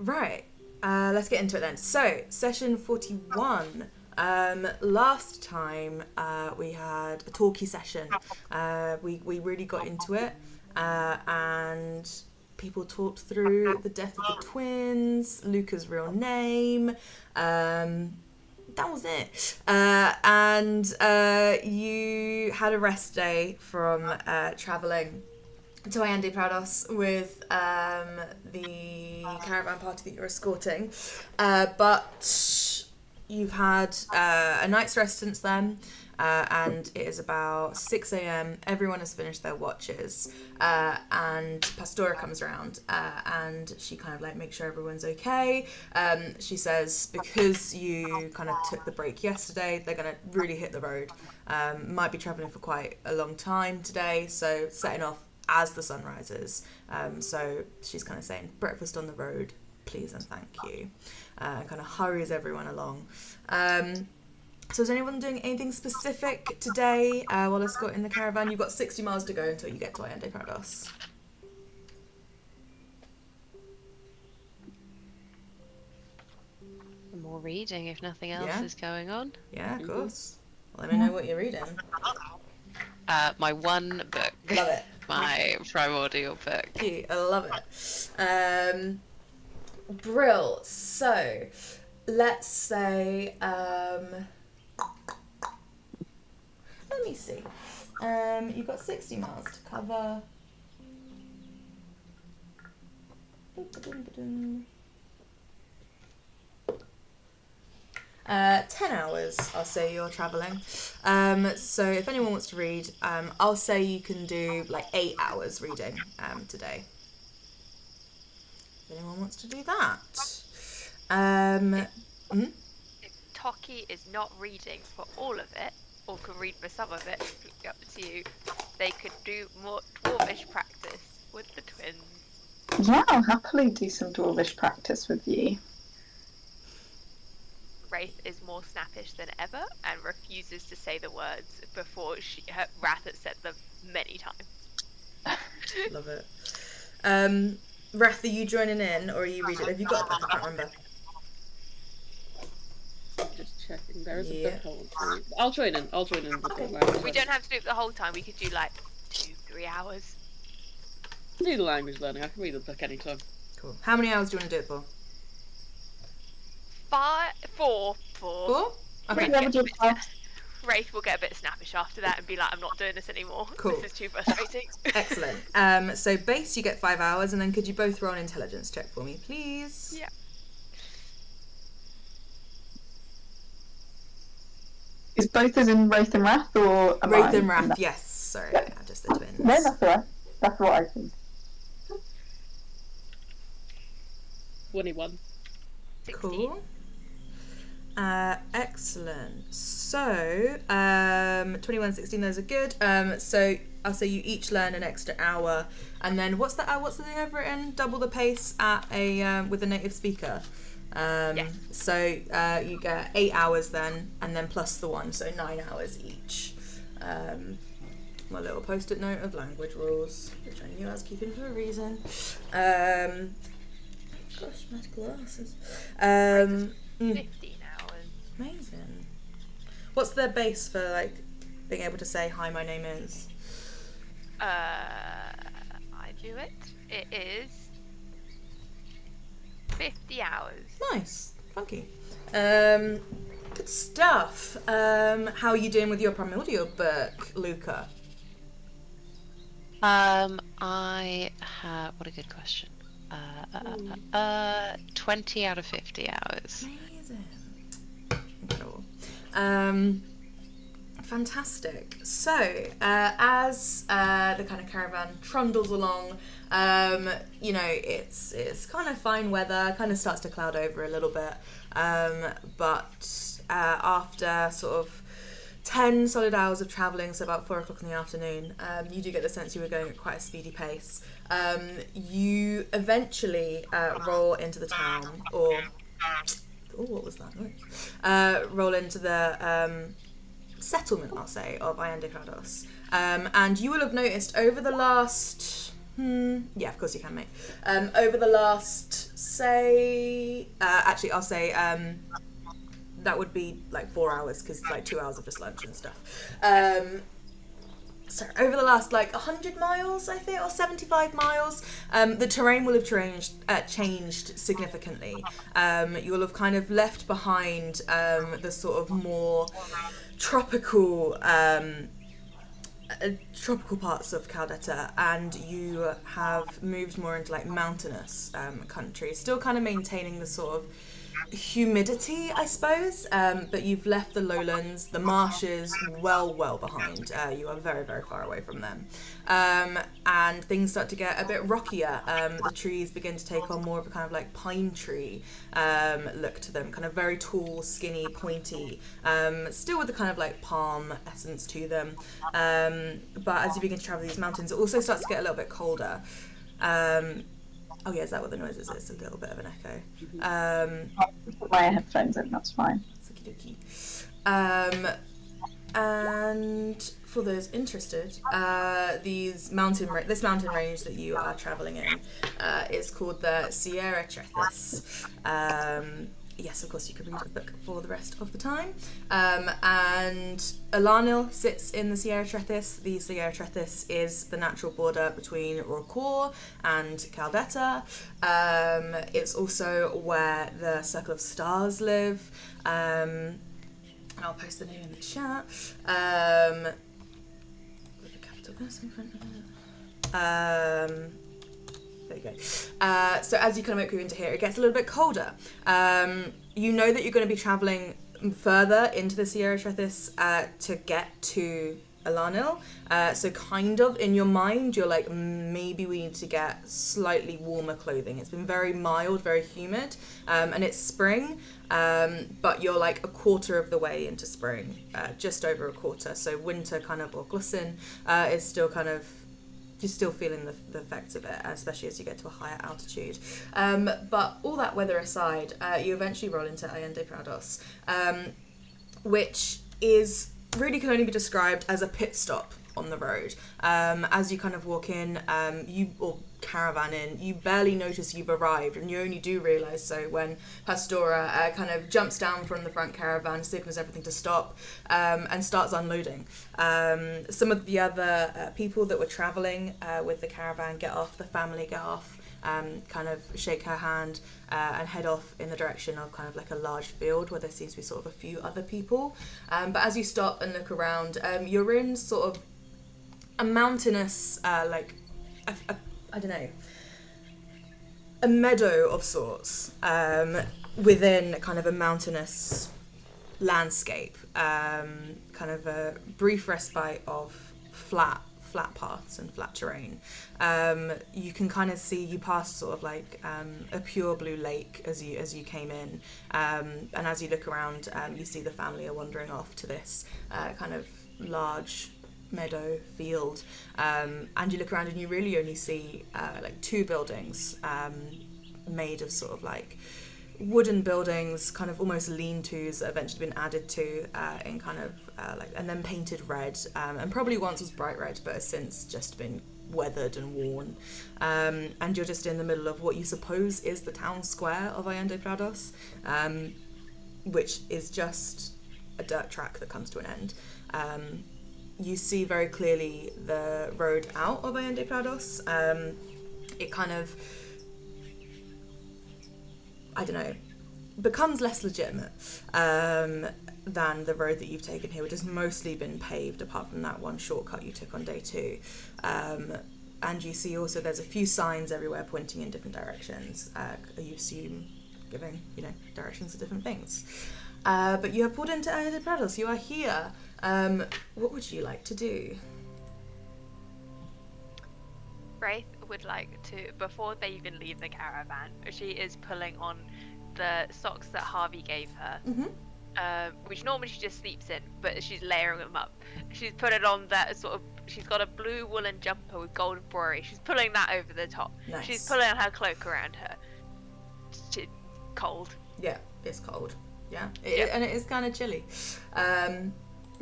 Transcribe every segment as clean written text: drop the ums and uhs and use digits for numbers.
Right. Let's get into it then. So, session 41. Last time we had a talkie session. We really got into it, and people talked through the death of the twins, Luca's real name. That was it. And you had a rest day from travelling to Allende Prados with the caravan party that you're escorting. But you've had a night's rest since then, and it is about 6 a.m. Everyone has finished their watches, and Pastora comes around, and she kind of like makes sure everyone's okay. She says because you kind of took the break yesterday, they're going to really hit the road. Might be travelling for quite a long time today, so setting off as the sun rises. So she's kind of saying, breakfast on the road, please and thank you. Kind of hurries everyone along. So is anyone doing anything specific today while escorting the caravan? You've got 60 miles to go until you get to Allende Prados. More reading if nothing else is going on. Yeah, of course. Well, let me know what you're reading. My one book. Love it. My primordial book. Cute. I love it. Brill. So, let's say, let me see. You've got 60 miles to cover. 10 hours, I'll say you're travelling. So if anyone wants to read, I'll say you can do like 8 hours reading today. If anyone wants to do that. If Toki is not reading for all of it, or can read for some of it, completely up to you, they could do more dwarvish practice with the twins. Yeah, I'll happily do some dwarvish practice with you. Wraith is more snappish than ever and refuses to say the words before Wrath has said them many times. Love it. Wrath, are you joining in or are you reading? Have you got a book? I can't remember. Just checking. There is a book I want to read. I'll join in. Okay. We don't have to do it the whole time. We could do like 2-3 hours. Do the language learning. I can read the book anytime. Cool. How many hours do you want to do it for? 4. 4? Okay. Wraith will get a bit snappish after that and be like, I'm not doing this anymore. Cool. This is too frustrating. Excellent. So base, you get 5 hours, and then could you both roll an intelligence check for me, please? Yeah. Is both as in Wraith and Wrath, or Wraith and Wrath, yes. Sorry, yeah, just the twins. No, that's alright. That's what I think. 21. 16. Cool. Excellent. So, 21, 16, those are good. So I'll say you each learn an extra hour, and then what's the thing I've written? Double the pace at a with a native speaker. Yes. So you get 8 hours then, and then plus the 1, so 9 hours each. My little post-it note of language rules, which I knew I was keeping for a reason. Gosh, my glasses. 15 hours. Amazing. What's their base for like being able to say hi, my name is? I do it. It is 50 hours. Nice, funky. Good stuff. How are you doing with your primordial book, Luca? I have. What a good question. 20 out of 50 hours. Amazing. Incredible. Fantastic. So, as the kind of caravan trundles along, you know, it's kind of fine weather, kind of starts to cloud over a little bit, but after sort of 10 solid hours of travelling, so about 4 o'clock in the afternoon, you do get the sense you were going at quite a speedy pace. You eventually roll into the town, or what was that noise? Roll into the settlement, I'll say, of Allende Prados. And you will have noticed over the last Yeah, of course you can, mate. Over the last, say, actually, I'll say that would be like 4 hours because like 2 hours of just lunch and stuff. So over the last like 100 miles, I think, or 75 miles, the terrain will have changed significantly. You'll have kind of left behind the sort of more tropical tropical parts of Caldetta, and you have moved more into like mountainous country, still kind of maintaining the sort of humidity, I suppose, but you've left the lowlands, the marshes well behind. You are very far away from them, and things start to get a bit rockier. The trees begin to take on more of a kind of like pine tree look to them, kind of very tall, skinny, pointy, still with the kind of like palm essence to them, but as you begin to travel these mountains, it also starts to get a little bit colder. Oh yeah, is that what the noise is? It's a little bit of an echo. Put my headphones in, that's fine. And for those interested, this mountain range that you are travelling in is called the Sierra Trethys. Yes, of course, you could read the book for the rest of the time. And Alarnil sits in the Sierra Trethys. The Sierra Trethys is the natural border between Rocor and Caldetta. It's also where the Circle of Stars live. I'll post the name in the chat. With the capital S in front of it. There you go. So as you kind of make your way into here, it gets a little bit colder. You know that you're going to be travelling further into the Sierra Trethys to get to Alarnil. So kind of in your mind, you're like, maybe we need to get slightly warmer clothing. It's been very mild, very humid, and it's spring, but you're like a quarter of the way into spring, just over a quarter. So winter kind of, or glisten, is still kind of, you're still feeling the effects of it, especially as you get to a higher altitude. But all that weather aside, you eventually roll into Allende Prados, which is really can only be described as a pit stop on the road. As you kind of walk in, or caravan in, you barely notice you've arrived, and you only do realise so when Pastora kind of jumps down from the front caravan, signals everything to stop, and starts unloading. Some of the other people that were travelling with the caravan get off, the family get off, kind of shake her hand and head off in the direction of kind of like a large field where there seems to be sort of a few other people. But as you stop and look around, you're in sort of a mountainous, like, I don't know, a meadow of sorts, within kind of a mountainous landscape, kind of a brief respite of flat paths and flat terrain. You can kind of see, you pass sort of like a pure blue lake as you came in, and as you look around, you see the family are wandering off to this kind of large meadow field, and you look around and you really only see like two buildings made of sort of like wooden buildings, kind of almost lean-tos that have eventually been added to in kind of like, and then painted red, and probably once was bright red but has since just been weathered and worn, and you're just in the middle of what you suppose is the town square of Allende Prados, which is just a dirt track that comes to an end. You see very clearly the road out of Allende Prados. It kind of, I don't know, becomes less legitimate than the road that you've taken here, which has mostly been paved apart from that one shortcut you took on day 2. And you see also there's a few signs everywhere pointing in different directions. You assume giving, directions to different things. But you have pulled into Allende Prados. You are here. What would you like to do? Wraith would like to, before they even leave the caravan, she is pulling on the socks that Harvey gave her, which normally she just sleeps in, but she's layering them up. She's put it on that sort of, she's got a blue woolen jumper with gold embroidery. She's pulling that over the top. Nice. She's pulling on her cloak around her. She's cold. Yeah, it's cold. Yeah, Yeah. And it is kind of chilly.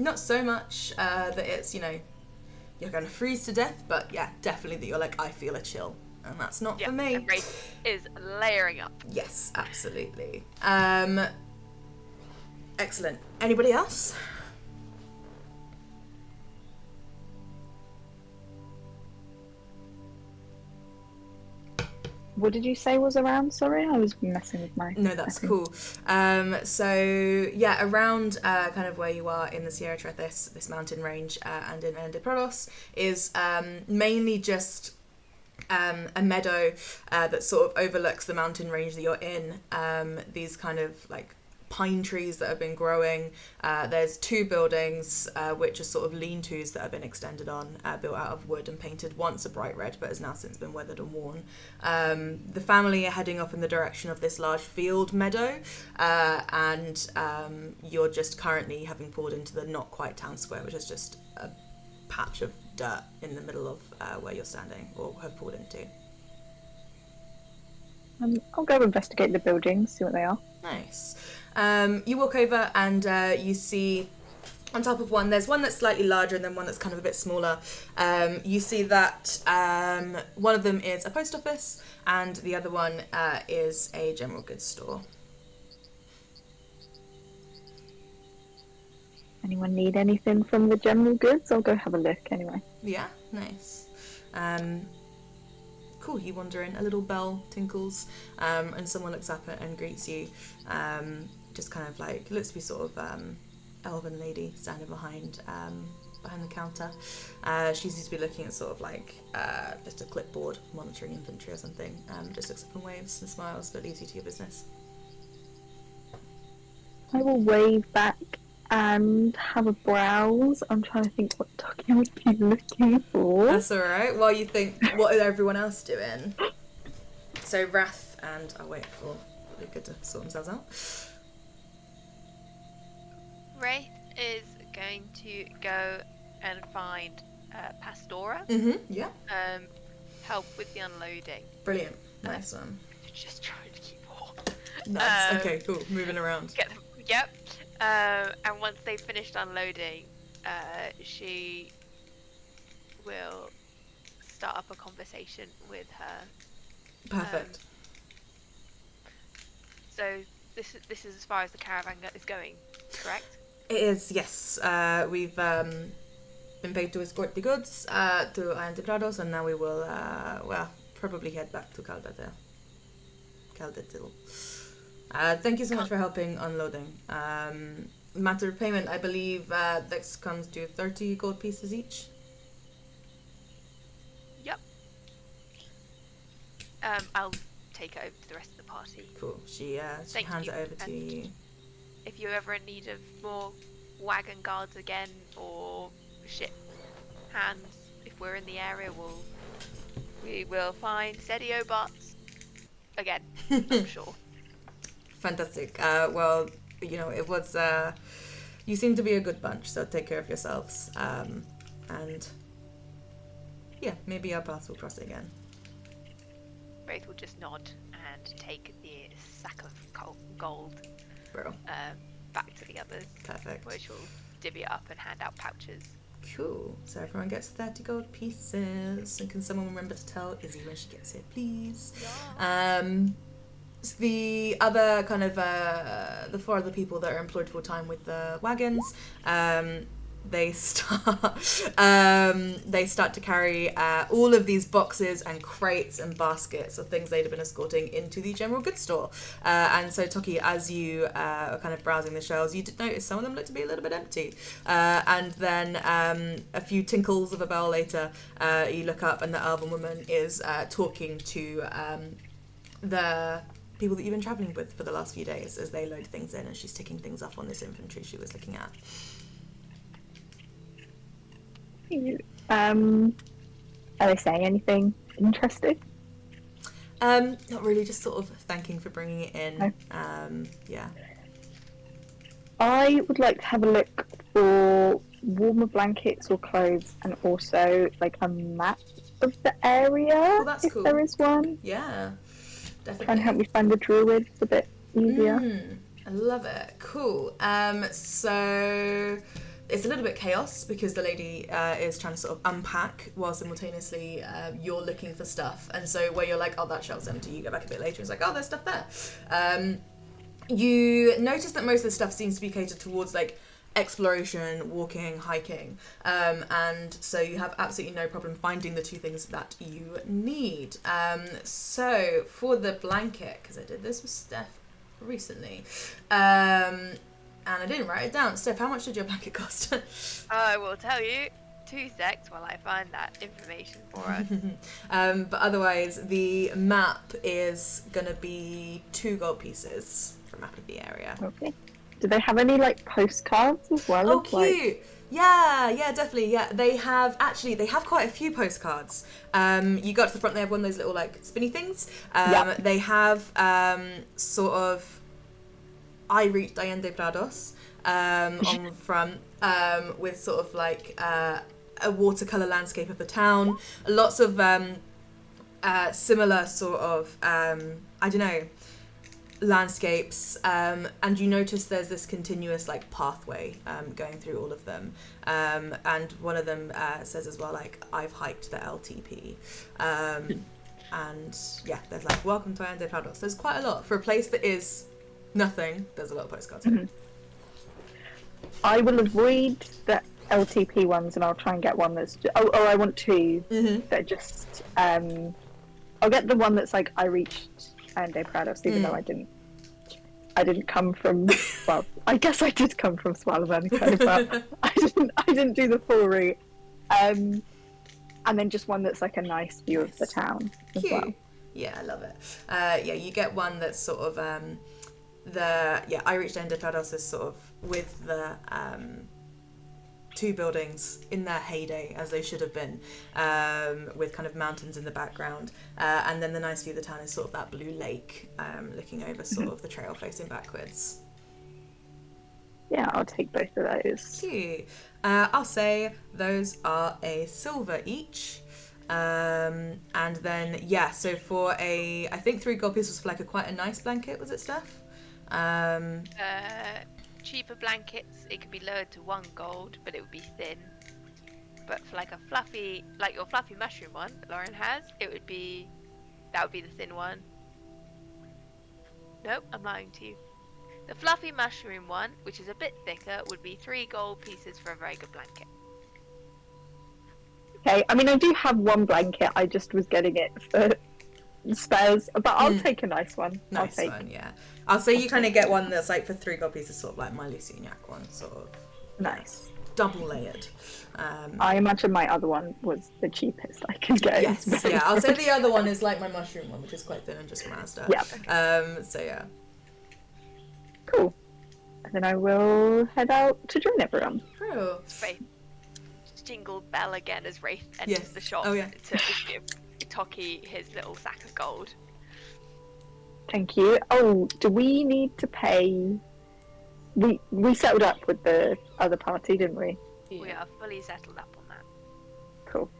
Not so much that it's, you're going to freeze to death, but yeah, definitely that you're like, I feel a chill. And that's not for me. And Wraith is layering up. Yes, absolutely. Excellent. Anybody else? What did you say was around? Sorry, I was messing with my... No, that's cool. So yeah, around kind of where you are in the Sierra Trethis, this mountain range, and in Endiprodos, is mainly just a meadow that sort of overlooks the mountain range that you're in. These kind of like pine trees that have been growing. There's 2 buildings which are sort of lean-tos that have been extended on, built out of wood and painted once a bright red, but has now since been weathered and worn. The family are heading off in the direction of this large field meadow, and you're just currently having pulled into the not quite town square, which is just a patch of dirt in the middle of where you're standing, or have pulled into. I'll go investigate the buildings, see what they are. Nice. You walk over and you see on top of one, there's one that's slightly larger and then one that's kind of a bit smaller. You see that one of them is a post office and the other one is a general goods store. Anyone need anything from the general goods? I'll go have a look anyway. Yeah, nice. Cool, you wander in, a little bell tinkles, and someone looks up and greets you. Just kind of like, looks to be sort of elven lady standing behind the counter. She seems to be looking at sort of like just a clipboard, monitoring inventory or something. Just looks up and waves and smiles, but leaves you to your business. I will wave back and have a browse. I'm trying to think what dog I would be looking for. That's alright. While you think, what is everyone else doing? So Wrath and... Oh wait, they're good to sort themselves out. Wraith is going to go and find Pastora. Yeah. Help with the unloading. Brilliant. Nice one. Just trying to keep warm. Nice. Okay, cool. Moving around. Yep. And once they've finished unloading, she will start up a conversation with her. Perfect. So this is as far as the caravan is going, correct? It is, yes. We've been paid to escort the goods to Antiprados, and now we will, probably head back to Caldetil. Thank you so much for helping unloading. Matter of payment, I believe this comes to 30 gold pieces each. Yep. I'll take it over to the rest of the party. Cool. She hands it over to you. If you're ever in need of more wagon guards again or ship hands, if we're in the area, we will find Sedio butts again. I'm sure. Fantastic. Well, you know, it was, you seem to be a good bunch, so take care of yourselves. And yeah, maybe our paths will cross again. Wraith will just nod and take the sack of gold Bro. Back to the others. Perfect. Which will divvy it up and hand out pouches. Cool. So everyone gets 30 gold pieces. And can someone remember to tell Izzy when she gets it, please? Yeah. The other kind of the 4 other people that are employed full time with the wagons, they start to carry all of these boxes and crates and baskets of things they'd have been escorting into the general goods store. And so Toki, as you are kind of browsing the shelves, you did notice some of them look to be a little bit empty. And then a few tinkles of a bell later, you look up and the elven woman is talking to the people that you've been travelling with for the last few days as they load things in, and she's ticking things off on this inventory she was looking at. Are they saying anything interesting? Not really, just sort of thanking for bringing it in. Okay. Yeah. I would like to have a look for warmer blankets or clothes, and also like a map of the area, Well, that's if cool. there is one. Yeah, definitely. Try and help me find the druids a bit easier. I love it. Cool. So it's a little bit chaos because the lady is trying to sort of unpack while simultaneously you're looking for stuff. And so where you're like, oh, that shelf's empty, you go back a bit later, it's like, oh, there's stuff there. You notice that most of the stuff seems to be catered towards like exploration, walking, hiking, and so you have absolutely no problem finding the 2 things that you need. So for the blanket, because I did this with Steph recently, and I didn't write it down. Steph, how much did your blanket cost? I will tell you. 2 secs while I find that information for us. But otherwise, the map is gonna be 2 gold pieces for a map of the area. Okay. Do they have any like postcards as well? Oh, of, cute! Like... Yeah, definitely. Yeah, they have quite a few postcards. You got to the front, they have one of those little like spinny things. They have sort of I reached Allende Prados on front with sort of like a watercolor landscape of the town. Lots of similar sort of I don't know, landscapes, and you notice there's this continuous like pathway going through all of them, and one of them says as well like, I've hiked the LTP, and yeah, there's like, welcome to Allende Prados. There's quite a lot for a place that is nothing. There's a lot of postcards. I will avoid the LTP ones, and I'll try and get one that's I want 2 that just I'll get the one that's like, I reached Allende Prados, even though I didn't come from, well, I guess I did come from Swalavenko, but I didn't do the full route. And then just one that's like a nice view of the town as Cute. well. Yeah, I love it. Yeah, you get one that's sort of I reached Allende Prados is sort of with the 2 buildings in their heyday, as they should have been, with kind of mountains in the background, and then the nice view of the town is sort of that blue lake looking over sort of the trail facing backwards. Yeah, I'll take both of those. Cute. I'll say those are a silver each, and then so for I think 3 gold pieces for like quite a nice blanket, was it, Steph? Cheaper blankets, it could be lowered to 1 gold, but it would be thin. But for like a fluffy, like your fluffy mushroom one that Lauren has, that would be the thin one. Nope, I'm lying to you. The fluffy mushroom one, which is a bit thicker, would be 3 gold pieces for a very good blanket. Okay, I mean, I do have 1 blanket, I just was getting it for spares, but I'll take a nice one. Nice one, yeah. I'll say you kind of get one that's like for 3 gold pieces, sort of like my Lucignac one, sort of nice, double layered. I imagine my other one was the cheapest I could get. Yes, yeah. I'll say the other one is like my mushroom one, which is quite thin and just from Asda. Yeah. So yeah. Cool. And then I will head out to join everyone. Cool. Wraith jingle bell again as Wraith enters the shop to give Toki his little sack of gold. Thank you. Oh, do we need to pay? We settled up with the other party, didn't we? Yeah. We are fully settled up on that. Cool.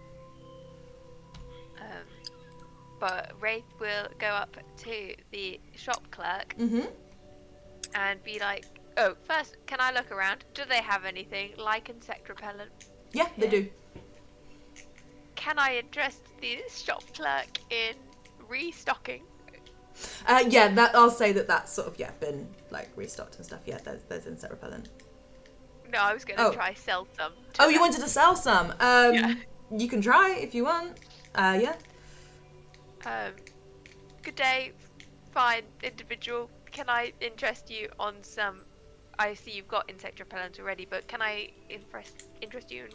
But Wraith will go up to the shop clerk and be like, oh, first, can I look around? Do they have anything like insect repellent? Yeah, they do. Can I interest the shop clerk in restocking? Yeah, that I'll say that's sort of been like restocked and stuff. Yeah, there's insect repellent. No, I was gonna try sell some. Oh, you wanted to sell some? Yeah. You can try if you want. Yeah. Good day, fine individual. Can I interest you on some? I see you've got insect repellent already, but can I interest you in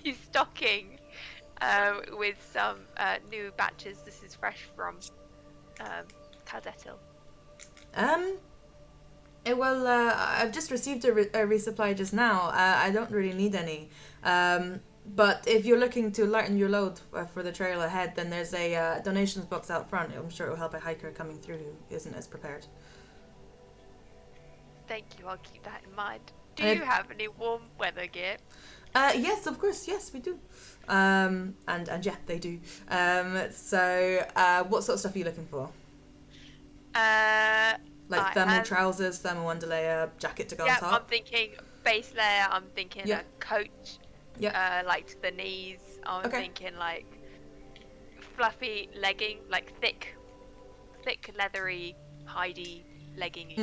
restocking with some new batches? This is fresh from Caldetil. Well, I've just received a resupply just now. I don't really need any. But if you're looking to lighten your load for the trail ahead, then there's a donations box out front. I'm sure it will help a hiker coming through who isn't as prepared. Thank you, I'll keep that in mind. Do you have any warm weather gear? Yes, of course, yes, we do. And yeah, they do. So what sort of stuff are you looking for? Like I thermal have- trousers, thermal underlayer, jacket to go on Yeah, top. I'm thinking base layer. I'm thinking Yeah. a coat, Yeah. like to the knees. I'm Okay. thinking like fluffy legging, like thick, leathery, hidey legging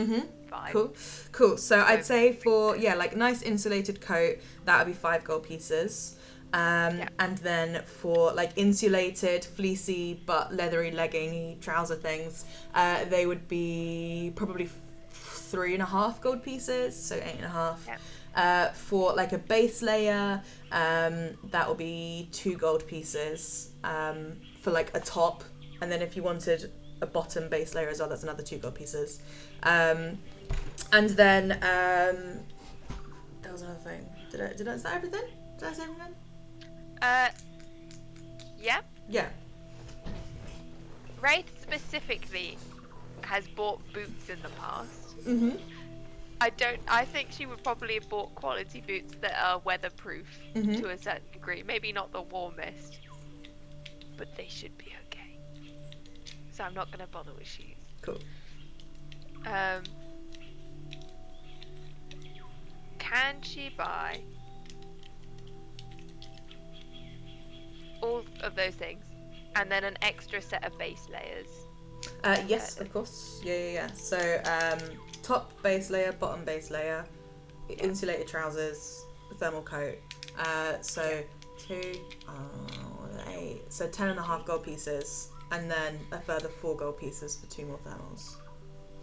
vibe. Cool. So I'd So- say for like nice insulated coat, that would be 5 gold pieces. Yeah. And then for like insulated, fleecy but leathery leggingy trouser things, they would be probably 3.5 gold pieces, so 8.5. Yeah. For like a base layer, that will be 2 gold pieces for like a top, and then if you wanted a bottom base layer as well, that's another 2 gold pieces. And then there was another thing. Is that everything? Did I say everything? Yeah. Yeah. Wraith specifically has bought boots in the past. Mhm. I think she would probably have bought quality boots that are weatherproof to a certain degree. Maybe not the warmest, but they should be okay. So I'm not gonna bother with shoes. Cool. Can she buy all of those things and then an extra set of base layers? Yes, of course. Yeah. So top base layer, bottom base layer, insulated trousers, thermal coat. So 2, 8. So 10.5 gold pieces, and then a further 4 gold pieces for 2 more thermals.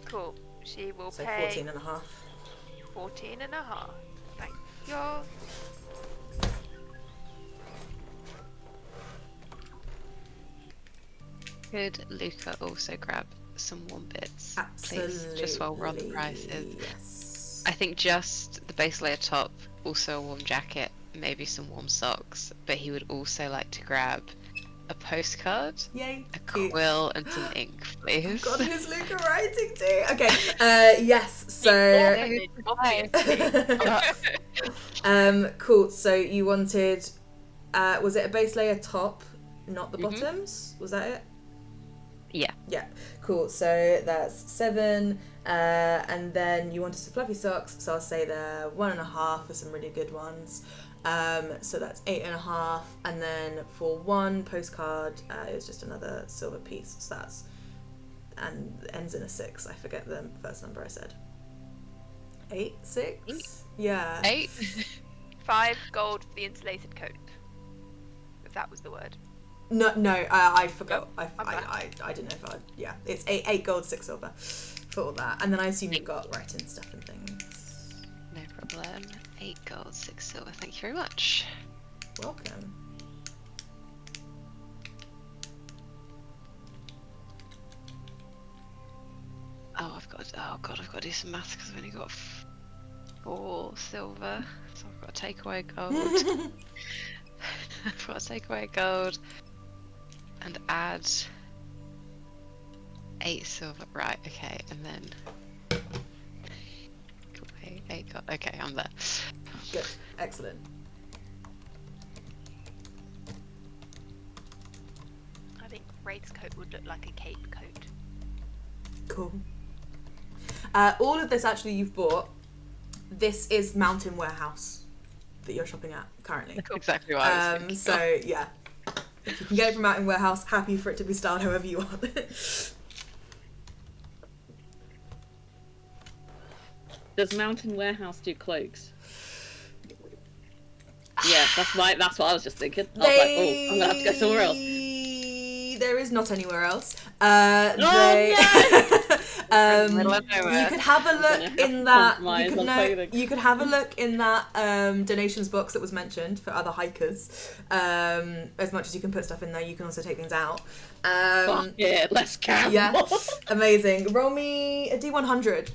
Cool. She will So pay 14.5. 14.5. Thank you. Could Luca also grab some warm bits, Absolutely. please? Just while we're on the prices. Yes. I think just the base layer top, also a warm jacket, maybe some warm socks, but he would also like to grab a postcard, Yay. a Cute. quill, and some ink, please. God, who's Luca writing to? Okay. Yes. So. Cool. So you wanted, was it a base layer top, not the bottoms? Was that it? Yeah. Yeah. Cool. So that's 7, and then you wanted some fluffy socks. So I'll say they're 1.5 for some really good ones. So that's 8.5, and then for 1 postcard, it was just another silver piece. So that's, and ends in a 6. I forget the first number I said. 8, 6. Yeah. 8. 5 gold for the insulated coat. If that was the word. No, I forgot. Oh, I didn't know if I. Yeah, it's 8 gold, 6 silver for all that, and then I assume you've got writing stuff and things. No problem. 8 gold, 6 silver. Thank you very much. Welcome. I've got to do some maths because I've only got 4 silver, so I've got to take away gold. I've got to take away gold and add 8 silver. Right, okay, and then 8 gold. Okay, I'm there. Good, excellent. I think Wraith's coat would look like a cape coat. Cool. All of this actually you've bought. This is Mountain Warehouse that you're shopping at currently. That's exactly what I was thinking. So yeah, if you can get it from Mountain Warehouse, happy for it to be styled however you want. Does Mountain Warehouse do cloaks? Yeah, that's what I was just thinking. I was like, oh, I'm gonna have to go somewhere else. There is not anywhere else. Middle of nowhere. You could have a look have in to that. compromise on clothing. You could have a look in that donations box that was mentioned for other hikers. As much as you can put stuff in there, you can also take things out. Fuck yeah, let's camp. Yeah, amazing. Roll me a D100.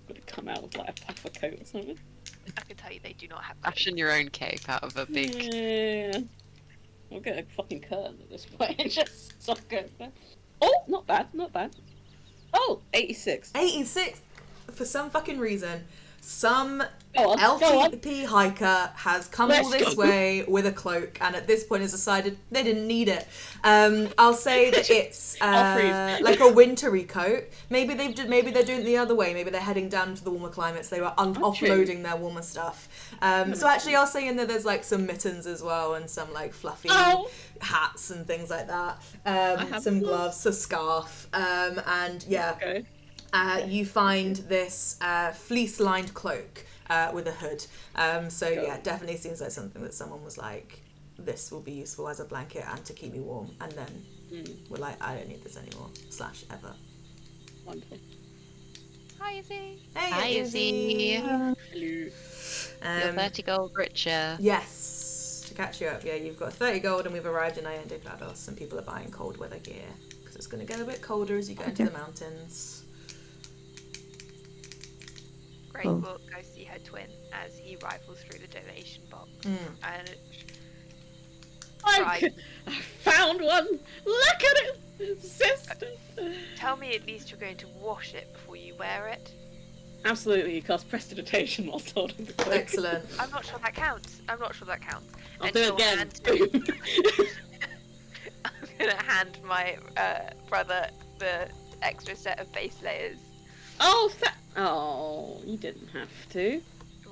Would it come out with like a puffer coat or something? I can tell you they do not have Fashion your own cape out of a big. Yeah. I'll get a fucking curtain at this point. Just suck it. Oh, not bad, not bad. Oh, 86. 86. For some fucking reason, Some Go on. LTP hiker has come all this way with a cloak, and at this point has decided they didn't need it. I'll say that it's like a wintry coat. Maybe they're doing it the other way. Maybe they're heading down to the warmer climates. They were offloading their warmer stuff. So actually, I'll say in there there's like some mittens as well, and some like fluffy hats and things like that. Some gloves, a scarf, and yeah. Okay. You find this fleece-lined cloak with a hood. So yeah, definitely seems like something that someone was like, this will be useful as a blanket and to keep me warm. And then we're like, I don't need this anymore. / ever. Wonderful. Hi, Izzy. Hey, Hi, Izzy. Hello. You're 30 gold richer. Yes. To catch you up, yeah, you've got 30 gold and we've arrived in Allende Prados and people are buying cold weather gear because it's going to get a bit colder as you go into the mountains. Grace will go see her twin as he rifles through the donation box. And I found one! Look at it! Sister! tell me at least you're going to wash it before you wear it. Absolutely, you cast prestidigitation whilst holding the cloak. Excellent. I'm not sure that counts. I'll And do it she'll again. I'm going to hand my brother the extra set of base layers. Oh, you didn't have to.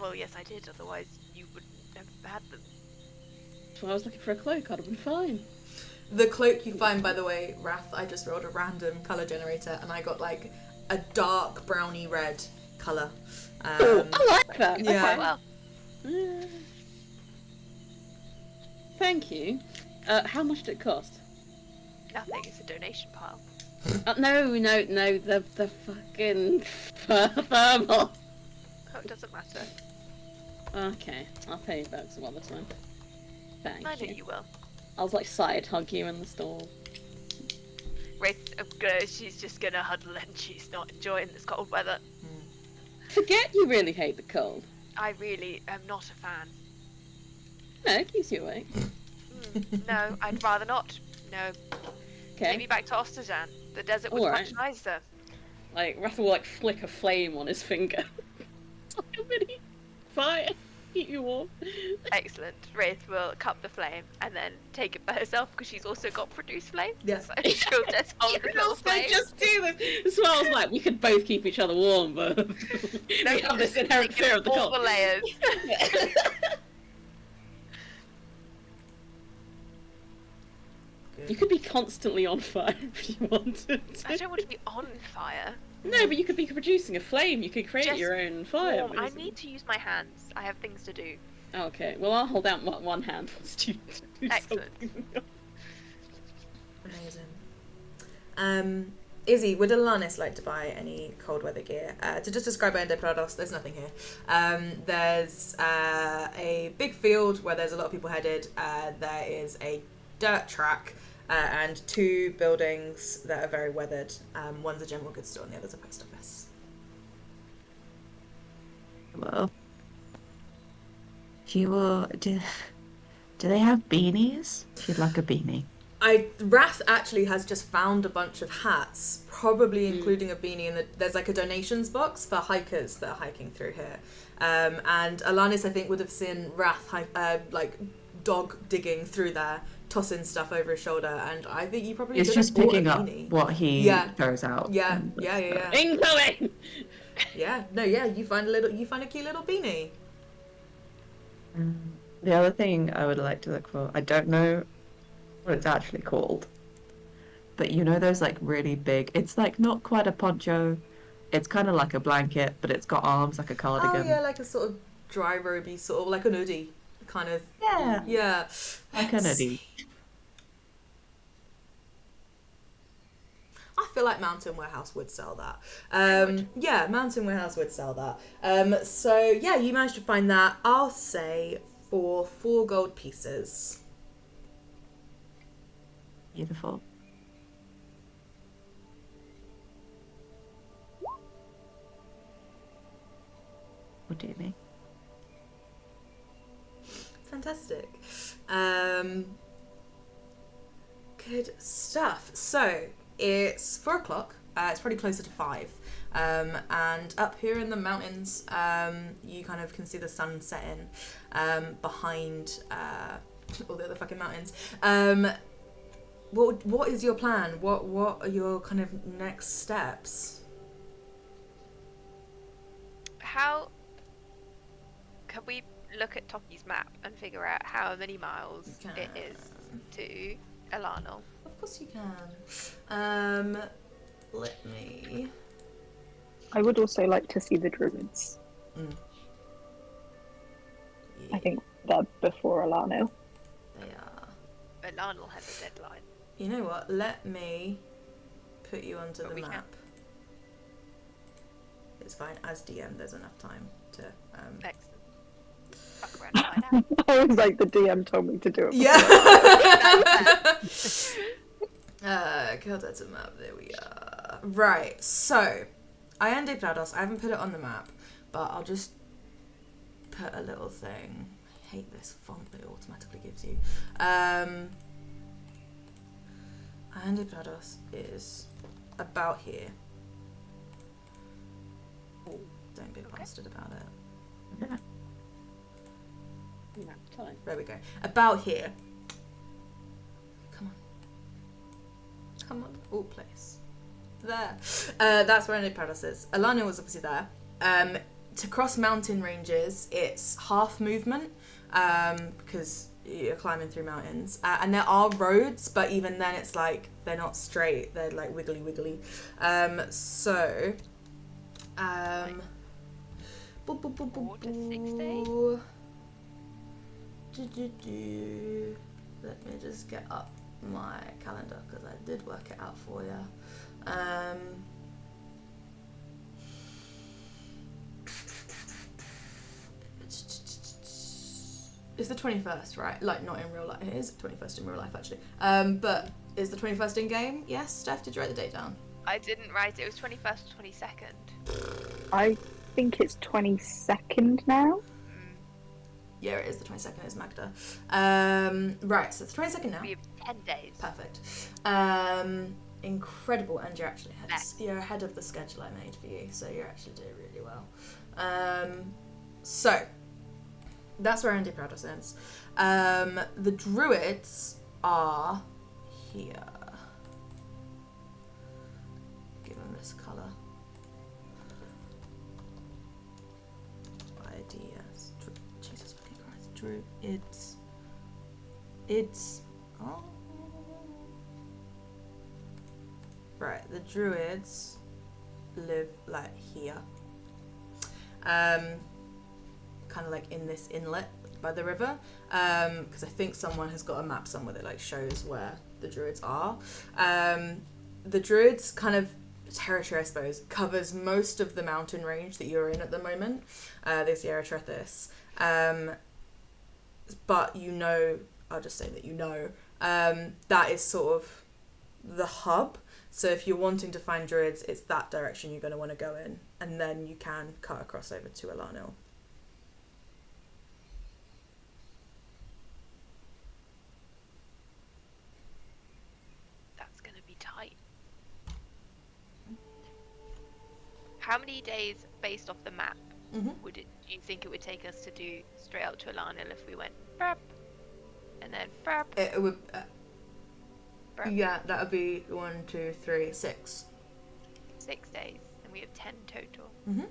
Well, yes, I did. Otherwise, you wouldn't have had them. That's why I was looking for a cloak. I'd have been fine. The cloak you find, by the way, Wrath, I just rolled a random colour generator and I got like a dark browny red colour. I like that. Yeah. Okay, well, Thank you. How much did it cost? nothing. It's a donation pile. No, the fucking thermal. Oh, it doesn't matter. Okay, I'll pay you back some other time. Thank I know you. you will. I was like side hug you in the stall. She's just gonna huddle and she's not enjoying this cold weather. Forget you really hate the cold. I really am not a fan. No, it keeps you awake. No, I'd rather not. No. Okay. Take me back to Ostajan. The desert was Alright. much nicer. Like, Raph will like flick a flame on his finger. It's like a mini fire. Keep you warm. Excellent. Wraith will cup the flame and then take it for herself because she's also got produce flame. Yeah. So she'll just hold the little flame. Just do this. So I was like, we could both keep each other warm, but we have this inherent fear of the all cold. the layers. You could be constantly on fire if you wanted to. I don't want to be on fire. No, but you could be producing a flame. You could create Just your own fire. Warm. I need to use my hands. I have things to do. Okay, well I'll hold out one hand whilst you do Excellent. something. Amazing. Izzy, would Alanis like to buy any cold weather gear? To just describe Ende Prados, there's nothing here. There's a big field where there's a lot of people headed. There is a dirt track and 2 buildings that are very weathered. One's a general goods store and the other's a post office. Well, do they have beanies? She'd like a beanie. Wrath actually has just found a bunch of hats, probably including a beanie, and there's like a donations box for hikers that are hiking through here. And Alanis, I think, would have seen Wrath like dog digging through there, tossing stuff over his shoulder, and I think you probably It's could have just bought picking a up beanie. what he throws out. Yeah. Incoming! Yeah, no, yeah, you find a cute little beanie. The other thing I would like to look for, I don't know what it's actually called, but you know those like really big, it's like not quite a poncho, it's kind of like a blanket, but it's got arms like a cardigan. Oh yeah, like a sort of dry roby, sort of like an hoodie, kind of. Yeah. Like an hoodie. I feel like Mountain Warehouse would sell that. Yeah, Mountain Warehouse would sell that. So yeah, you managed to find that. I'll say for 4 gold pieces. Beautiful. Will do me. Fantastic. Good stuff. So it's 4 o'clock. It's probably closer to 5. And up here in the mountains, you kind of can see the sun setting behind all the other fucking mountains. What is your plan? What are your kind of next steps? How can we look at Toki's map and figure out how many miles it is to Elanor? Of course you can. Let me. I would also like to see the druids. Yeah. I think they're before Alano. They are. Elanor has a deadline. You know what? Let me put you onto But the we map. can. It's fine. As DM, there's enough time to. Excellent. Fuck around and find out. I was like, the DM told me to do it. Yeah. God, that's a map. There we are. Right. So, Allende Prados. I haven't put it on the map, but I'll just put a little thing. I hate this font that it automatically gives you. Allende Prados is about here. Don't be a bastard about it. Nap time. There we go. About here. Come on. Come on. Oh, place. There. That's where Allende Prados is. Alana was obviously there. To cross mountain ranges, it's half movement because you're climbing through mountains. And there are roads, but even then it's like they're not straight. They're like wiggly wiggly. So... 4 to 6 days? Let me just get up my calendar because I did work it out for you. It's the 21st, right? Like, not in real life. It is the 21st in real life, actually. But is the 21st in game? Yes, Steph, did you write the date down? I didn't write it. It was 21st or 22nd. I think it's 22nd now. Yeah, it is the 22nd. It's Magda. Right, so it's the 22nd now. We have 10 days. Perfect. Incredible, and you're ahead of the schedule I made for you, so you're actually doing really well. So that's where Andy Prados ends. The druids are here. Give them this colour. IDS. Jesus fucking Christ. Druids. Oh. Right, the druids live like here. Kind of like in this inlet by the river. Because I think someone has got a map somewhere that like shows where the druids are. The druids kind of territory, I suppose, covers most of the mountain range that you're in at the moment. The Sierra Trethis. But you know, I'll just say that you know, that is sort of the hub. So if you're wanting to find druids, it's that direction you're going to want to go in, and then you can cut across over to Elanil. That's going to be tight. How many days, based off the map, Mm-hmm. do you think it would take us to do straight out to Elanil if we went burp, and then burp, It would, burp? yeah, that would be 1, 2, 3, 6. 6 days, and we have 10 total. Mm-hmm.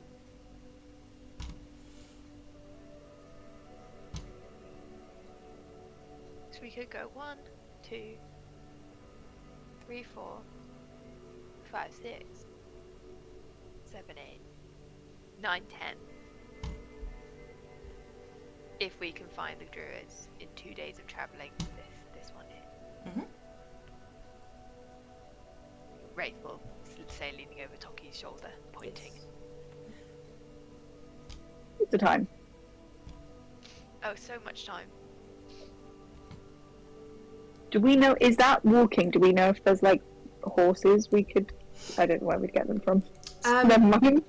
So we could go 1, 2, 3, 4, 5, 6, 7, 8, 9, 10. If we can find the druids in 2 days of travelling, this one here. Mm-hmm. Wraith will say, leaning over Toki's shoulder, pointing. What's the time? Oh, so much time. Do we know, is that walking? Do we know if there's like horses we could, I don't know where we'd get them from. Never mind.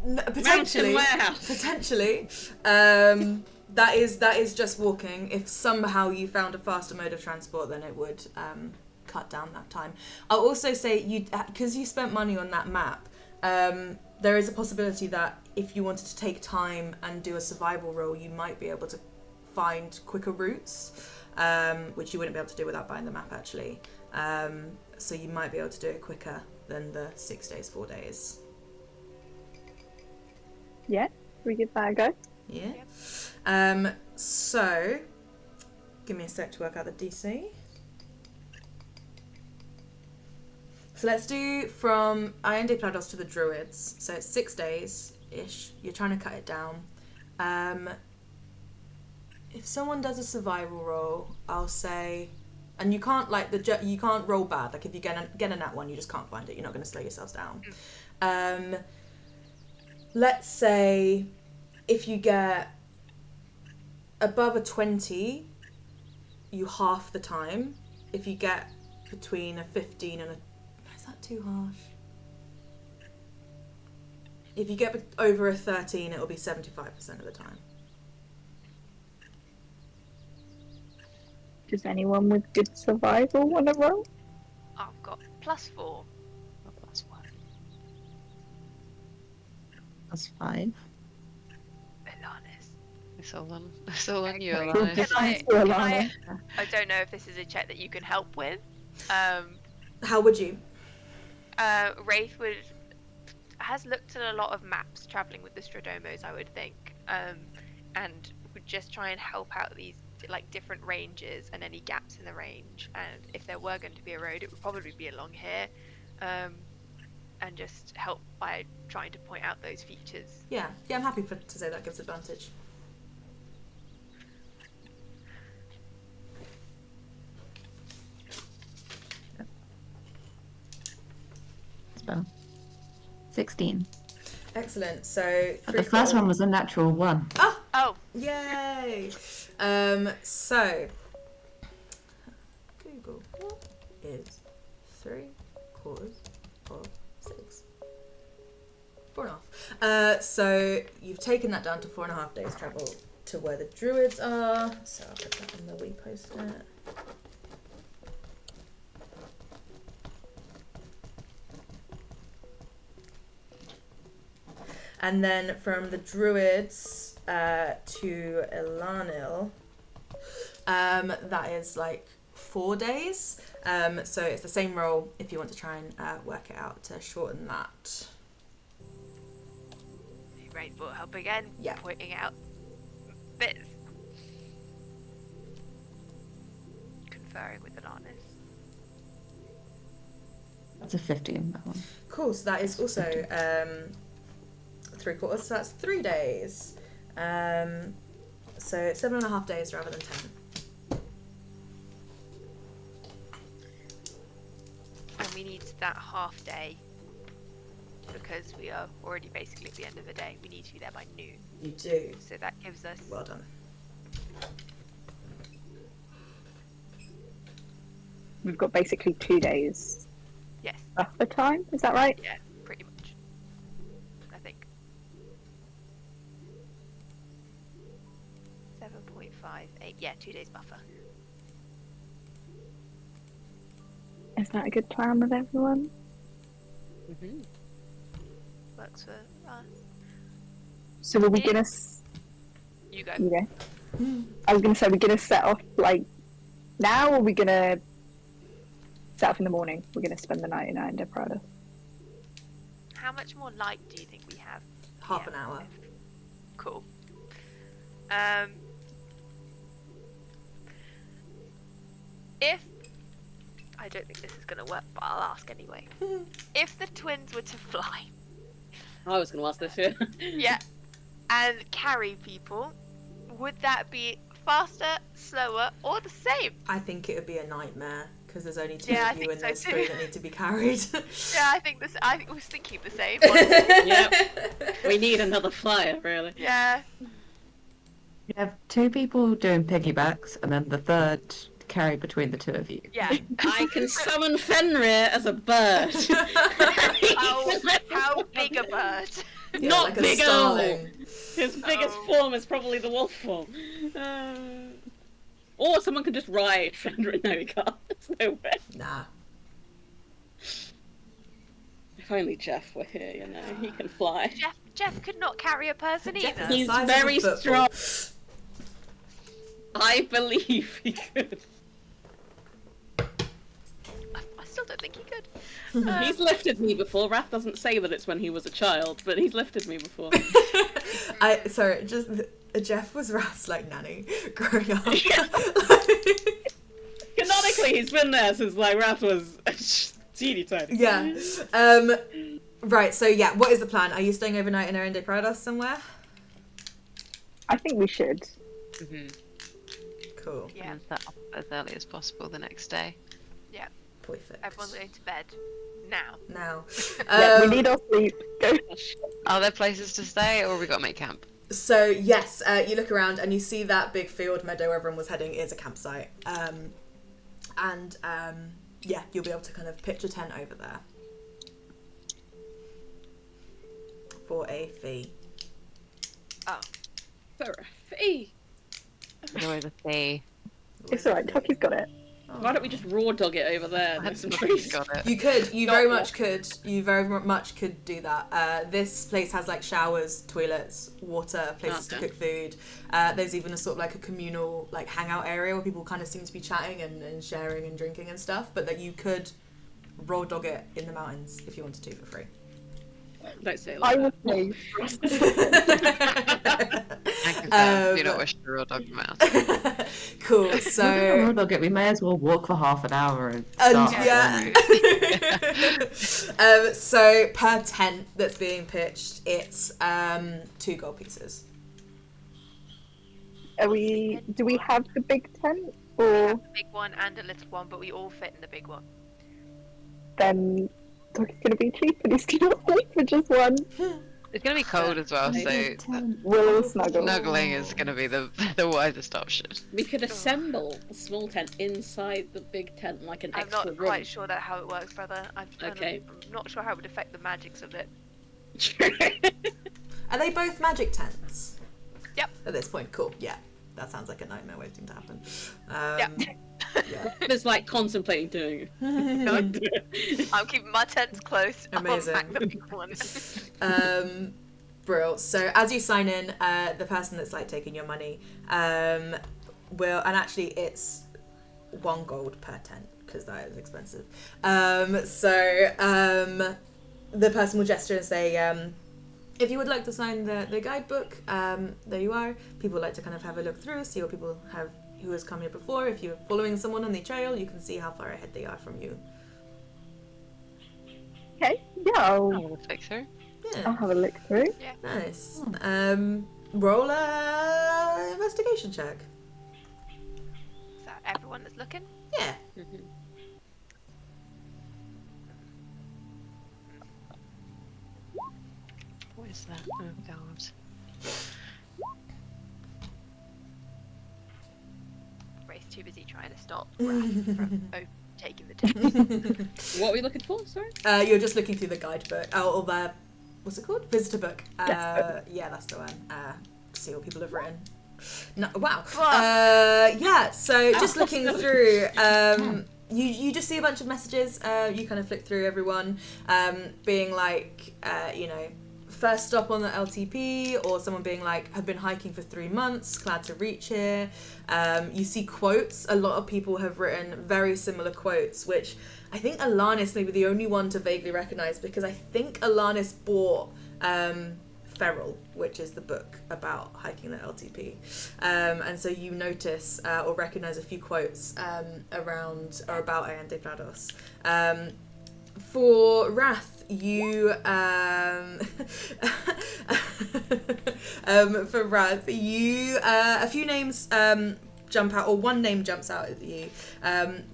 Potentially. Mountain warehouse. Potentially. That is just walking. If somehow you found a faster mode of transport, then it would cut down that time. I'll also say, because you spent money on that map, there is a possibility that if you wanted to take time and do a survival roll, you might be able to find quicker routes, which you wouldn't be able to do without buying the map actually. So you might be able to do it quicker than the 6 days, 4 days. Yeah, we give that a go. Yeah. So give me a sec to work out the DC. So let's do from Ironde Plados to the Druids. So it's 6 days-ish. You're trying to cut it down. If someone does a survival roll, I'll say, and you can't you can't roll bad. Like if you get a nat one, you just can't find it. You're not going to slow yourselves down. Let's say if you get above a 20, you half the time. If you get between a 15 and a... Is that too harsh? If you get over a 13, it'll be 75% of the time. Does anyone with good survival want to roll? I've got +4. Oh, +1. That's 5. Alanis. It's all on you, Okay. Alana. Can I, Well, can Lana. I don't know if this is a check that you can help with. How would you? Wraith has looked at a lot of maps traveling with the Stradomos, I would think, and would just try and help out these like different ranges and any gaps in the range. And if there were going to be a road, it would probably be along here, and just help by trying to point out those features. Yeah, I'm happy to say that gives advantage. Spell. 16. Excellent. So But the first one was a natural 1. Oh, Yay! So Google, what is 3/4 of 6? 4.5. So you've taken that down to 4.5 days travel to where the Druids are. So I'll put that in the we post it. And then from the Druids to Elanil, that is like 4 days. So it's the same roll if you want to try and work it out to shorten that. Wraith will help again. Yeah. Pointing out bits. Conferring with Alanis. That's a 15, that one. Cool, so that is also 3/4, so that's 3 days. So 7.5 days rather than 10. And we need that half day because we are already basically at the end of the day. We need to be there by noon. You do. So that gives us Well done. We've got basically 2 days yes, buffer time, is that right? yeah, pretty much. I think 7.58. Yeah, 2 days buffer. Is that a good plan with everyone? Mm-hmm. Works for us. So are we Yeah. gonna... You go. You know, I was gonna say, we're gonna set off like now, or are we gonna set off in the morning? We're gonna spend the night in Ironde Prada. How much more light do you think we have? Half Yeah. an hour. Cool. If I don't think this is gonna work, but I'll ask anyway. If the twins were to fly, I was going to ask this, yeah. yeah, and carry people, would that be faster, slower, or the same? I think it would be a nightmare because there's only 2 Yeah, I of you think and so there's too. 3 that need to be carried. Yeah, I think this. I was thinking the same. Honestly. Yep. We need another flyer, really. Yeah. You have 2 people doing piggybacks, and then the third carry between the 2 of you. Yeah. I can summon Fenrir as a bird. How big a bird? Yeah, Not like a big starling. His biggest Oh. form is probably the wolf form. Or someone could just ride Fenrir. No, we can't. There's no way. Nah. If only Jeff were here, you know, he can fly. Jeff could not carry a person Jeff either. is the He's size of a very football. strong. I believe he could. I still don't think he could. He's lifted me before. Raph doesn't say that it's when he was a child, but he's lifted me before. Jeff was Raph's like nanny growing up. Canonically, he's been there since like Raph was teeny tiny. Yeah. Right. So yeah, what is the plan? Are you staying overnight in Arende Prados somewhere? I think we should. Mm-hmm. Cool. Yeah, And set up as early as possible the next day. Perfect. everyone's going to bed now. Now. Yeah, we need our sleep. Go. Are there places to stay, or we got to make camp? So yes, you look around and you see that big field meadow where everyone was heading is a campsite. Yeah, you'll be able to kind of pitch a tent over there for a fee. Oh, For a fee. Enjoy the fee. It's alright, Toki's got it. Why don't we just raw dog it over there? There's some trees. Got it. You could. You Not very what- much could. You very much could do that. This place has like showers, toilets, water, places to Okay. cook food. There's even a sort of like a communal like hangout area where people kind of seem to be chatting and sharing and drinking and stuff. But that you could raw dog it in the mountains if you wanted to for free. Don't say it I like will that. say. I confirm, do Um, not wish to real dog them out. Cool. We're So. gonna dog it. We may as well walk for half an hour and And start yeah. So per tent that's being pitched, it's 2 gold pieces. Do we have the big tent? we Or have a big one and a little one, but we all fit in the big one. then Toki's gonna be cheap and he's gonna sleep for just one. It's going to be cold as well, so We'll all snuggle. snuggling is going to be the wisest option. We could assemble a small tent inside the big tent, like an I'm extra not room. quite sure that how it works, brother. I'm Okay. not sure how it would affect the magics of it. Are they both magic tents? Yep. At this point, cool. Yeah, that sounds like a nightmare waiting to happen. Yeah. Just like contemplating doing it. I'm keeping my tents close. Amazing. I'll pack the big one. Brill. So as you sign in, the person that's like taking your money will, and actually it's 1 gold per tent because that is expensive. The person will gesture and say, if you would like to sign the guidebook, there you are. People like to kind of have a look through, see what people have, who has come here before. If you're following someone on the trail, you can see how far ahead they are from you. Okay, yeah, I'll We'll fix her. Yeah, have a look through. nice. Roll a investigation check. So everyone that's looking. Yeah. What is that? Oh god. Ray's too busy trying to stop Raph from taking the tent. What are we looking for? Sorry. You're just looking through the guidebook, or the, what's it called? Visitor book. Yeah, that's the one. See what people have written. No, wow. Yeah, so just looking through, you just see a bunch of messages. You kind of flick through everyone, being like, first stop on the LTP, or someone being like, have been hiking for 3 months, glad to reach here. You see quotes. A lot of people have written very similar quotes, which I think Alanis may be the only one to vaguely recognise, because I think Alanis bought Feral, which is the book about hiking the LTP. And so you notice or recognise a few quotes around or about Arende Prados. For Wrath, you a few names jump out, or one name jumps out at you,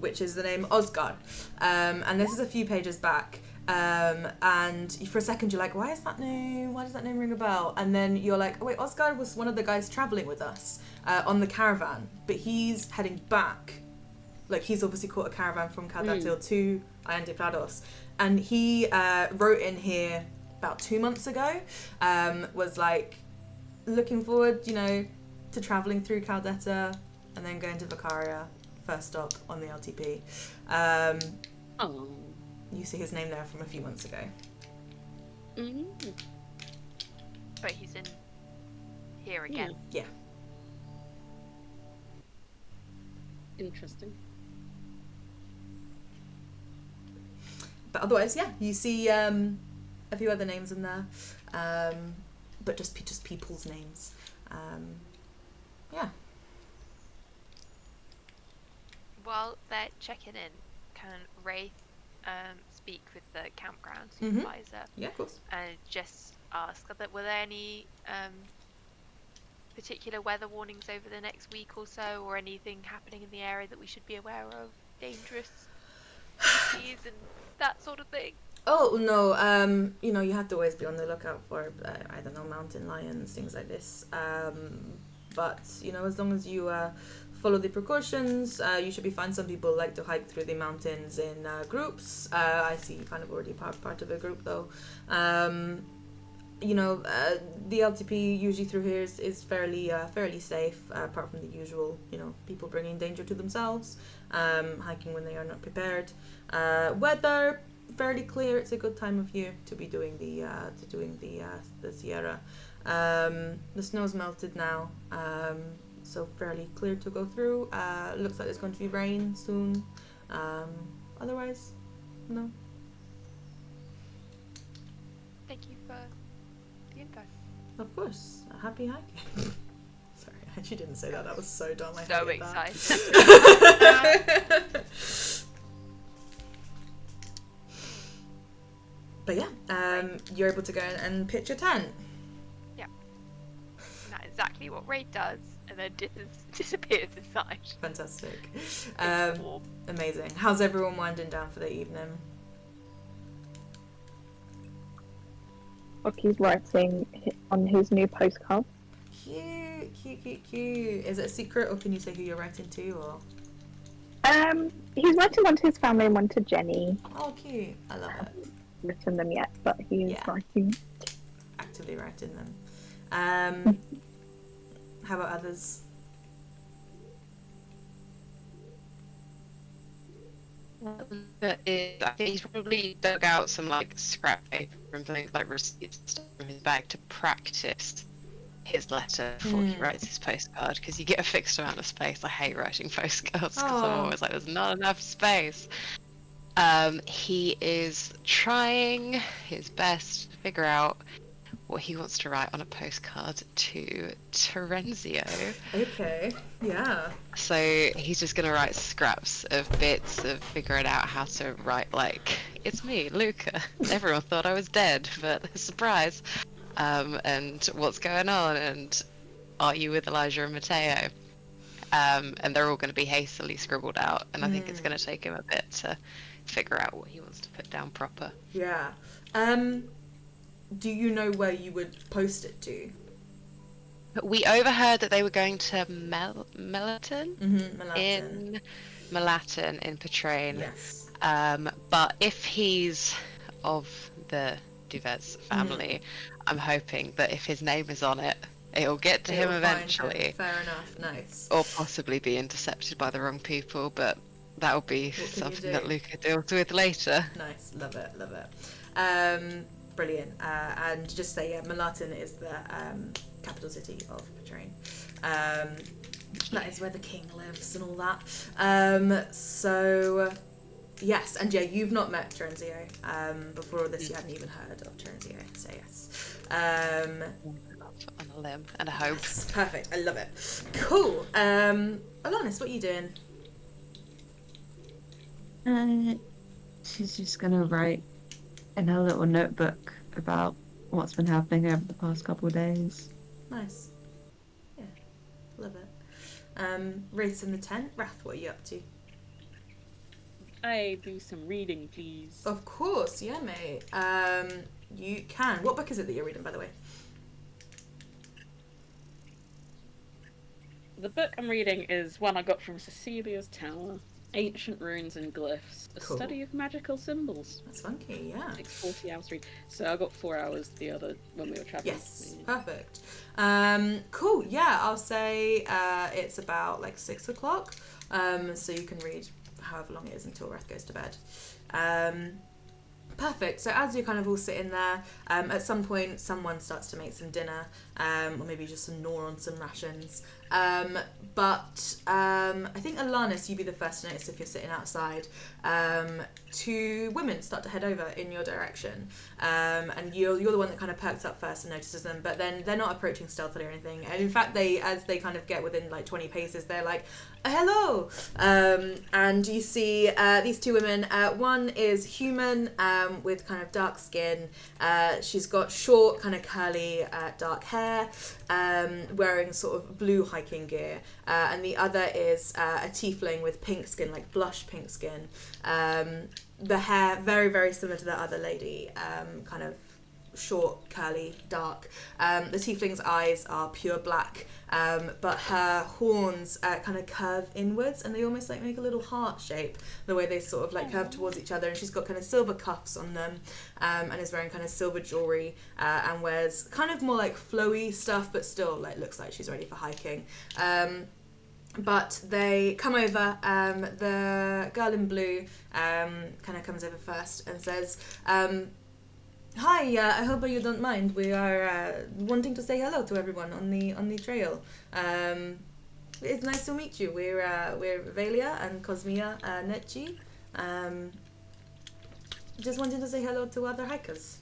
which is the name Osgard, and this is a few pages back. And for a second you're like, why does that name ring a bell? And then you're like, oh wait, Osgard was one of the guys traveling with us on the caravan, but he's heading back. Like, he's obviously caught a caravan from Kaldatil to Arende Prados, and he wrote in here about 2 months ago, was like looking forward, to travelling through Caldetta and then going to Vicaria, first stop on the LTP. Oh. You see his name there from a few months ago. Mm. But he's in here again. Yeah. Interesting. But otherwise, yeah, you see a few other names in there, but just people's names. Yeah. While they're checking in, can Wraith speak with the campground Mhm. supervisor Yeah, of course. and just ask that were there any particular weather warnings over the next week or so, or anything happening in the area that we should be aware of, dangerous species and that sort of thing? Oh no, you know, you have to always be on the lookout for I don't know, mountain lions, things like this. But you know, as long as you follow the precautions, you should be fine. Some people like to hike through the mountains in groups. I see you kind of already part of a group though. You know, the LTP usually through here is fairly safe, apart from the usual, you know, people bringing danger to themselves, hiking when they are not prepared. Weather fairly clear. It's a good time of year to be doing the Sierra. The snow's melted now, so fairly clear to go through. Looks like there's going to be rain soon. Otherwise, no. Thank you for the info. Of course, a happy hiking. Sorry, I actually didn't say that. That was so dumb. I So hated that. excited. But yeah, you're able to go and pitch your tent. That's exactly what Raid does, and then disappears inside. Fantastic. It's warm. Amazing. How's everyone winding down for the evening? Rocky's writing on his new postcard. Cute. Is it a secret, or can you say who you're writing to? Or He's writing one to his family and one to Jenny. oh, cute. I love it. Written them yet, but he is Yeah. writing. Actively writing them. How about others? I think he's probably dug out some like scrap paper and things like receipts and stuff from his bag to practice his letter before he writes his postcard, because you get a fixed amount of space. I hate writing postcards because I'm Oh. always like, there's not enough space. He is trying his best to figure out what he wants to write on a postcard to Terenzio. Okay. Yeah. So he's just gonna write scraps of bits of figuring out how to write, like, it's me, Luca. Everyone thought I was dead, but surprise. And what's going on, and are you with Elijah and Matteo? And they're all going to be hastily scribbled out, and I think it's going to take him a bit to figure out what he wants to put down proper. Yeah. Do you know where you would post it to? We overheard that they were going to Melaton Malatin. in Petrain. Yes. But if he's of the Duvets family, I'm hoping that if his name is on it, it'll get to him It'll find eventually. him. Fair enough. Nice. Or possibly be intercepted by the wrong people, but that'll be What can you something do? that Luca deals with later. Nice. Love it. Brilliant. And just say, yeah, Malatin is the capital city of Petrain. That is where the king lives and all that. So, yes. And yeah, you've not met Terenzio. Before all this, you hadn't even heard of Terenzio. So, yes. On a limb and a hope. Yes, perfect. I love it. Cool. Alanis, what are you doing? She's just gonna write in her little notebook about what's been happening over the past couple of days. Nice. Yeah, love it. Race in the tent. Wrath, what are you up to? I do some reading, please. Of course, yeah, mate. You can. What book is it that you're reading, by the way? The book I'm reading is one I got from Cecilia's Tower, Ancient Runes and Glyphs, a Cool. study of magical symbols. That's funky, yeah. Takes 40 hours to read. So I got 4 hours the other when we were traveling. Yes, perfect. Cool, yeah, I'll say it's about like 6 o'clock, so you can read however long it is until Wrath goes to bed. Perfect. So as you're kind of all sitting there, at some point someone starts to make some dinner, or maybe just some gnaw on some rations. But I think Alanis, you'd be the first to notice if you're sitting outside. Two women start to head over in your direction, and you're the one that kind of perks up first and notices them. But then they're not approaching stealthily or anything. And in fact, as they kind of get within like 20 paces, they're like, hello. And you see these two women. One is human, with kind of dark skin. She's got short, kind of curly, dark hair, wearing sort of blue hiking gear. And the other is a tiefling with pink skin, like blush pink skin. The hair very, very similar to the other lady, kind of short, curly, dark. The tiefling's eyes are pure black, but her horns kind of curve inwards, and they almost like make a little heart shape, the way they sort of like curve towards each other. And she's got kind of silver cuffs on them, and is wearing kind of silver jewelry, and wears kind of more like flowy stuff, but still like looks like she's ready for hiking. But they come over, the girl in blue kind of comes over first and says, hi, I hope you don't mind. We are wanting to say hello to everyone on the trail. It's nice to meet you. We're Velia and Cosmia Necci. Just wanting to say hello to other hikers.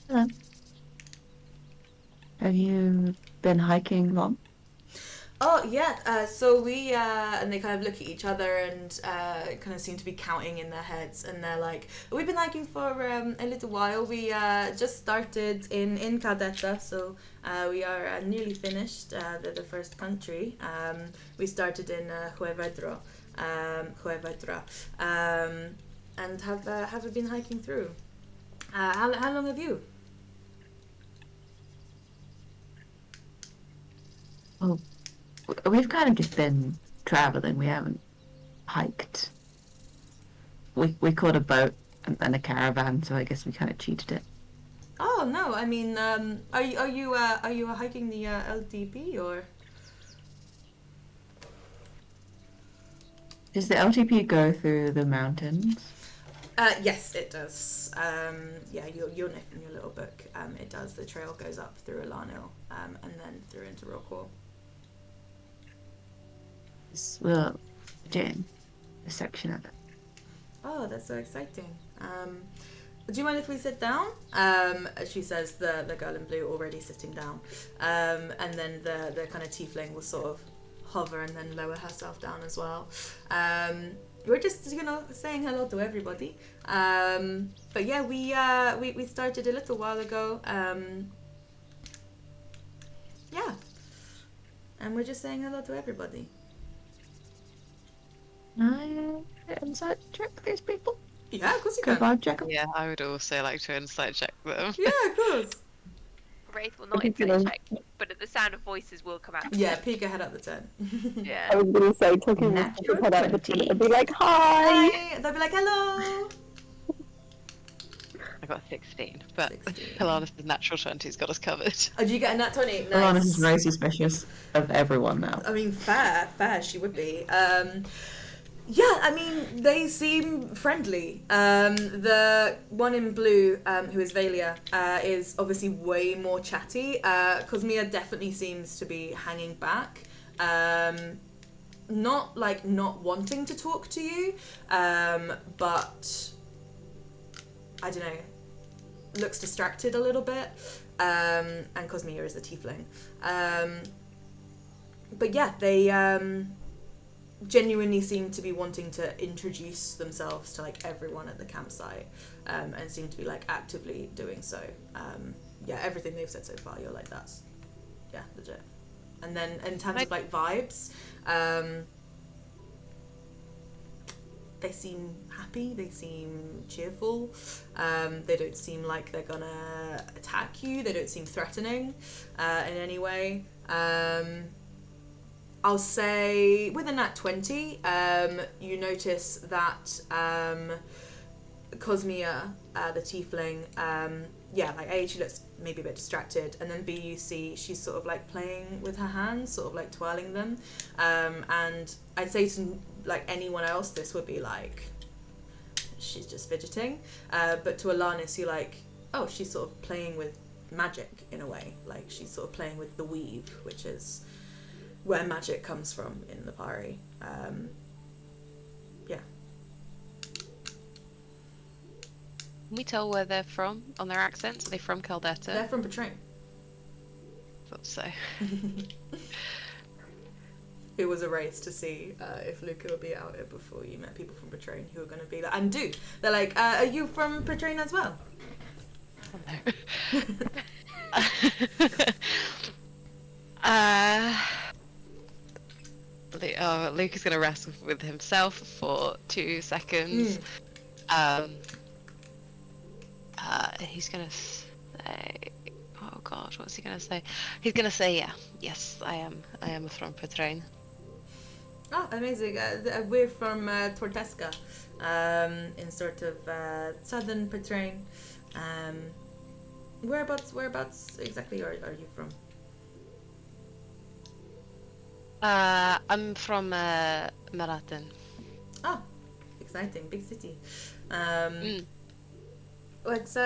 Hello. Have you been hiking long? Oh, yeah. So we, and they kind of look at each other and kind of seem to be counting in their heads. And they're like, we've been hiking for a little while. We just started in Cadetta, so we are nearly finished the first country. We started in Huevedra, and have been hiking through. How long have you? Oh, we've kind of just been traveling. We haven't hiked. We caught a boat and then a caravan, so I guess we kind of cheated it. Oh no! I mean, are you hiking the LTP or? Does the LTP go through the mountains? Yes, it does. Yeah, you'll note in your little book. It does. The trail goes up through Alanil, and then through into Rockall. Well, doing a section of it. Oh, that's so exciting. Do you mind if we sit down? She says, the girl in blue already sitting down. And then the kind of tiefling will sort of hover and then lower herself down as well. We're just, saying hello to everybody. But yeah, we started a little while ago. Yeah. And we're just saying hello to everybody. I insight check these people. Yeah, of course you Can can. I check them? Yeah, I would also like to insight check them. Yeah, of course. Wraith will not think, insight check, but at the sound of voices will come out. Yeah, peek ahead at the 10. Yeah. I was going to say, talking Natural with head out the 20. team and be like, hi! Hi! They'll be like, hello! I got 16, but 16. Pilatus' natural 20's got us covered. Oh, did you get a nat 20? Nice. Alana is very suspicious of everyone now. I mean, fair, she would be. Yeah, I mean, they seem friendly. The one in blue, who is Velia, is obviously way more chatty. Cosmia definitely seems to be hanging back. Not wanting to talk to you, but I don't know, looks distracted a little bit. And Cosmia is the tiefling. But yeah, they genuinely seem to be wanting to introduce themselves to like everyone at the campsite, and seem to be like actively doing so. Yeah, everything they've said so far, you're like, that's legit. And then in terms of like vibes, they seem happy, they seem cheerful, they don't seem like they're gonna attack you, they don't seem threatening in any way. I'll say with a nat 20, you notice that Cosmia, the tiefling, like A, she looks maybe a bit distracted, and then B, you see she's sort of like playing with her hands, sort of like twirling them, and I'd say to like anyone else, this would be like, she's just fidgeting. But to Alanis, you're like, oh, she's sort of playing with magic in a way. Like she's sort of playing with the weave, which is where magic comes from in the Pari. Yeah. Can we tell where they're from on their accents? Are they from Caldetta? They're from Petrain. Thought so. It was a race to see if Luca would be out here before you met people from Petrain who were going to be like, and do. They're like, are you from Petrain as well? Oh, no. Luke is going to wrestle with himself for 2 seconds. He's going to say, oh god, what's he going to say? He's going to say, yeah, yes, I am from Petrain. Oh, amazing. We're from Tortesca, in sort of southern Petrain. Whereabouts exactly are you from? I'm from Marathon. Oh, exciting, big city. Well, it's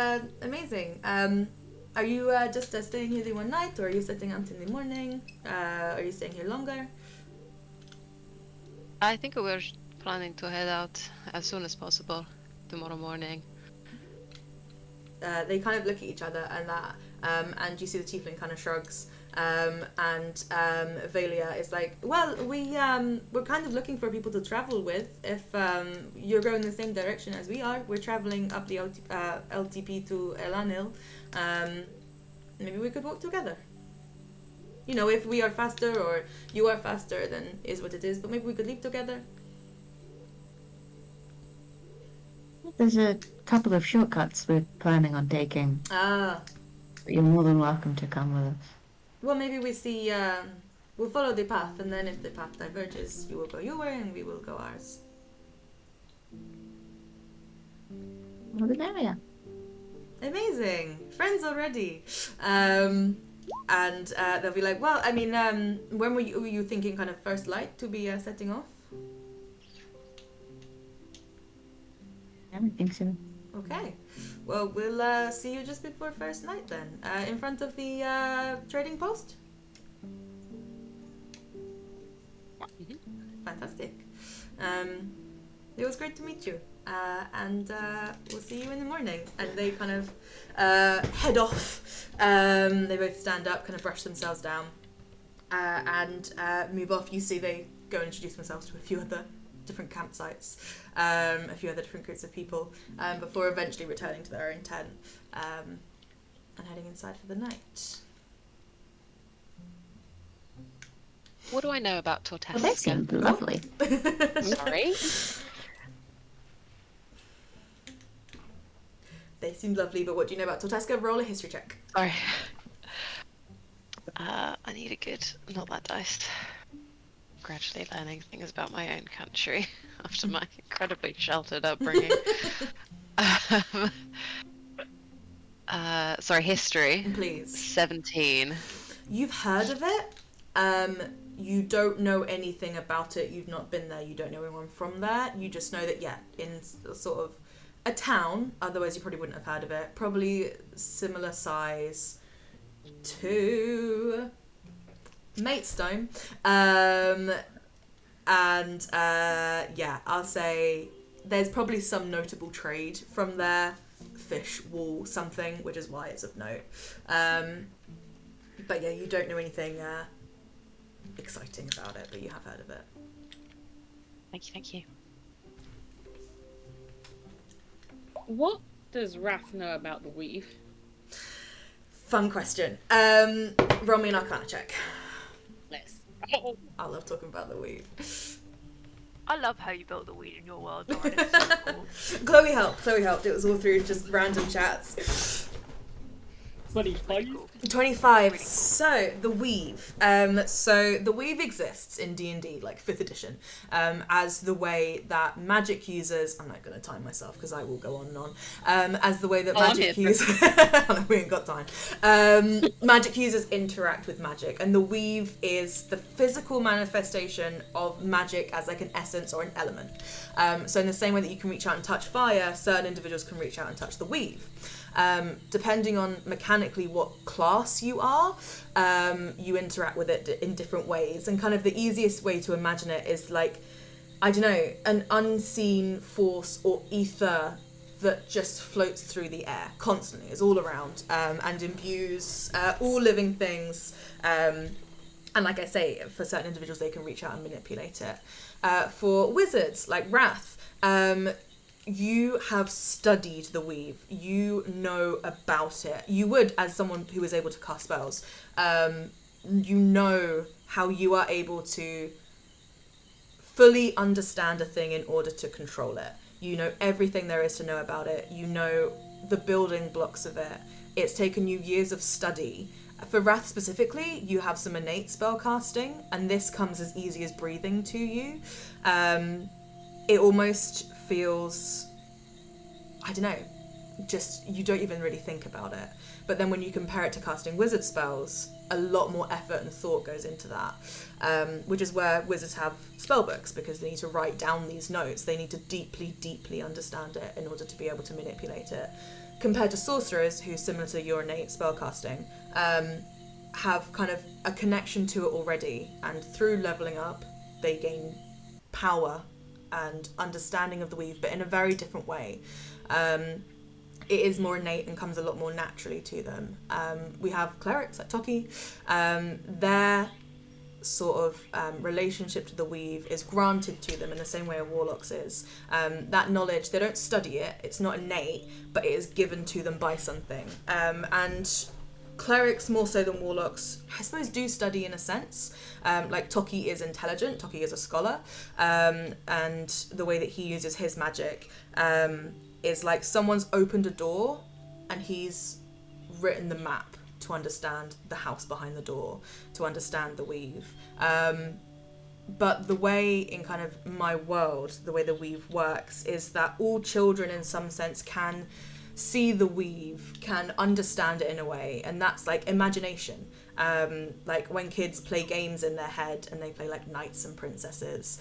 amazing. Are you just staying here the one night, or are you setting out in the morning? Are you staying here longer? I think we're planning to head out as soon as possible tomorrow morning. They kind of look at each other and you see the tiefling kind of shrugs. And Valia is like, well, we're kind of looking for people to travel with. If you're going the same direction as we are, we're traveling up the LTP to Elanil. Maybe we could walk together. You know, if we are faster or you are faster, then is what it is. But maybe we could leave together. There's a couple of shortcuts we're planning on taking. Ah. You're more than welcome to come with us. Well, maybe we see, we'll follow the path, and then if the path diverges, you will go your way and we will go ours. Well, the area. Amazing! Friends already! And they'll be like, well, I mean, when were you thinking kind of first light to be setting off? I don't think so. Okay. Well, we'll see you just before first night then, in front of the trading post. Fantastic. It was great to meet you, and we'll see you in the morning. And they kind of head off. They both stand up, kind of brush themselves down, and move off. You see they go and introduce themselves to a few other different campsites, a few other different groups of people, before eventually returning to their own tent and heading inside for the night. What do I know about Tortesca? Well, they seem lovely. Sorry? They seem lovely, but what do you know about Tortesca? Roll a history check. Sorry. I need a good, not that diced. Gradually learning things about my own country after my incredibly sheltered upbringing. Sorry, history. Please. 17. 17. You've heard of it. You don't know anything about it. You've not been there. You don't know anyone from there. You just know that, yeah, in sort of a town, otherwise you probably wouldn't have heard of it. Probably similar size to Matestone. Yeah, I'll say there's probably some notable trade from there. Fish, wool, something, which is why it's of note. But yeah, you don't know anything exciting about it, but you have heard of it. Thank you. What does Raph know about the weave? Fun question. Roll me an Arcana check. Let's. I love talking about the weave. I love how you built the weed in your world, Lauren. It's so cool. Chloe helped. It was all through just random chats. 25. Cool. 25. Really cool. So the weave. So the weave exists in D&D, like 5th edition, as the way that magic users. I'm not going to time myself because I will go on and on. As the way that magic users. We ain't got time. Magic users interact with magic, and the weave is the physical manifestation of magic as like an essence or an element. So in the same way that you can reach out and touch fire, certain individuals can reach out and touch the weave. Depending on mechanically what class you are, you interact with it in different ways. And kind of the easiest way to imagine it is like, I don't know, an unseen force or ether that just floats through the air constantly, is all around, and imbues all living things. And like I say, for certain individuals, they can reach out and manipulate it. For wizards, like Wrath, you have studied the weave. You know about it. You would, as someone who is able to cast spells, you know how you are able to fully understand a thing in order to control it. You know everything there is to know about it. You know the building blocks of it. It's taken you years of study. For Wrath specifically, you have some innate spell casting, and this comes as easy as breathing to you. It almost feels, I don't know, just you don't even really think about it. But then when you compare it to casting wizard spells, a lot more effort and thought goes into that, which is where wizards have spell books, because they need to write down these notes. They need to deeply, deeply understand it in order to be able to manipulate it. Compared to sorcerers, who, similar to your innate spellcasting, have kind of a connection to it already, and through leveling up, they gain power and understanding of the weave, but in a very different way. It is more innate and comes a lot more naturally to them. We have clerics like Toki. Their sort of relationship to the weave is granted to them in the same way a warlock's is. That knowledge, they don't study it, it's not innate, but it is given to them by something. And clerics, more so than warlocks, I suppose do study in a sense. Like Toki is intelligent, Toki is a scholar, and the way that he uses his magic is like someone's opened a door and he's written the map to understand the house behind the door, to understand the weave. But the way in kind of my world, the way the weave works is that all children in some sense can see the weave, can understand it in a way, and that's like imagination. Like when kids play games in their head and they play like knights and princesses,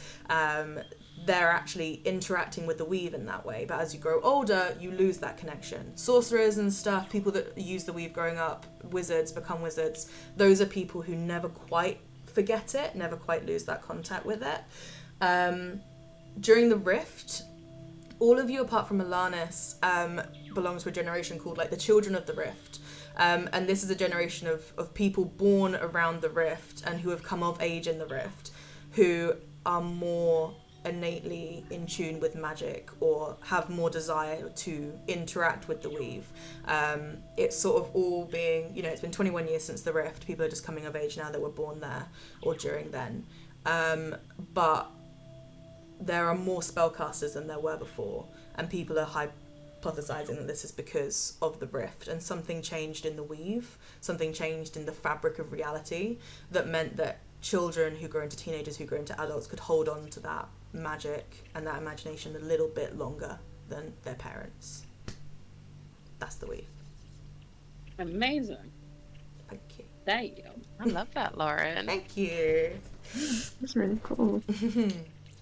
they're actually interacting with the weave in that way. But as you grow older, you lose that connection. Sorcerers and stuff, people that use the weave growing up, wizards, become wizards, those are people who never quite forget it, never quite lose that contact with it. During the Rift, all of you apart from Alanis belong to a generation called like the Children of the Rift. And this is a generation of people born around the Rift and who have come of age in the Rift, who are more innately in tune with magic or have more desire to interact with the weave. It's sort of all being, you know, it's been 21 years since the Rift. People are just coming of age now that were born there or during then. But there are more spellcasters than there were before, and people are hypothesizing that this is because of the Rift, and something changed in the weave, something changed in the fabric of reality that meant that children who grow into teenagers, who grow into adults, could hold on to that magic and that imagination a little bit longer than their parents. That's the weave. Amazing. Thank you. Damn. I love that, Lauren. Thank you. That's really cool.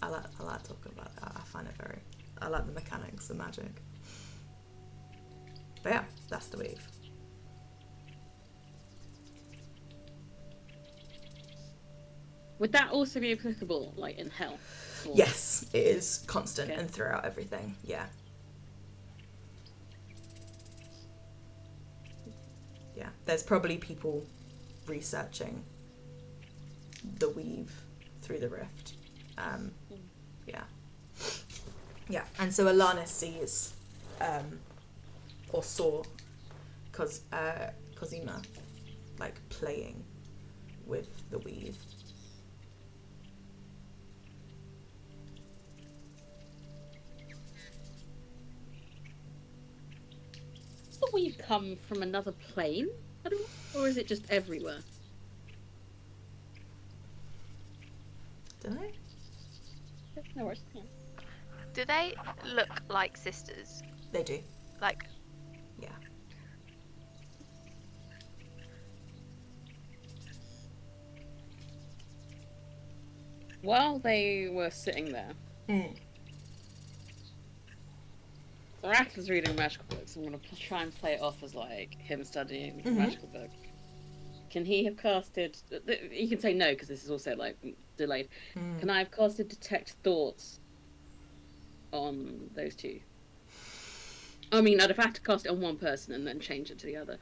I like talking about that. I find it very, I like the mechanics, the magic. But yeah, that's the weave. Would that also be applicable, like in hell? Or... Yes, it is constant Okay. and throughout everything. Yeah. Yeah, there's probably people researching the weave through the Rift. Yeah. Yeah, and so Alanis sees, or saw, Cosima, like, playing with the weave. What's the weave come from another plane? I don't know. Or is it just everywhere? Don't I? No worries. Yeah. Do they look like sisters? They do. Like, Yeah. While they were sitting there, Wrath was reading magical books. I'm gonna try and play it off as like him studying a magical book. Can he have casted? You can say no because this is also like delayed. Can I have casted detect thoughts on those two? I mean, I'd have had to cast it on one person and then change it to the other.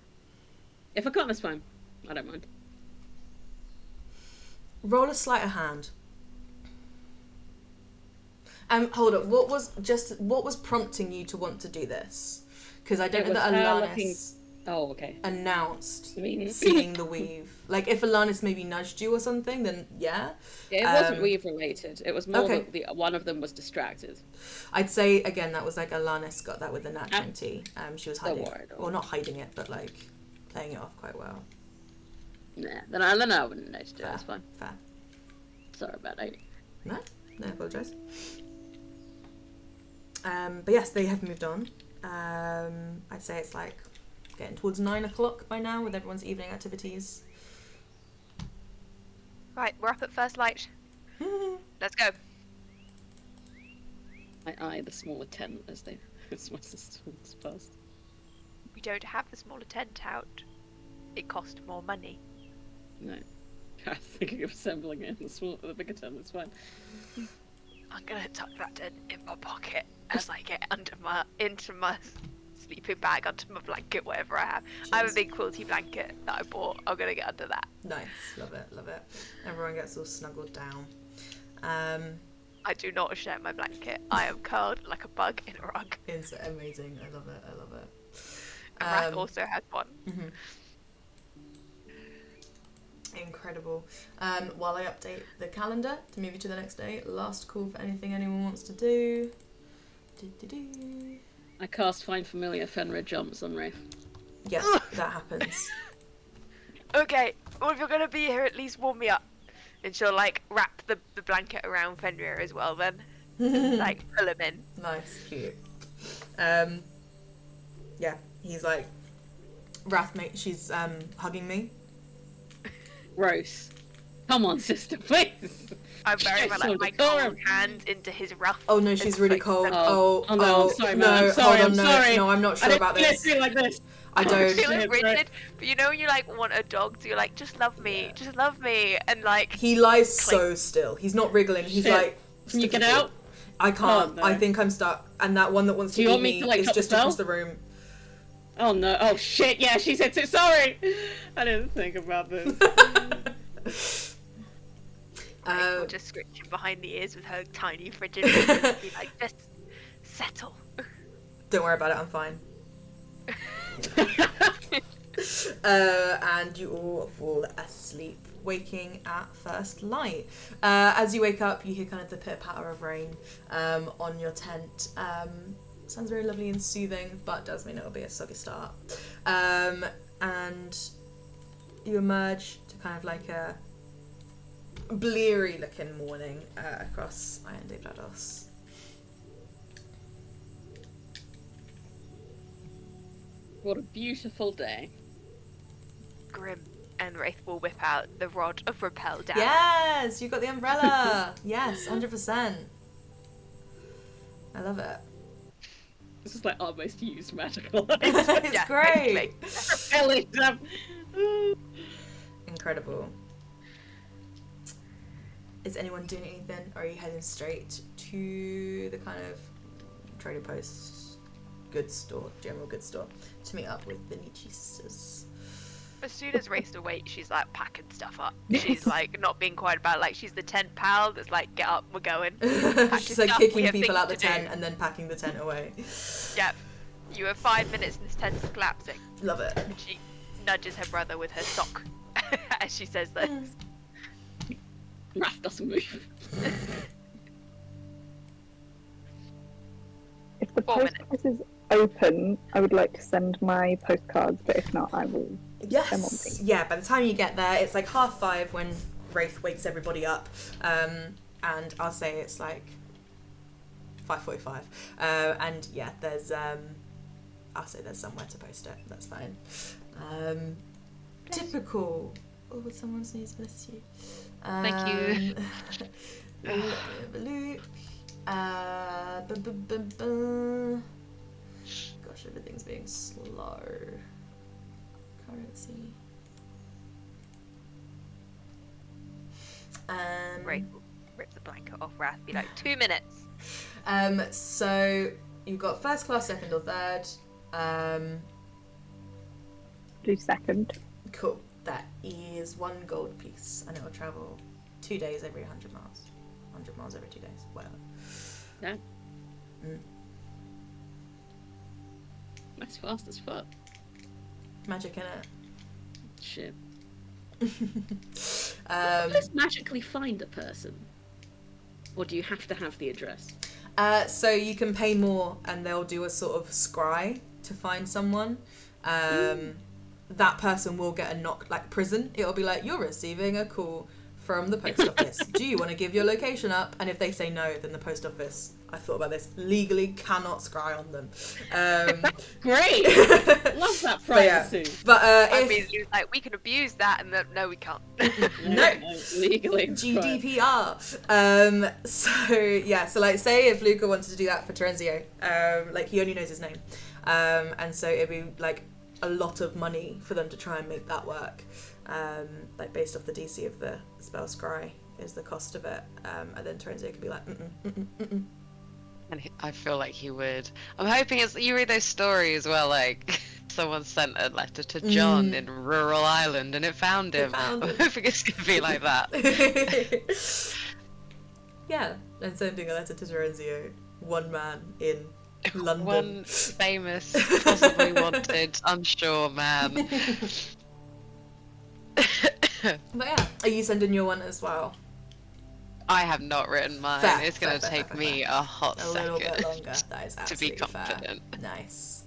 If I can't, that's fine. I don't mind. Roll a sleight of hand. Hold up. What was prompting you to want to do this? Because I don't know that Alanis Oh, okay. announced I mean, seeing the weave. Like, if Alanis maybe nudged you or something, then yeah. it wasn't weave related. It was more Okay. that the one of them was distracted. I'd say again that was like Alanis got that with the nat 20. She was hiding, worry, don't or not hiding it, but like playing it off quite well. Nah, then I wouldn't know to do it. That's fine. Fair. Sorry about that. No, I apologise. But yes, they have moved on. I'd say it's like getting towards 9 o'clock by now with everyone's evening activities. right, we're up at first light. Let's go. I eye the smaller tent as my sister walks past. We don't have the smaller tent out. It cost more money. No. I was thinking of assembling it in the bigger tent, that's fine. I'm gonna tuck that tent in my pocket as I get into my sleeping bag, under my blanket, whatever I have. I have a big quilty blanket that I bought. I'm gonna get under that. Nice, love it, love it. Everyone gets all snuggled down. I do not share my blanket. I am curled like a bug in a rug. It's amazing. I love it. I love it. And Wrath also has one. Incredible. While I update the calendar to move you to the next day, last call for anything anyone wants to do. I cast Find Familiar Fenrir jumps on Wraith. Yes, that happens. Okay, well, if you're gonna be here, at least warm me up. And she'll like wrap the blanket around Fenrir as well then. Like pull him in. Nice, cute. Yeah, he's like, Wrath, mate, she's hugging me. Gross. Come on, sister, please. I'm very much like my cold hand into his ruff. Oh no, she's really cold. Oh no, I'm sorry, man. no, I'm sorry, hold on, I'm no, sorry. no, I'm not sure about this. I feel like this. I don't. Feeling rigid, but you know when you like want a dog, so you're like, just love me, and like. He lies so still. He's not wriggling. He's Shit. like. Can you get out? I can't. Oh, no. I think I'm stuck. And that one that wants Do to you eat want me me to, like, is cut just the across spell? the room. Oh no! Oh shit! Yeah, she said so. Sorry, I didn't think about this. We'll just scratch him behind the ears with her tiny frigid fingers and be like, just settle. Don't worry about it. I'm fine. And you all fall asleep, waking at first light. As you wake up, you hear kind of the pitter-patter of rain on your tent. Sounds very lovely and soothing, but does mean it'll be a soggy start. And you emerge to kind of like a bleary looking morning across Iron de Blados. What a beautiful day. Grim, and Wraith will whip out the rod of repel down. Yes, you got the umbrella. Yes, 100%. I love it. This is like our most used magical. It's Yeah, great. Incredible. Is anyone doing anything, or are you heading straight to the kind of trading post goods store, general goods store, to meet up with the Necci sisters? As soon as Wraith's awake, she's like packing stuff up. She's like not being quiet about it. Like she's the tent pal that's like, get up, we're going. She's like stuff, we kicking have people things out the to do. tent and then packing the tent away. Yep. You have 5 minutes and this tent's collapsing. Love it. And she nudges her brother with her sock as she says this. Raph doesn't move. If the 4 post minutes. office is open, I would like to send my postcards, but if not, I will. Yes. Yeah, by the time you get there, it's like 5:30 when Wraith wakes everybody up. And I'll say it's like 5:45. And yeah, there's I'll say there's somewhere to post it. That's fine. Typical. Oh, would someone sneeze? Bless you. Thank you. Let me have a look. Gosh, everything's being slow. Currency. Right. Rip the blanket off Wrath. Be like 2 minutes. So you've got first class, second or third. Do second. Cool. That is 1 gold piece, and it will travel 2 days every 100 miles. 100 miles every 2 days. Whatever. Yeah. Mm. That's fast as fuck. Magic in it. Shit. Let's magically find a person. Or do you have to have the address? So you can pay more, and they'll do a sort of scry to find someone. That person will get a knock, like prison. It'll be like, you're receiving a call from the post office. Do you want to give your location up? And if they say no, then the post office, I thought about this, legally cannot scry on them. Great! Love that privacy. But I if... mean, you're like, we can abuse that, and no, we can't. No. Legally. GDPR. So like, say if Luca wanted to do that for Terenzio, like he only knows his name, and so it'd be like a lot of money for them to try and make that work, like based off the DC of the spell scry is the cost of it, and then Terenzio could be like, And I feel like he would. I'm hoping it's you read those stories where like someone sent a letter to John in rural Ireland and it found him. I'm hoping it's gonna be like that. Yeah, and sending a letter to Terenzio, one man in London. One famous, possibly wanted, unsure man. But yeah, are you sending your one as well? I have not written mine. Fair, it's going to take me a hot second. Little bit longer. That is to be absolutely confident. fair. Nice.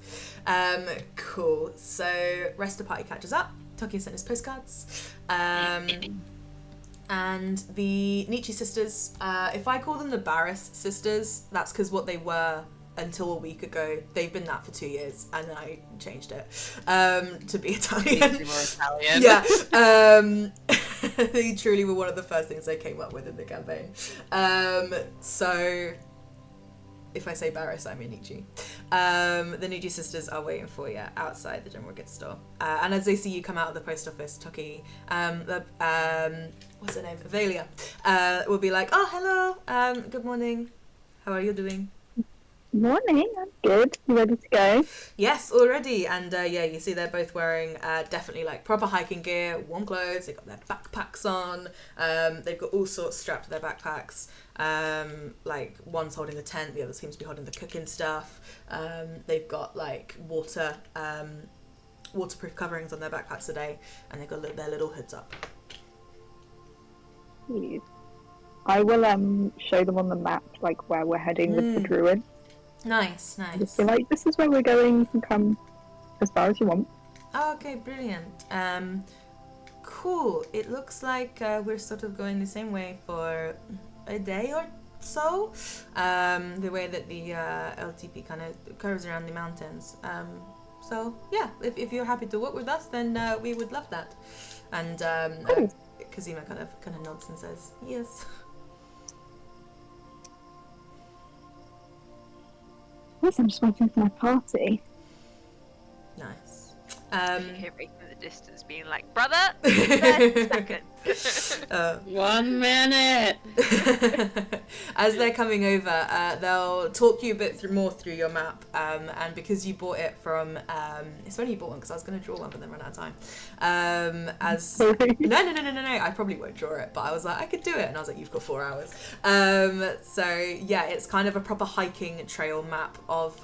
Cool. So rest of the party catches up. Toki sent his postcards. And the Necci sisters, if I call them the Barris sisters, that's because what they were until a week ago. They've been that for 2 years, and then I changed it to be Italian. More Italian. Yeah. They truly were one of the first things I came up with in the campaign. So if I say Barris, I mean Necci. The Necci sisters are waiting for you outside the general goods store. And as they see you come out of the post office, Toki, what's her name? Velia, will be like, oh, hello, good morning. How are you doing? Morning, I'm good. You ready to go? Yes, already. And yeah, you see they're both wearing definitely like proper hiking gear, warm clothes. They've got their backpacks on. They've got all sorts strapped to their backpacks. Like one's holding the tent, the other seems to be holding the cooking stuff. They've got like waterproof coverings on their backpacks today, and they've got their little hoods up. Please. I will show them on the map like where we're heading with the druid. Nice. Just be like, this is where we're going. You can come as far as you want. Oh, okay, brilliant. Cool. It looks like we're sort of going the same way for a day or so. The way that the LTP kind of curves around the mountains. So yeah, if you're happy to work with us, then we would love that. And Kazima kind of nods and says yes. Yes, I'm just waiting for my party. Nice. You hear Wraith in the distance being like, brother, 30 seconds. 1 minute. As they're coming over, they'll talk you a bit more through your map, and because you bought it from, it's funny you bought one because I was going to draw one but then ran out of time. No, I probably won't draw it, but I was like, I could do it, and I was like, you've got 4 hours. So yeah, it's kind of a proper hiking trail map of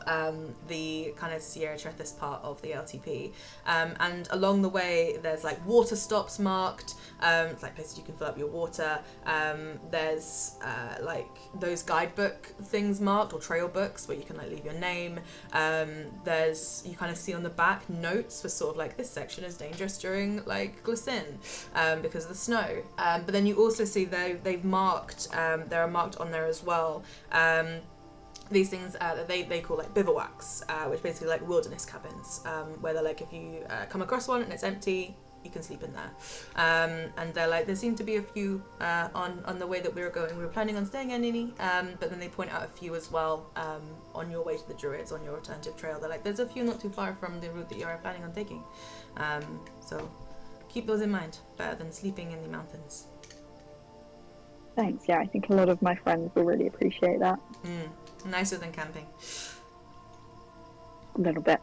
the kind of Sierra Trethis part of the LTP, and along the way there's like water stops marked. It's like places you can fill up your water. There's like those guidebook things marked, or trail books, where you can like leave your name. There's, you kind of see on the back notes for sort of like, this section is dangerous during like Glycin because of the snow. But then you also see they've marked, there are marked on there as well, these things that they call like bivouacs, which basically like wilderness cabins, where they're like, if you come across one and it's empty, you can sleep in there. And they're like, there seem to be a few on the way that we were going. We were planning on staying in any, but then they point out a few as well on your way to the Druids, on your alternative trail. They're like, there's a few not too far from the route that you're planning on taking. So keep those in mind. Better than sleeping in the mountains. Thanks. Yeah, I think a lot of my friends will really appreciate that. Nicer than camping. A little bit.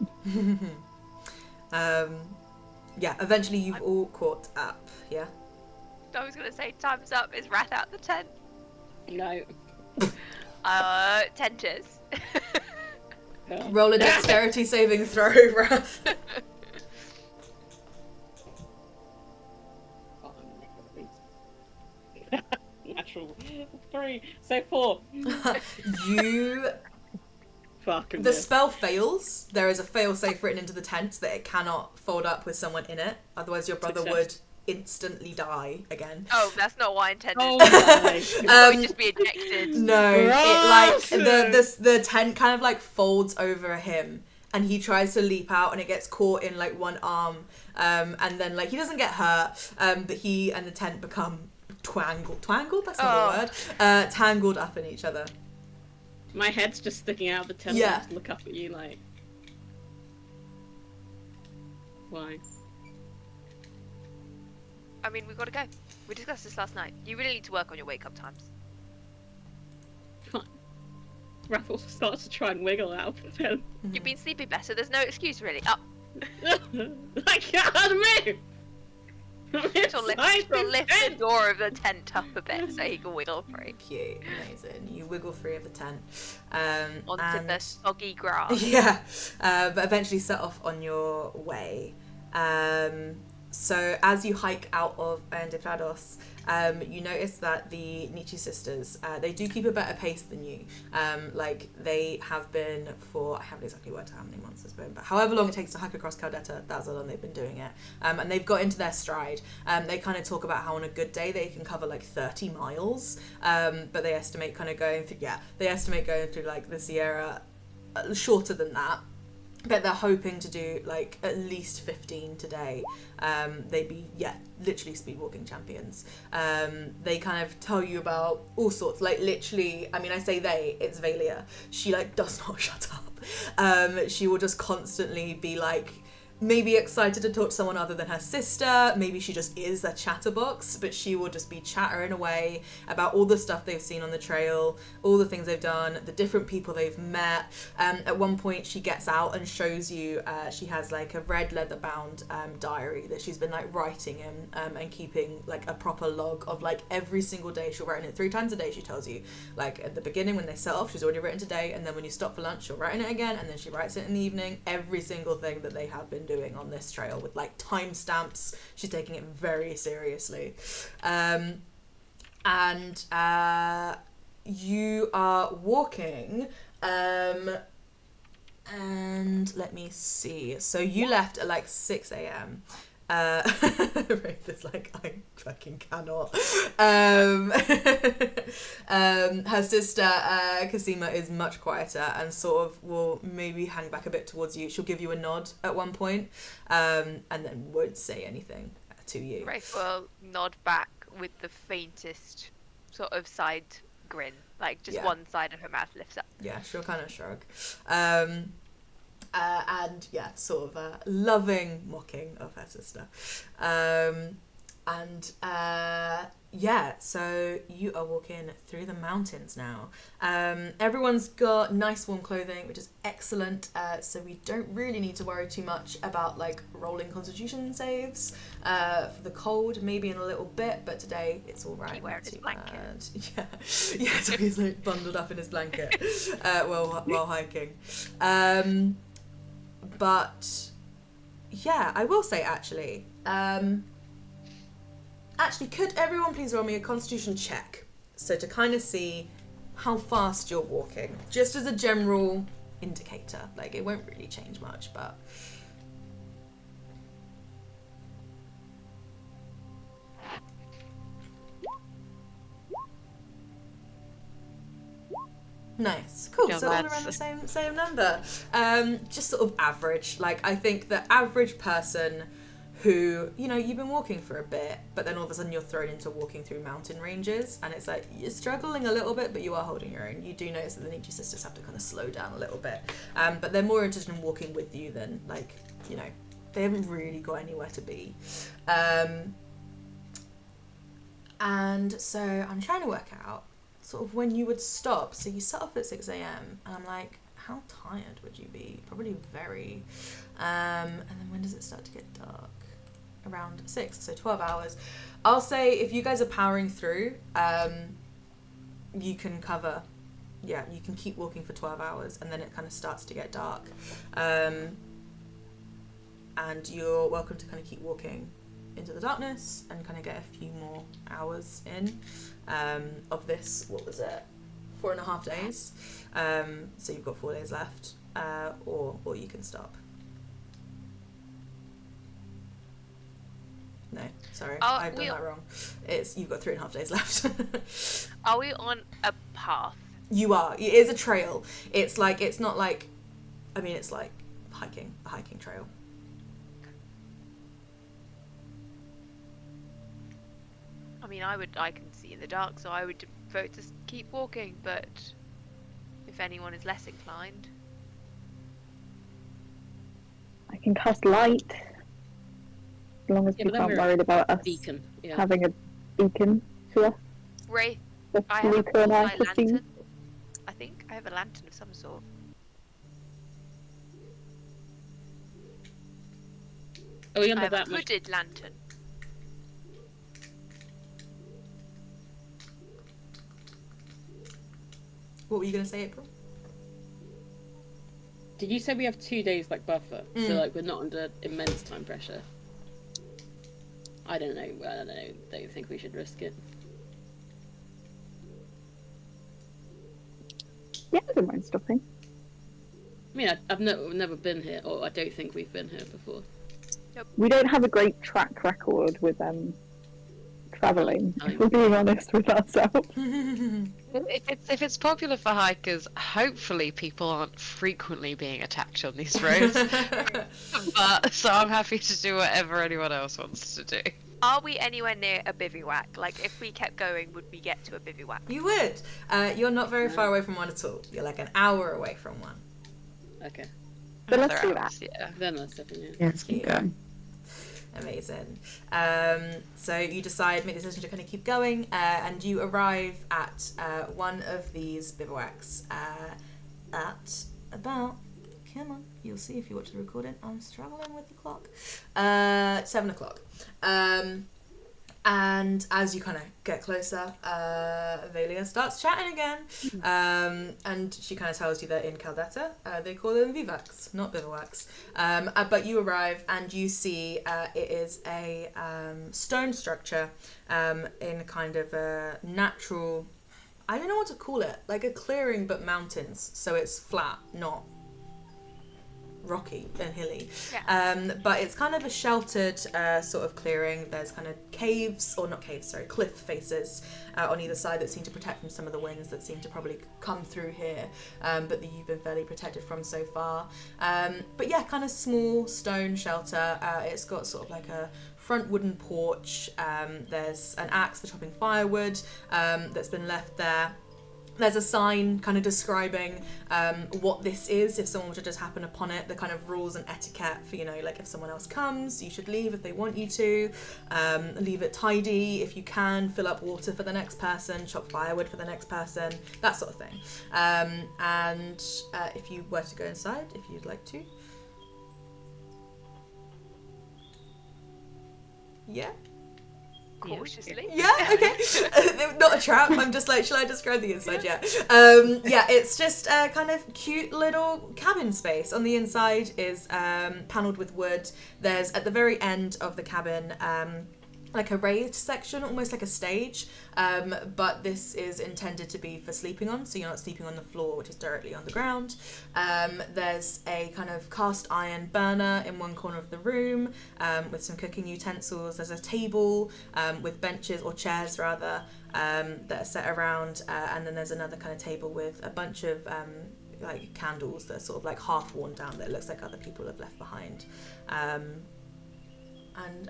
Yeah, eventually you've all caught up, yeah? I was gonna say, time's up. Is Wrath out the tent? No. Tenters. Roll a dexterity saving throw, Wrath. Natural 3, so 4. You... Fucking The spell fails. There is a fail-safe written into the tent that it cannot fold up with someone in it. Otherwise your brother would instantly die again. Oh, that's not what I intended. Oh my. It would just be ejected. No, it like the tent kind of like folds over him, and he tries to leap out, and it gets caught in like one arm, and then like he doesn't get hurt, but he and the tent become twangled. That's not a word. Tangled up in each other. My head's just sticking out of the tent. Yeah. I just look up at you like, why? I mean, we've got to go. We discussed this last night. You really need to work on your wake-up times. Fine. Raffle starts to try and wiggle out of the tent. You've been sleeping better. There's no excuse, really. Up. I can't move! She'll lift the door of the tent up a bit so he can wiggle free. Cute, amazing. You wiggle free of the tent. Onto the soggy grass. Yeah, but eventually set off on your way. So as you hike out of Endeprados, you notice that the Necci sisters, they do keep a better pace than you. Like they have been for, I haven't exactly worked out how many months it's been, but however long it takes to hike across Caldetta, that's how long they've been doing it. And they've got into their stride. They kind of talk about how on a good day they can cover like 30 miles, but they estimate kind of going through, like the Sierra shorter than that. But they're hoping to do like at least 15 today. They'd be, literally speed walking champions. They kind of tell you about all sorts, like literally, I mean, I say they, it's Valia. She like does not shut up. She will just constantly be like, maybe excited to talk to someone other than her sister. Maybe she just is a chatterbox, but she will just be chattering away about all the stuff they've seen on the trail, all the things they've done, the different people they've met. At one point she gets out and shows you, she has like a red leather bound diary that she's been like writing in and keeping like a proper log of like every single day. She'll write in it 3 times a day, she tells you. Like at the beginning when they set off, she's already written today, and then when you stop for lunch, she'll write in it again, and then she writes it in the evening. Every single thing that they have been doing on this trail with like timestamps. She's taking it very seriously. And you are walking, and let me see. So you left at like 6 a.m. Wraith is like, I fucking cannot. Her sister Cosima is much quieter and sort of will maybe hang back a bit towards you. She'll give you a nod at one point, and then won't say anything to you. Wraith will nod back with the faintest sort of side grin, like just one side of her mouth lifts up. Yeah, she'll kind of shrug. And sort of loving mocking of her sister. So you are walking through the mountains now. Everyone's got nice warm clothing, which is excellent, so we don't really need to worry too much about like rolling constitution saves for the cold, maybe in a little bit, but today it's all right. He wearing his blanket. Yeah, so he's like bundled up in his blanket while hiking. But yeah, I will say actually, Actually, could everyone please roll me a constitution check? So to kind of see how fast you're walking, just as a general indicator. Like, it won't really change much, but... Nice, cool. Yeah, So all lads. around the same number. Just sort of average. Like, I think the average person who, you know, you've been walking for a bit, but then all of a sudden you're thrown into walking through mountain ranges, and it's like you're struggling a little bit, but you are holding your own. You do notice that the Necci sisters have to kind of slow down a little bit, but they're more interested in walking with you than, like, you know, they haven't really got anywhere to be. And so I'm trying to work out sort of when you would stop. So you set off at 6 a.m. and I'm like, how tired would you be? Probably very. And then when does it start to get dark? Around 6, so 12 hours. I'll say if you guys are powering through, you can cover, yeah, you can keep walking for 12 hours and then it kind of starts to get dark. And you're welcome to kind of keep walking into the darkness and kind of get a few more hours in of this, what was it, 4.5 days. So you've got 4 days left, or you can stop. No, sorry, I've done that wrong. You've got 3.5 days left. Are we on a path? You are. It is a trail. It's like, it's not like, I mean, it's like a hiking trail. I mean, I can see in the dark, so I would vote to keep walking, but if anyone is less inclined... I can cast light. As long as Yeah, but people then aren't we're worried about us Beacon. Yeah. having a beacon to us. Wraith, The I have a Luca and I bullseye have seen. lantern. I think I have a lantern of some sort. Are we I under have a that much? hooded lantern. What were you going to say, April? Did you say we have 2 days like buffer? So like we're not under immense time pressure. I don't know. I don't know. Don't think we should risk it. Yeah, I don't mind stopping. I mean, I've never been here, or I don't think we've been here before. We don't have a great track record with travelling, if we're being honest with ourselves. If it's popular for hikers, hopefully people aren't frequently being attacked on these roads. But so I'm happy to do whatever anyone else wants to do. Are we anywhere near a bivouac? Like, if we kept going, would we get to a bivouac? You would. You're not very far away from one at all. You're like an hour away from one. Okay. But let's Other do that. hours, yeah. Then let's definitely. Yeah, let's keep going. Amazing. So you decide, make the decision to kind of keep going, and you arrive at one of these bivouacs at about, come on, you'll see if you watch the recording, I'm struggling with the clock, 7 o'clock. And as you kind of get closer, Velia starts chatting again, and she kind of tells you that in Caldetta, they call them vivacs, not bivouacs. But you arrive and you see it is a stone structure in kind of a natural, I don't know what to call it, like a clearing but mountains, so it's flat, not rocky and hilly. Yeah. But it's kind of a sheltered sort of clearing. There's kind of cliff faces on either side that seem to protect from some of the winds that seem to probably come through here, but that you've been fairly protected from so far. But yeah, kind of small stone shelter. It's got sort of like a front wooden porch. There's an axe for chopping firewood that's been left there. There's a sign kind of describing what this is, if someone were to just happen upon it, the kind of rules and etiquette for, you know, like if someone else comes, you should leave if they want you to, leave it tidy if you can, fill up water for the next person, chop firewood for the next person, that sort of thing. And if you were to go inside, if you'd like to. Yeah? Cautiously. Yeah, okay. Not a trap. I'm just like, shall I describe the inside? Yeah. Yeah, it's just a kind of cute little cabin space. On the inside is panelled with wood. There's, at the very end of the cabin, like a raised section, almost like a stage, but this is intended to be for sleeping on, so you're not sleeping on the floor, which is directly on the ground. There's a kind of cast iron burner in one corner of the room, with some cooking utensils. There's a table with benches, or chairs rather, that are set around, and then there's another kind of table with a bunch of like candles that are sort of like half worn down, that it looks like other people have left behind.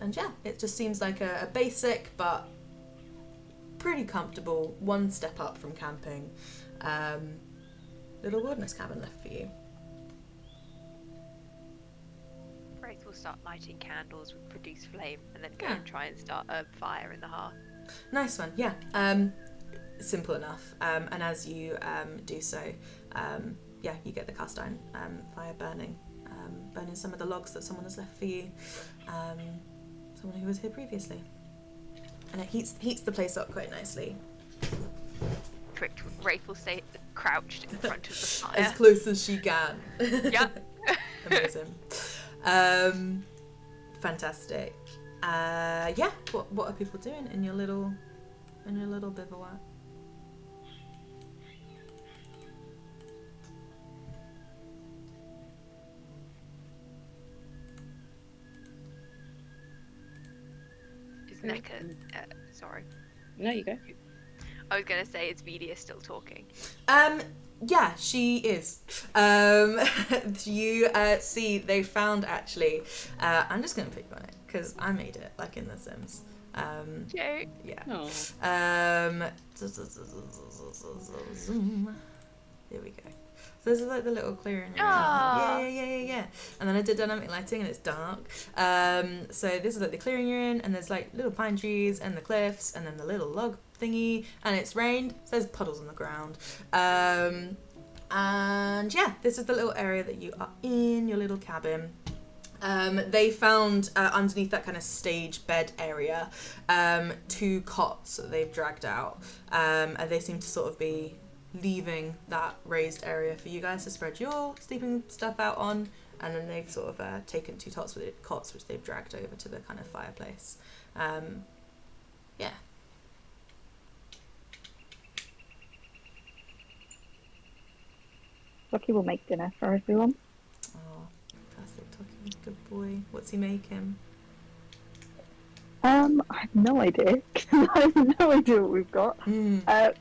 And yeah, it just seems like a basic but pretty comfortable, one step up from camping, little wilderness cabin left for you. Grace will start lighting candles, produce flame, and then go Yeah. and try and start a fire in the hearth. Nice one, yeah. Simple enough. And as you do so, yeah, you get the cast iron fire burning some of the logs that someone has left for you, someone who was here previously, and it heats the place up quite nicely. Wraith will stay crouched in front of the fire. As close as she can. Yeah. Amazing. Fantastic. Yeah. What are people doing in your little bivouac? Is Necca... sorry. No, you go. I was going to say, is Vedia still talking? Yeah, she is. You see, they found actually. I'm just gonna pick on it because I made it, like in The Sims. Joe. Yeah. Oh. Zoom. Here we go. So this is like the little clearing room. Aw. Yeah. And then I did dynamic lighting and it's dark. So this is like the clearing room, and there's like little pine trees and the cliffs and then the little log thingy, and it's rained, so there's puddles on the ground. And yeah, this is the little area that you are in, your little cabin. They found underneath that kind of stage bed area 2 cots that they've dragged out, and they seem to sort of be leaving that raised area for you guys to spread your sleeping stuff out on, and then they've sort of taken 2 cots which they've dragged over to the kind of fireplace. Yeah. Lucky will make dinner for everyone. Oh, fantastic. Talking, good boy. What's he making? I have no idea. I have no idea what we've got.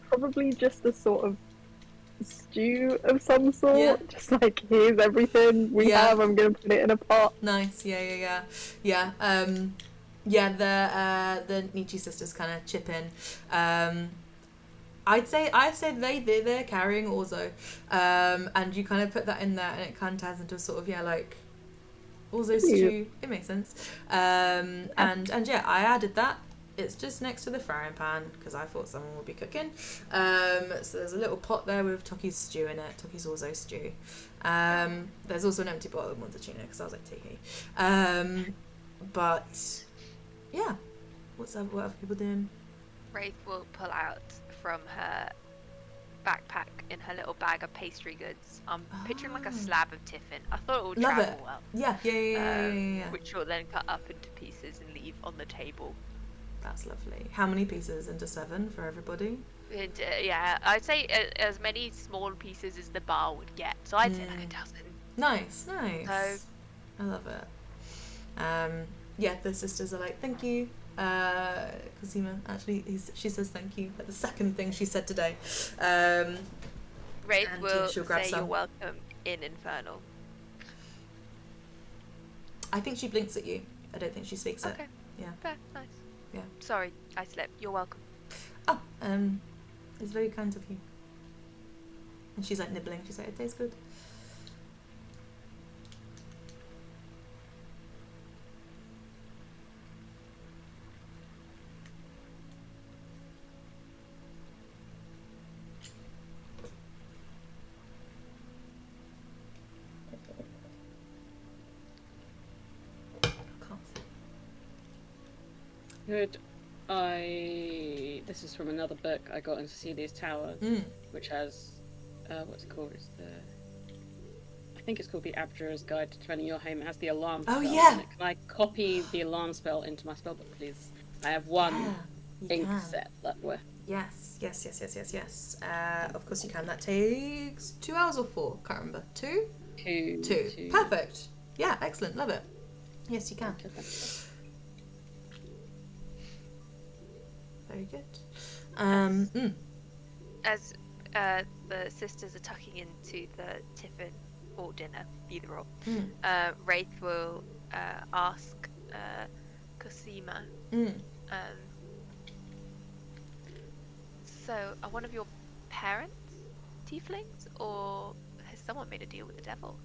Probably just a sort of stew of some sort. Yeah. Just like, here's everything we Yeah. have. I'm gonna put it in a pot. Nice. Yeah. Yeah, the Necci sisters kind of chip in. I'd say they're carrying orzo, and you kind of put that in there, and it kind of turns into a sort of like orzo stew. It makes sense. And yeah, I added that. It's just next to the frying pan because I thought someone would be cooking. So there's a little pot there with Toki's stew in it, Toki's orzo stew. There's also an empty bottle of Montalcino because I was like, tee. But yeah, what are people doing? Wraith will pull out from her backpack in her little bag of pastry goods. I'm picturing like a slab of tiffin. I thought it would Love travel it. well. Yeah. Which will then cut up into pieces and leave on the table. That's lovely. How many pieces? Into 7 for everybody? And, yeah, I'd say as many small pieces as the bar would get. So I'd say like a dozen. Nice. So, I love it. Yeah, the sisters are like, thank you. Cosima, actually, she says thank you. Like the second thing she said today. Wraith and, will she'll grab say some. you're welcome in Infernal. I think she blinks at you. I don't think she speaks it. Okay. Yeah. Fair, nice. Yeah. Sorry, I slipped. You're welcome. Oh, it's very kind of you. And she's like nibbling. She's like, it tastes good. Could this is from another book I got into Celia's Tower, which has what's it called? It's I think it's called the Abjurer's Guide to Defending Your Home. It has the alarm spell. Oh, yeah. in it. Can I copy the alarm spell into my spellbook, please? I have one You ink can. set that we're. Yes. Of course you can. That takes 2 hours or 4? Can't remember. 2? Two. Perfect. Yeah, excellent. Love it. Yes, you can. Very good. As the sisters are tucking into the tiffin or dinner, either or, Wraith will ask Cosima, so are one of your parents tieflings, or has someone made a deal with the devil?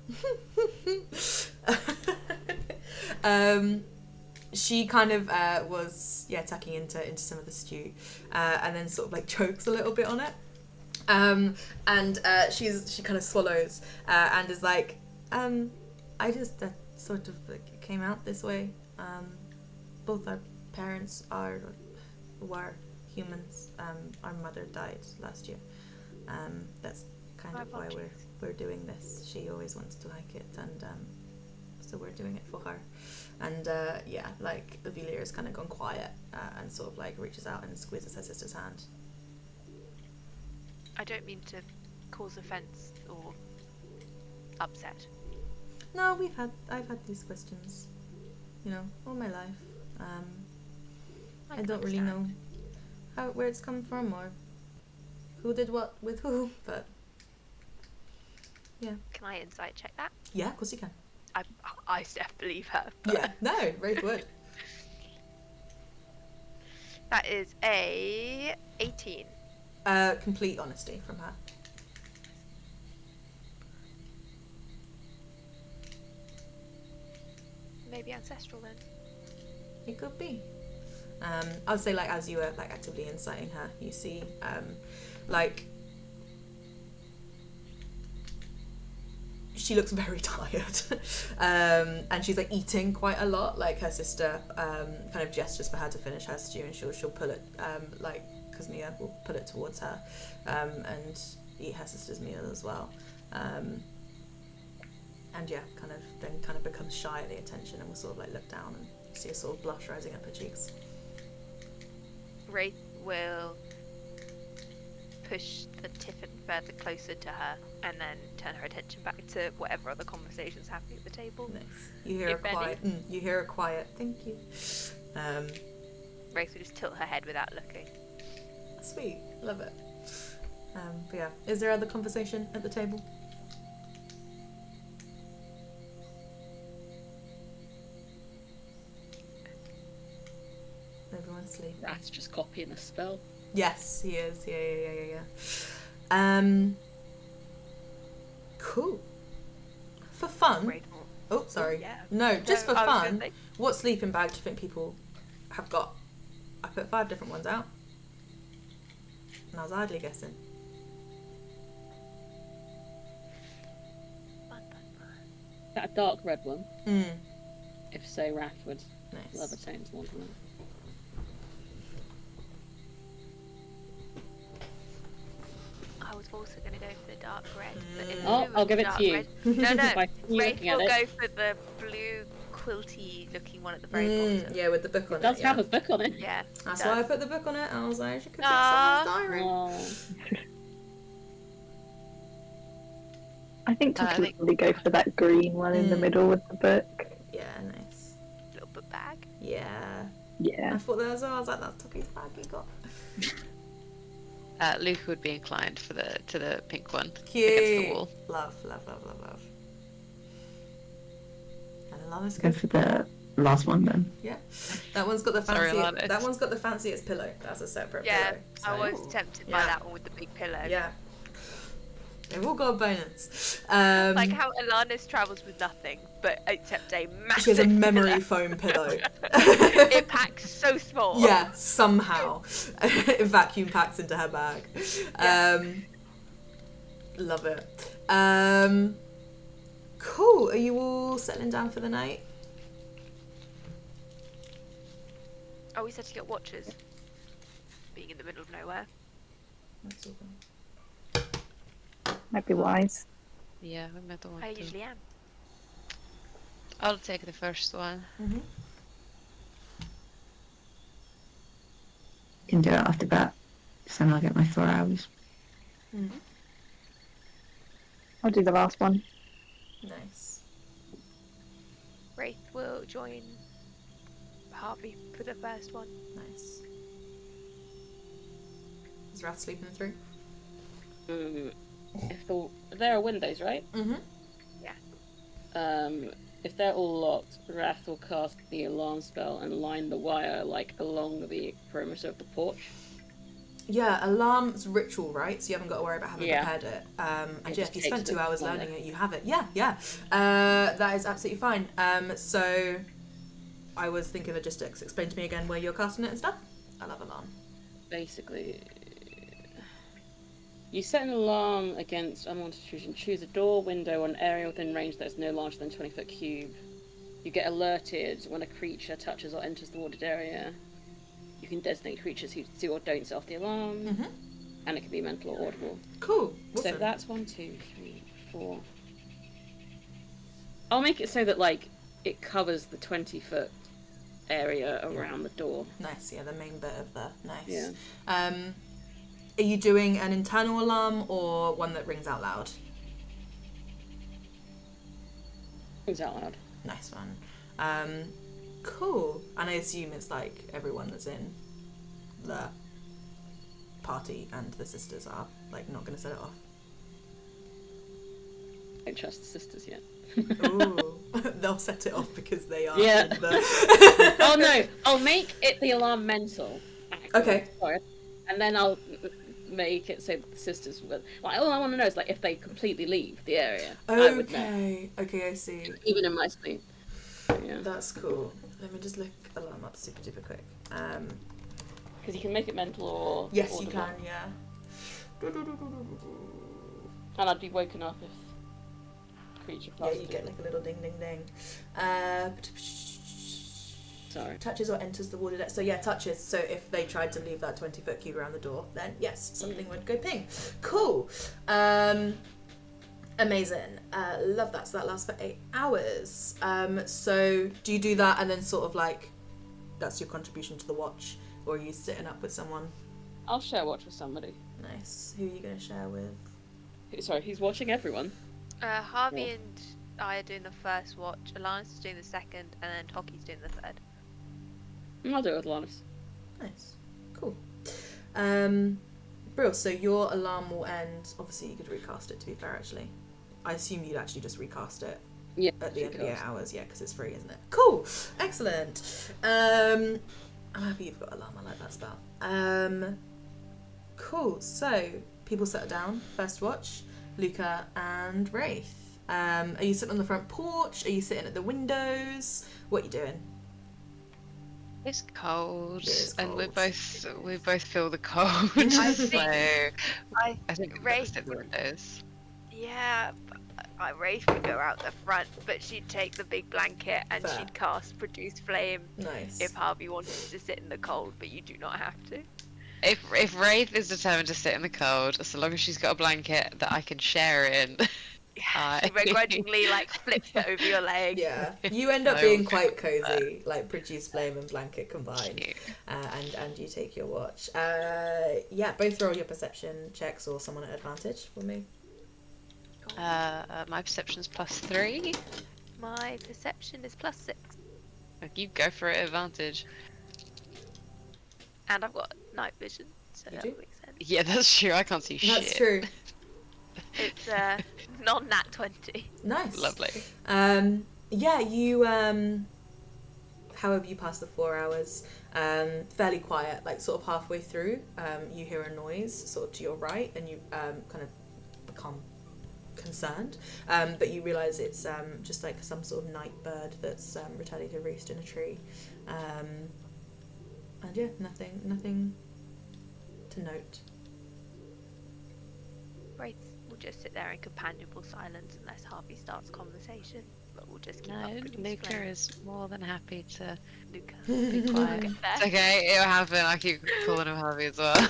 She kind of was tucking into some of the stew, and then sort of like chokes a little bit on it, and she kind of swallows and is like, I just sort of like came out this way. Both our parents were humans. Our mother died last year. That's kind of why we're doing this. She always wanted to like it, and so we're doing it for her. And like Avilia has kind of gone quiet and sort of like reaches out and squeezes her sister's hand. I don't mean to cause offence or upset. No, I've had these questions, all my life. I don't really know where it's come from or who did what with who, but yeah. Can I insight check that? Yeah, of course you can. I believe her. But... Yeah, no, very good. That is a 18. Complete honesty from her. Maybe ancestral then. It could be. I'd say like as you were like actively inciting her, you see like she looks very tired, and she's like eating quite a lot. Like her sister kind of gestures for her to finish her stew, and she'll pull it like Kuzmia will pull it towards her and eat her sister's meal as well. And yeah, kind of becomes shy at the attention and will sort of like look down and see a sort of blush rising up her cheeks. Wraith will push the tiffin further closer to her and then turn her attention back to whatever other conversations happening at the table. Nice. You hear a quiet thank you. Wraith will just tilt her head without looking. Sweet, love it. But yeah, is there other conversation at the table? Everyone's sleeping. Rat's just copying a spell. Yes, he is. Yeah. Cool. For fun. Oh, sorry. Yeah. No, just for I was fun. gonna say- What sleeping bag do you think people have got? I put 5 different ones out. And I was idly guessing. That a dark red one? Mm. If so, Wrath would Nice. levitate into one of them. I was also going to go for the dark red. But in Oh, lieu I'll of give the it to dark you. red- No. By you Wraith looking at will it. go for the blue quilty looking one at the very bottom. Yeah, with the book on It does it. have Yeah. a book on it. Yeah. That's it why I does. put the book on it. I was like, she could get Aw. someone's diary. Oh. I think I Tucky would think- probably go for that green one in the middle with the book. Yeah, nice. Little book bag. Yeah. I Yeah. thought that as well. I was like, that's Tucky's bag you got. Luca would be inclined to the pink one against the Cute. wall. Love. And Alana's Go good. for the last one then. Yeah. That one's got the Sorry, fancy. Alana. That one's got the fanciest pillow. That's a separate Yeah, pillow. I So- was tempted by Yeah. that one with the big pillow. Yeah. They've all got bonus. Like how Alanis travels with nothing, but except a massive she has a memory pillow. foam pillow. It packs so small. Yeah, somehow. It vacuum packs into her bag. Yeah. Love it. Cool. Are you all settling down for the night? Oh, we said to get watchers. Being in the middle of nowhere. That's all done. Might be wise. Yeah, we met the one. I too. usually am. I'll take the first one. Mm-hmm. can do it after that. So then I'll get my 4 hours. I'll do the last one. Nice. Wraith will join Harvey for the first one. Nice. Is Wrath sleeping through? There are windows, right? Mm-hmm. If they're all locked, Wrath will cast the alarm spell and line the wire like along the perimeter of the porch. Yeah, alarm's ritual, right? So you haven't got to worry about having Yeah. prepared it. And It yeah, just if you takes spent the 2 hours longer. learning it, you have it. Yeah. That is absolutely fine. So I was thinking logistics. Explain to me again where you're casting it and stuff. I love alarm. Basically, you set an alarm against unwanted intrusion. Choose a door, window, or an area within range that is no larger than 20-foot cube. You get alerted when a creature touches or enters the warded area. You can designate creatures who do or don't set off the alarm, and it can be mental or audible. Cool. So Awesome. that's 1, 2, 3, 4. I'll make it so that like it covers the 20-foot area around the door. Nice. Yeah, the main bit of the nice. Yeah. Are you doing an internal alarm or one that rings out loud? Rings out loud. Nice one. Cool. And I assume it's like everyone that's in the party and the sisters are like not going to set it off. Don't trust the sisters yet. Ooh, they'll set it off because they are. Yeah. in the... Oh no! I'll make it the alarm mental. Okay. Sorry. And then I'll make it so that the sisters will. Like, all I want to know is like if they completely leave the area. I would know. Okay, I see. Even in my sleep. Yeah. That's cool. Let me just look alarm up super duper quick. Because you can make it mental or. Yes, you audible. can. Yeah. And I'd be woken up if creature Yeah, passed you through. get like a little ding ding ding. Sorry. Touches or enters the warded area. So yeah, touches. So if they tried to leave that 20-foot cube around the door, then yes, something would go ping. Cool. Amazing. Love that. So that lasts for 8 hours. So do you do that and then sort of like that's your contribution to the watch, or are you sitting up with someone? I'll share watch with somebody. Nice. Who are you going to share with? Sorry, who's watching everyone? Harvey Yeah. and I are doing the first watch, Alanis is doing the second, and then Toki's doing the third. I'll do it with Lannis. Nice. Cool. Brill, so your alarm will end. Obviously, you could recast it, to be fair, actually. I assume you'd actually just recast it Yeah. at the end of the 8 hours, yeah, because it's free, isn't it? Cool. Excellent. I'm happy you've got alarm. I like that spell. Cool. So, people settle down. First watch, Luca and Wraith. Are you sitting on the front porch? Are you sitting at the windows? What are you doing? It's cold, It is and we cold. both feel the cold. I so think- I think we've got to Wraith stick the would- windows. Yeah, Wraith would go out the front, but she'd take the big blanket and Fair. she'd cast Produce Flame Nice. if Harvey wanted to sit in the cold, but you do not have to. If Wraith is determined to sit in the cold, so long as she's got a blanket that I can share in, She begrudgingly like flips it over your leg. Yeah, you end up No. being quite cozy, like Produce Flame and blanket combined, Cute. and you take your watch. Yeah, both roll your perception checks or someone at advantage for me. My perception's +3. My perception is +6, You go for it, advantage. and I've got night vision, so You that do? makes sense. Yeah, that's true. I can't see shit. That's true. It's non-nat 20. Nice. Lovely. Yeah, you however you pass the 4 hours, fairly quiet, like sort of halfway through, you hear a noise sort of to your right, and you kind of become concerned, but you realise it's just like some sort of night bird that's returning to roost in a tree, and yeah, nothing to note. Wraith will just sit there in companionable silence unless Harvey starts conversation, but we'll just keep No, up Produce Luca Flame. is more than happy to Luca. be quiet. Get It's there. okay, it'll happen. I keep calling him Harvey as well.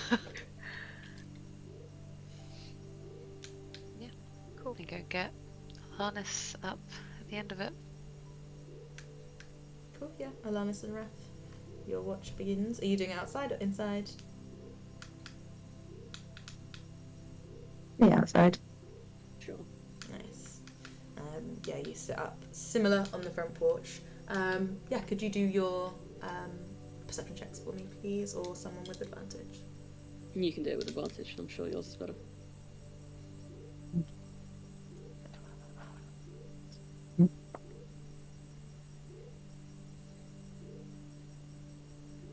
Cool. We go get harness up at the end of it. Cool, yeah. Alanis and Wrath, your watch begins. Are you doing it outside or inside? Yeah, outside. Sure. Nice. Yeah, you sit up similar on the front porch. Yeah, could you do your perception checks for me, please, or someone with advantage? You can do it with advantage. I'm sure yours is better.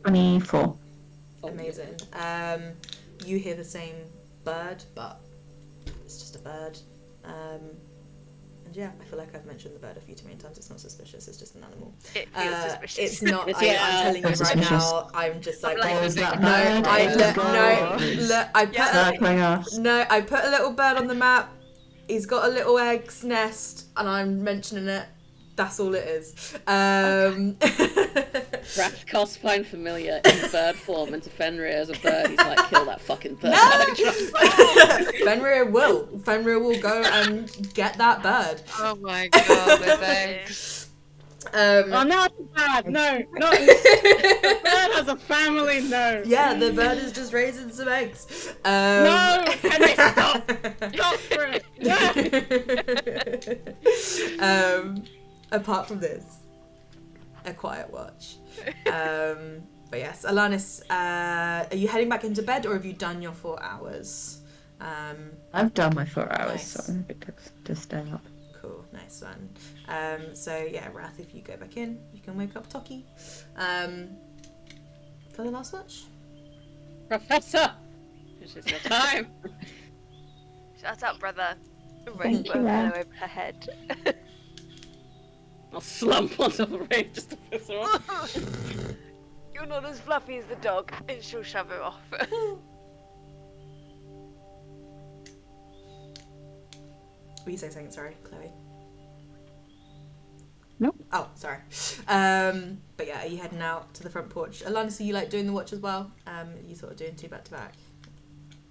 $24. Oh, Amazing. You hear the same bird, but it's just a bird. And yeah, I feel like I've mentioned the bird a few too many times. It's not suspicious. It's just an animal. It feels suspicious. It's not. I'm telling you right Suspicious. now. I'm just like, I'm like, is that no, bird? I Let's look. I put Circling us. no. I put a little bird on the map. He's got a little egg's nest, and I'm mentioning it. That's all it is. Raph cosplaying familiar in bird form into Fenrir as a bird. He's like, kill that fucking bird. Fenrir will. Fenrir will go and get that bird. Oh my god, with eggs. Oh no, it's bad. No, not the bird has a family. No. Yeah, the bird is just raising some eggs. No, can I stop? Stop for it. No. Apart from this, a quiet watch. But yes, Alanis, are you heading back into bed or have you done your 4 hours? I've done my 4 hours, Nice. so I'm happy to stay up. Cool, nice one. So yeah, Wrath, if you go back in, you can wake up Toki. For the last watch? Professor, this is your time. Shut up, brother. Thank you, Pillow Raph. over her head. I'll slump on top of Rafe just to piss her off. You're not as fluffy as the dog, and she'll shove her off. Were you saying something? Sorry, Chloe. Nope. Oh, sorry. But yeah, are you heading out to the front porch? Alanis, are you like doing the watch as well? Are you sort of doing 2 back to back?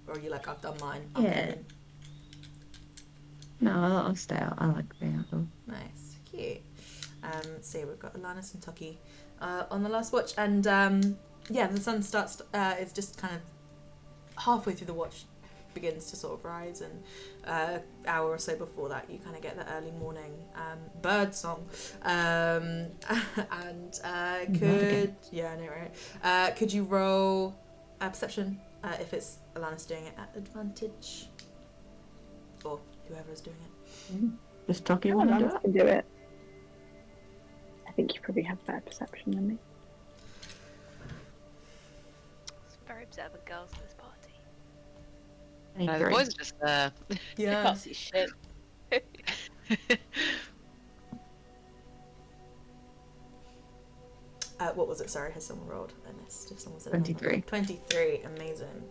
Or are you like, I've done mine? I'm Yeah. coming? No, I'll stay out. I like being outdoors. Nice, cute. So yeah, we've got Alanis and Toki on the last watch, and yeah, the sun starts. It's just kind of halfway through the watch begins to sort of rise, and hour or so before that, you kind of get the early morning bird song. And could yeah, I know, right? Could you roll perception if it's Alanis doing it at advantage, or whoever is doing it? Just talking Someone want to do else it? can do it. I think you probably have better perception than me. Some very observant girls at this party. No, the boys are just there. Yeah. Can't see shit. What was it? Sorry, has someone rolled? I missed. If someone said 23. 23, amazing.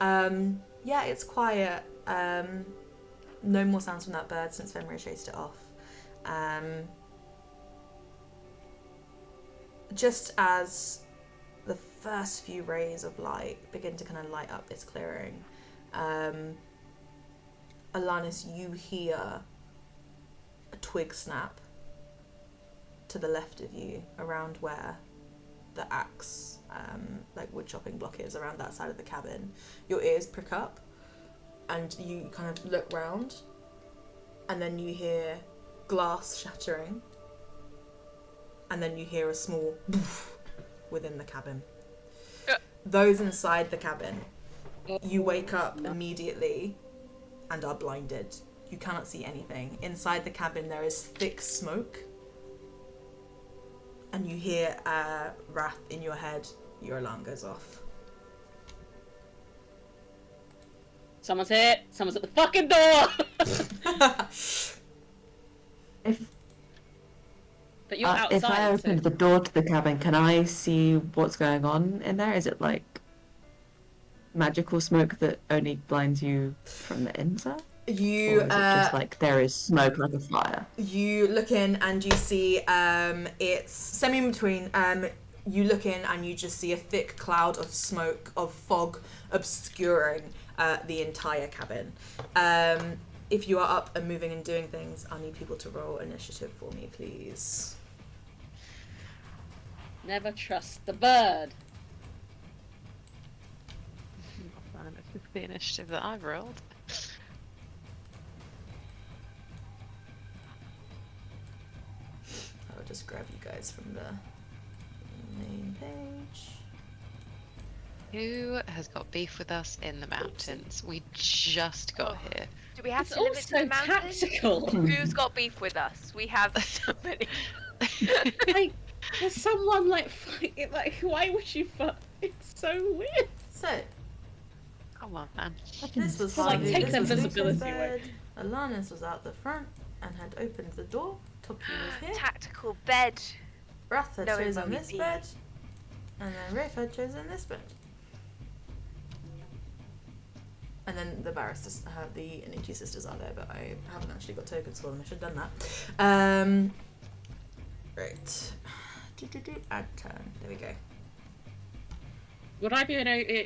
Yeah, it's quiet. No more sounds from that bird since Fenrir chased it off. Just as the first few rays of light begin to kind of light up this clearing, Alanis, you hear a twig snap to the left of you, around where the axe, like wood chopping block is, around that side of the cabin. Your ears prick up, and you kind of look round, and then you hear glass shattering, and then you hear a small boof within the cabin. Those inside the cabin, you wake up immediately and are blinded. You cannot see anything. Inside the cabin there is thick smoke, and you hear Wrath in your head. Your alarm goes off. Someone's here. Someone's at the fucking door. But you're outside. If I so- opened the door to the cabin, can I see what's going on in there? Is it like magical smoke that only blinds you from the inside? You Or is it just like there is smoke like a fire? You look in and you see it's semi in between. You look in and you just see a thick cloud of smoke, of fog, obscuring the entire cabin. If you are up and moving and doing things, I need people to roll initiative for me, please. Never trust the bird. Fine, it's the initiative that I've rolled. just grab you guys from the main page. Who has got beef with us in the mountains? We just got here. Do we have It's to limit to also the mountains? tactical. Who's got beef with us? We have so many. Like, there's someone like fighting. Like, why would you fight? It's so weird. So, Come on, man. this was Well, like, Harvey, take this their was Luca's visibility bed. Alanis was out the front and had opened the door. Toki was here. Tactical bed. Wrath had Knowing chosen where we'd this be. bed. And then Rafe had chosen this bed. And then the barristers, the Necci sisters are there, but I haven't actually got tokens for them. I should have done that. Right. Add turn. There we go. Would I be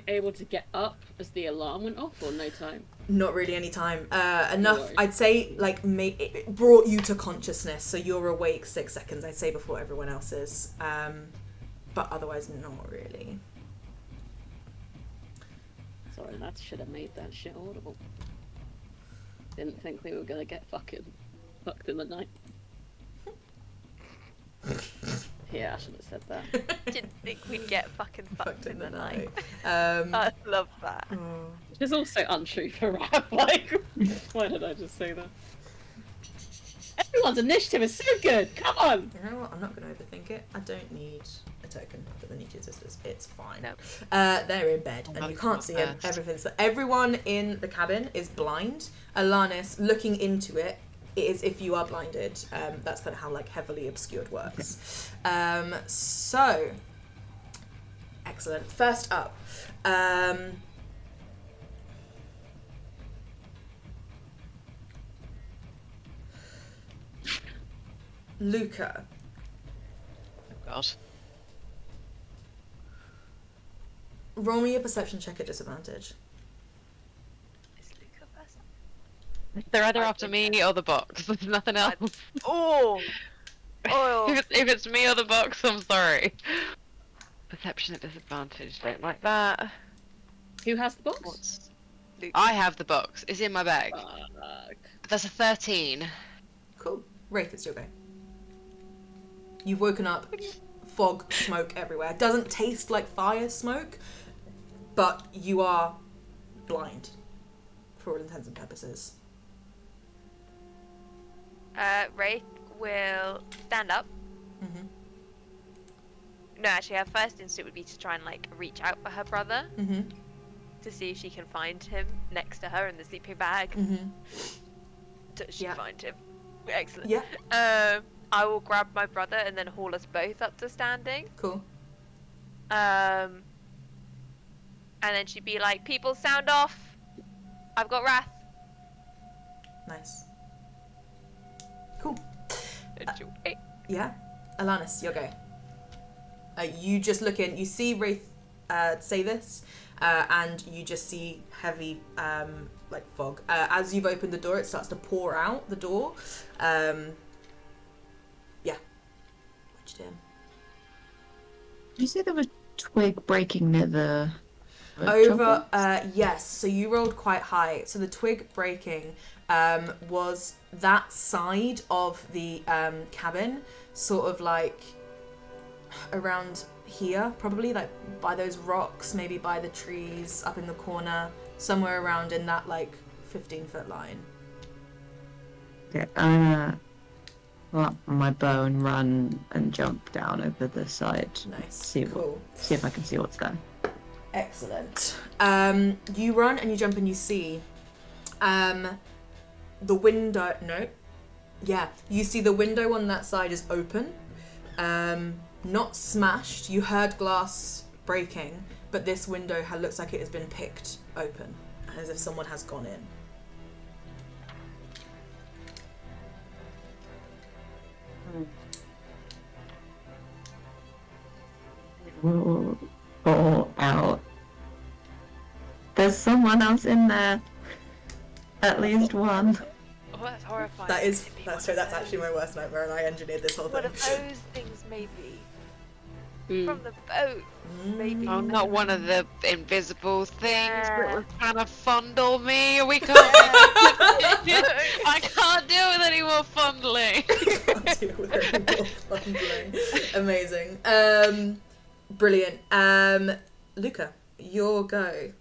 able to get up as the alarm went off, or no time? Not really any time. Enough, Right. I'd say, like, it brought you to consciousness, so you're awake 6 seconds, I'd say, before everyone else is. But otherwise, not really. Sorry, that should have made that shit audible. Didn't think we were gonna get fucking fucked in the night. Yeah, I should have said that. Didn't think we'd get fucking fucked in the night. Um, I love that. oh. Which is also untrue for Raph. Like, why did I just say that? Everyone's initiative is so good. Come on. You know what? I'm not going to overthink it. I don't need a token for the Necci sisters. It's fine. Nope. They're in bed and you can't see them. First. Everyone in the cabin is blind. Alanis, looking into it, it is if you are blinded. That's kind of how like heavily obscured works. So, excellent. First up, Luca. Oh God. Roll me a perception check at disadvantage. Is Luca first? They're either after me or the box. There's nothing else. Oh! Oh! If it's me or the box, I'm sorry. Perception at disadvantage. Don't like that. Who has the box? What's... Luca. I have the box. It's in my bag. Fuck. That's a 13. Cool. Wraith, it's your go. You've woken up, fog, smoke everywhere. Doesn't taste like fire smoke, but you are blind for all intents and purposes. Wraith will stand up. Mhm. No, actually, her first instinct would be to try and like reach out for her brother Mhm. to see if she can find him next to her in the sleeping bag. Mhm. Does she Yeah. find him? Excellent. Yeah. I will grab my brother and then haul us both up to standing. Cool. And then she'd be like, "People, sound off. I've got wrath." Nice. Cool. Enjoy. Yeah. Alanis, your go. You just look in. You see Wraith say this, and you just see heavy like fog. As you've opened the door, it starts to pour out the door. Yeah. What'd you do? Did you say there was twig breaking near the Over, yes. So you rolled quite high. So the twig breaking was that side of the cabin, sort of like around here, probably like by those rocks, maybe by the trees up in the corner, somewhere around in that like 15-foot line. Okay, I'm gonna pull up my bow and run and jump down over the side. Nice. See Cool. See if I can see what's there. Excellent. You run and you jump and you see the window. No. Yeah. You see the window on that side is open. Not smashed. You heard glass breaking, but this window looks like it has been picked open, as if someone has gone in. We'll pull out. There's someone else in there. At least one. Oh, that's horrifying. That is. It'd be That's one true. of That's actually those. my worst nightmare, and I engineered this whole One thing. of those things, maybe. From the boat, maybe. Oh, not one of the invisible things that Yeah. was trying to fondle me. We can't. I can't deal with any more fondling. Can't deal with any more fondling. Amazing. Brilliant. Luca, your go.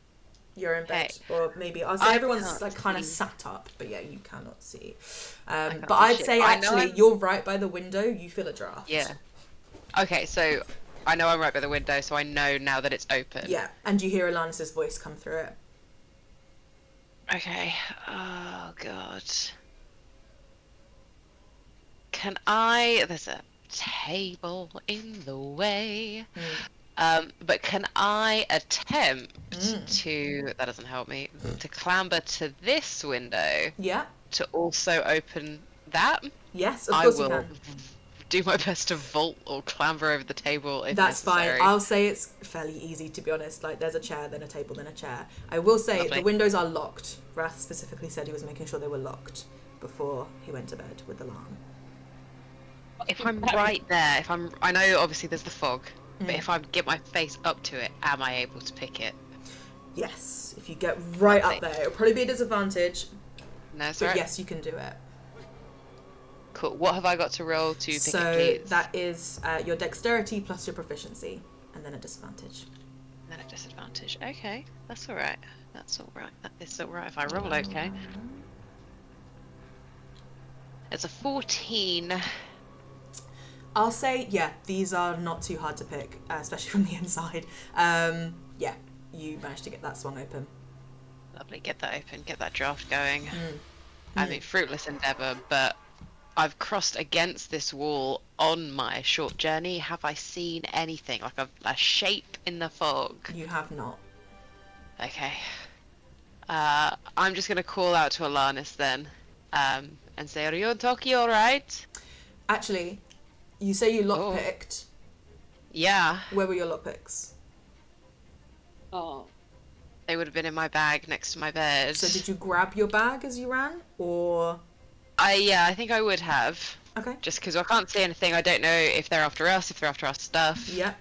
You're in bed, or maybe I'll say I everyone's can't like kind of see. sat up, but yeah, you cannot see. can't But see I'd shit. say I know actually I'm- you're right by the window. You feel a draft. Yeah. Okay, so I know I'm right by the window, so I know now that it's open. Yeah, and you hear Alanis's voice come through it. Okay. Oh god. Can I? There's a table in the way. But can I attempt to? That doesn't help me. To clamber to this window Yeah. to also open that. Yes, of I course you will can. do my best to vault or clamber over the table if That's necessary. fine. I'll say it's fairly easy, to be honest. Like, there's a chair, then a table, then a chair. I will say Lovely. the windows are locked. Wrath specifically said he was making sure they were locked before he went to bed with the alarm. If I'm right there, I know obviously there's the fog, but if I get my face up to it, am I able to pick it? Yes, if you get right Lovely. up there, it'll probably be a disadvantage, No, that's but right. yes, you can do it. Cool. What have I got to roll to pick So it, please? that is your dexterity plus your proficiency, and then a disadvantage. Then a disadvantage. Okay, that's all right. That's all right. That is all right if I roll okay. It's a 14. I'll say, yeah, these are not too hard to pick, especially from the inside. Yeah, you managed to get that swung open. Lovely. Get that open. Get that draft going. I mean, fruitless endeavour, but I've crossed against this wall on my short journey. Have I seen anything like a shape in the fog? You have not. Okay. I'm just gonna call out to Alanis then, and say, "Are you and Toki all right?" Actually, you say you lockpicked. Yeah. Where were your lockpicks? Oh, They would have been in my bag next to my bed. So did you grab your bag as you ran, or? I think I would have. Okay. Just because I can't see anything. I don't know if they're after us, if they're after our stuff. Yeah.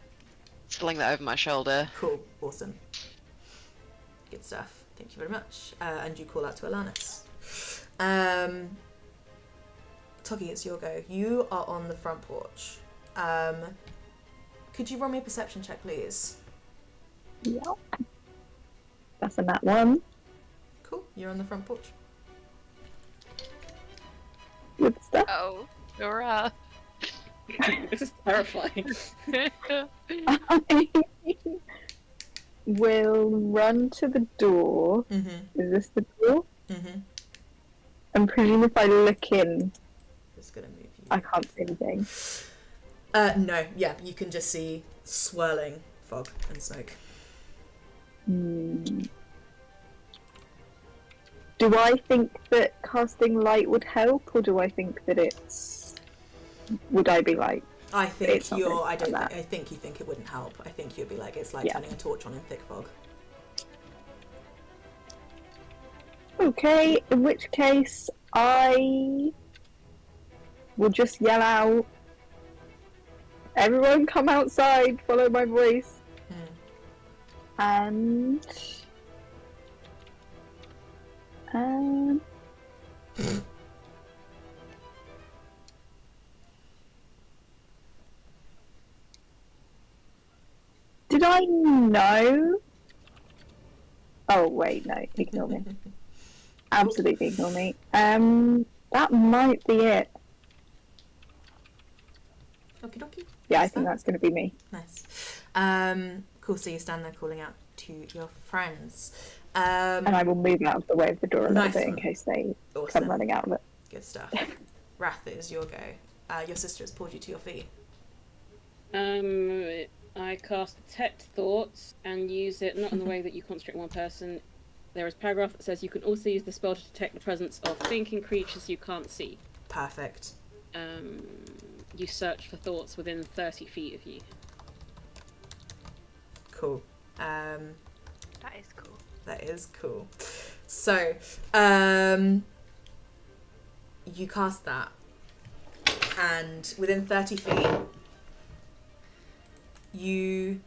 Sling that over my shoulder. Cool. Awesome. Good stuff. Thank you very much. And you call out to Alanis. Toggy, it's your go. You are on the front porch. Could you roll me a perception check, please? Yeah. That's a nat 1. Cool. You're on the front porch. Good stuff. Oh. Hurrah. this is terrifying. I will run to the door. Mm-hmm. Is this the door? Mm-hmm. And presume if I look in, Just gonna move you. I can't see anything. No. Yeah, you can just see swirling fog and smoke. Do I think that casting light would help, or do I think that it's? Would I be like? I think It's not you're. really I don't. like I think you think it wouldn't help. I think you'd be like it's like Yeah. turning a torch on in thick fog. Okay, in which case I will just yell out, "Everyone come outside, follow my voice." And did I know? Oh wait, no, ignore me. Absolutely ignore me. That might be it. Okie dokie. Yeah, I think that's going to be me. Nice. Cool. So you stand there calling out to your friends. And I will move out of the way of the door a little Nice bit in one. case they Awesome. come running out of it. Good stuff. Wrath, it is your go. Your sister has pulled you to your feet. I cast Detect Thoughts and use it not in the way that you concentrate on one person. There is a paragraph that says you can also use the spell to detect the presence of thinking creatures you can't see. Perfect. You search for thoughts within 30 feet of you. Cool. That is cool. That is cool. So, you cast that, and within 30 feet, You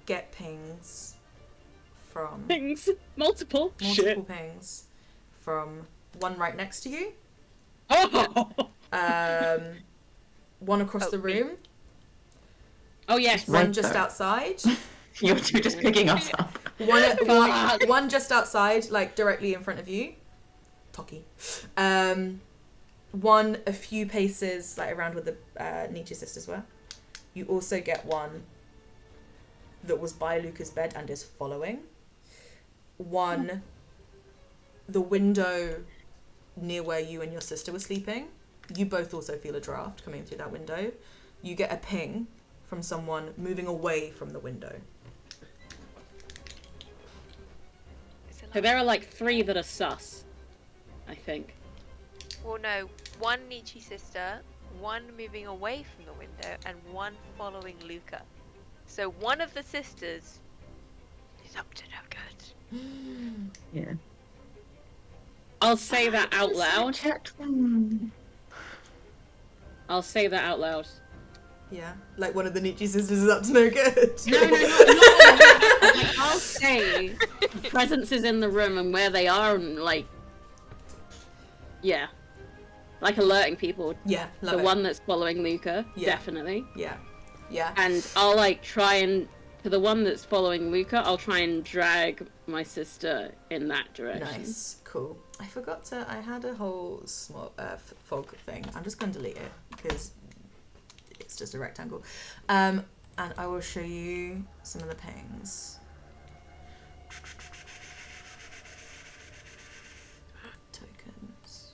get pings from multiple multiple pings from one right next to you, one across the room, yes, one Right just there. outside, You're two just picking us up. one just outside, like directly in front of you, Toki. One a few paces like around where the Necci sisters were. You also get one that was by Luca's bed and is following. One, the window near where you and your sister were sleeping. You both also feel a draft coming through that window. You get a ping from someone moving away from the window. So there are like 3 that are sus, I think. Well, no, one Necci sister, one moving away from the window, and one following Luca. So one of the sisters is up to no good. Yeah. I'll say that out loud. Checked them. I'll say that out loud. Yeah, like one of the Necci sisters is up to no good. No. Like, I'll say presence is in the room and where they are, and like, yeah, like alerting people. Yeah, love The it. one that's following Luca, Yeah. definitely. Yeah. And I'll like try and to the one that's following Luca, I'll try and drag my sister in that direction. Nice, cool. I forgot to. I had a whole small fog thing. I'm just going to delete it because it's just a rectangle. And I will show you some of the pings. Tokens.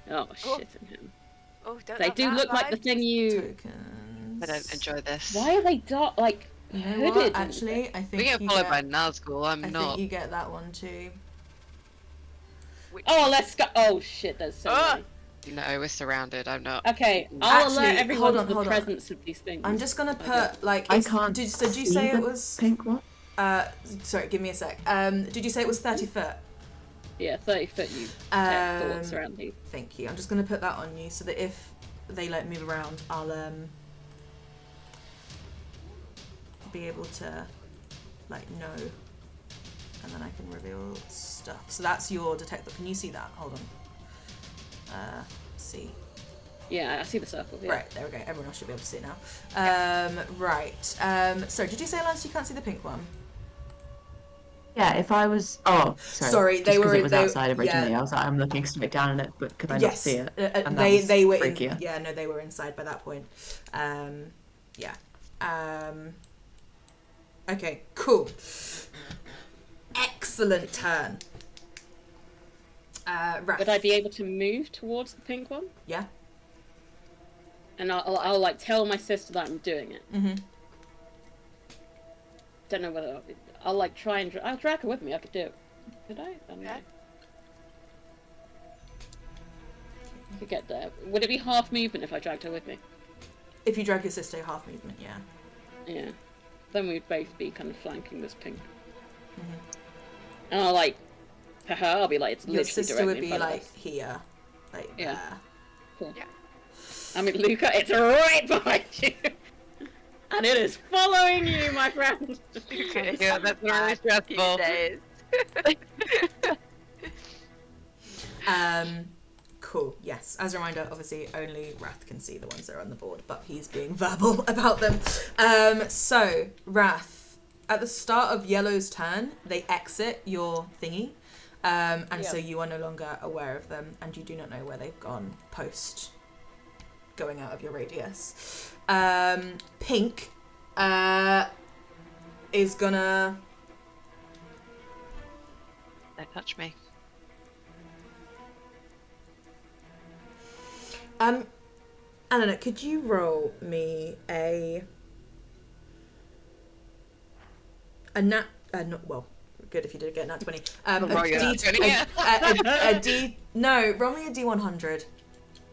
Oh shit! In him. Oh, don't They have do that look like the vibe. thing you. Tokens. I don't enjoy this. Why are they dark? Like You know hooded? what? and- Actually, I think We get you followed get, by Nazgul. I'm I not. think you get that one too. Which- Oh, let's go. Oh shit! There's so Ah! many. You know, we're surrounded. I'm not. Okay, I'll Actually, alert everyone hold on, to the hold on. presence of these things. I'm just gonna Okay. put like. I it's- can't Did you see say the it was? pink one? Sorry, give me a sec. Did you say it was 30 foot? Yeah, 30-foot you thoughts around you. Thank you. I'm just gonna put that on you so that if they like move around, I'll be able to like know, and then I can reveal stuff. So that's your detector. Can you see that? Hold on. See. Yeah, I see the circle. Yeah. Right, there we go. Everyone else should be able to see it now. Right. So did you say, Lance, you can't see the pink one? Yeah, if I was. Oh, sorry. Sorry, Just they 'cause were- it was they- outside originally. yeah. I was like, I'm looking straight down at it, but could I not Yes. see it? And that They was they were freakier. in, yeah, no, they were inside by that point. Yeah. Okay, cool. Excellent turn. Raph. Would I be able to move towards the pink one? Yeah. And I'll like tell my sister that I'm doing it. Mm-hmm. Don't know whether I'll like try and I'll drag her with me. I could do it. Could I? I don't know. Okay. I could get there. Would it be half movement if I dragged her with me? If you drag your sister half movement, yeah. Yeah. Then we'd both be kind of flanking this pink. Mm-hmm. And I'll like, for her, I'll be like, it's Your literally sister directly would in be front of like us. here, like Yeah. there. Cool. Yeah. I mean, Luca, it's right behind you. And it is following you, my friend. Yeah, that's really stressful. Days. Cool. Yes. As a reminder, obviously only Wrath can see the ones that are on the board, but he's being verbal about them. So Wrath, at the start of Yellow's turn, they exit your thingy, and so you are no longer aware of them, and you do not know where they've gone post going out of your radius. Pink is gonna. Don't touch me. Anna, could you roll me a nat? Not well. Good if you did get a nat 20. Roll your nat 20, yeah. A D. No, roll me a D100.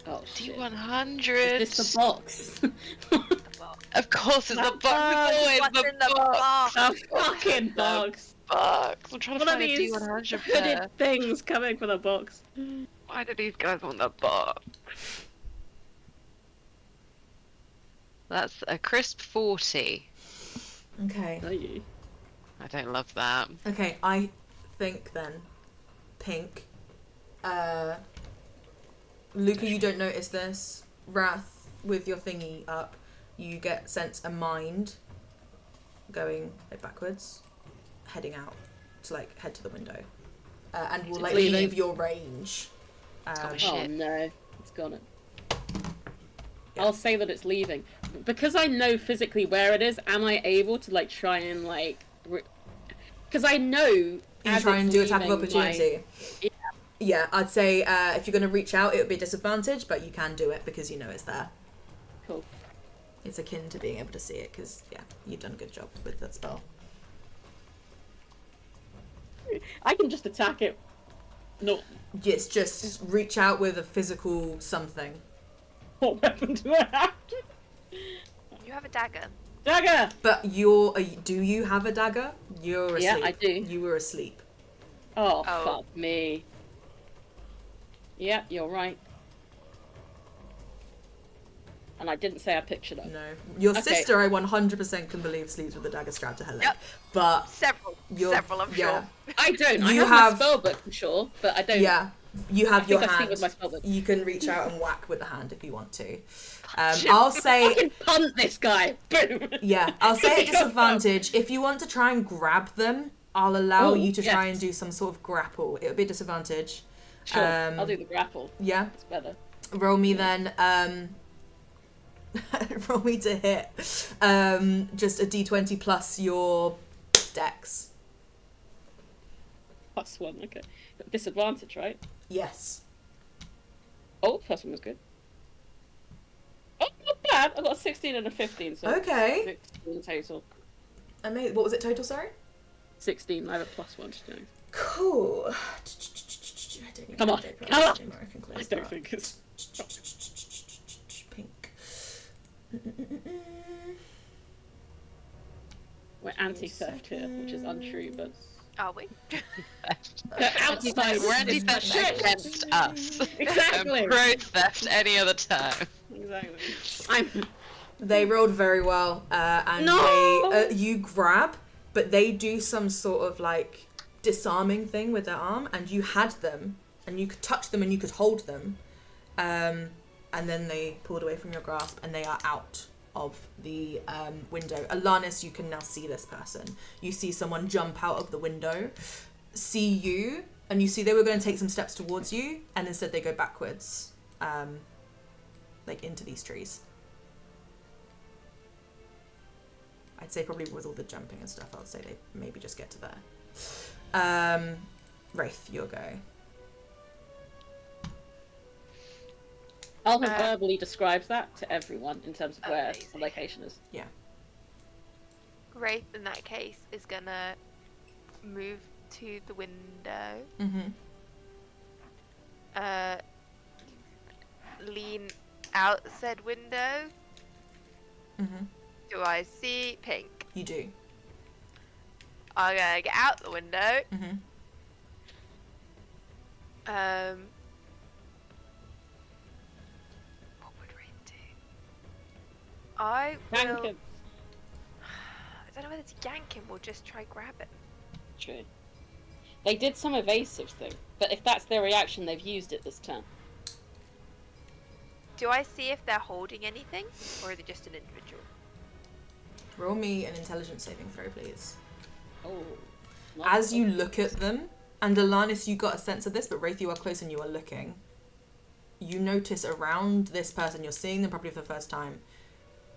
Oh, shit. D100. Is this the box? Of course, it's the box. box. It's always What's the in the box. box? The fucking box. Box. I'm trying to One of find a these D100 hooded pair. things coming for the box. Why do these guys want the box? That's a crisp 40. Okay. Are you? I don't love that. Okay, I think then, Pink. Luca, you don't notice this. Wrath, with your thingy up, you sense a mind going backwards, heading out to head to the window, and will leave your range. Oh, Oh shit. no, it's gone. Yeah. I'll say that it's leaving because I know physically where it is. Am I able to try and because I know You try and do attack of opportunity. Yeah, I'd say if you're going to reach out, it would be a disadvantage, but you can do it because you know it's there. Cool. It's akin to being able to see it because, yeah, you've done a good job with that spell. I can just attack it. No. It's just reach out with a physical something. What weapon do I have? You have a dagger. Dagger! But do you have a dagger? You're asleep. Yeah, I do. You were asleep. Oh, Oh. fuck me. Yeah, you're right. And I didn't say I pictured her. No. Your Okay. sister, I 100% can believe, sleeps with a dagger strapped to her leg. Yep. But Several, I'm yeah. sure. I don't. I You have my spellbook for sure, but I don't. Yeah. You have I your think I sleep hand. with my spellbook. You can reach out and whack with the hand if you want to. I'll say Fucking punt this guy. Boom. yeah. I'll say at disadvantage. If you want to try and grab them, I'll allow you to try and do some sort of grapple. It would be a disadvantage. Sure, I'll do the grapple. Yeah. It's better. Roll me then. Roll me to hit. Just a d20 plus your dex. +1, okay. But disadvantage, right? Yes. Oh, first one was good. Oh, not bad. I got a 16 and a 15, so Okay. 16 total. Amazing. What was it total? Sorry. 16. I have a +1. Just doing. Cool. I don't need Come to on, update come on. anymore. I can close I don't that. think it's. Pink. We're anti-theft here, which is untrue, but. Are we? They're outside. We're anti-theft Shit. against us. Exactly. And pro-theft any other time. Exactly. I'm. They rolled very well, and No! you grab, but they do some sort of disarming thing with their arm, and you had them, and you could touch them, and you could hold them, and then they pulled away from your grasp, and they are out of the window. Alanis, you can now see this person. You see someone jump out of the window, see you, and you see they were going to take some steps towards you, and instead they go backwards, into these trees. I'd say probably with all the jumping and stuff, I'd say they maybe just get to there. Wraith, your go. I'll have verbally described that to everyone in terms of where Amazing. the location is. Yeah. Wraith, in that case, is gonna move to the window. Mm-hmm. Lean out said window. Mm-hmm. Do I see Pink? You do. I'm gonna get out the window. Mm-hmm. What would Wraith do? I Yank will. him. I don't know whether to yank him or just try grab him. True. They did some evasive thing, but if that's their reaction, they've used it this turn. Do I see if they're holding anything, or is it just an individual? Roll me an intelligence saving throw, please. Oh. As you look at them, and Alanis, you got a sense of this, but Wraith, you are close and you are looking. You notice around this person, you're seeing them probably for the first time,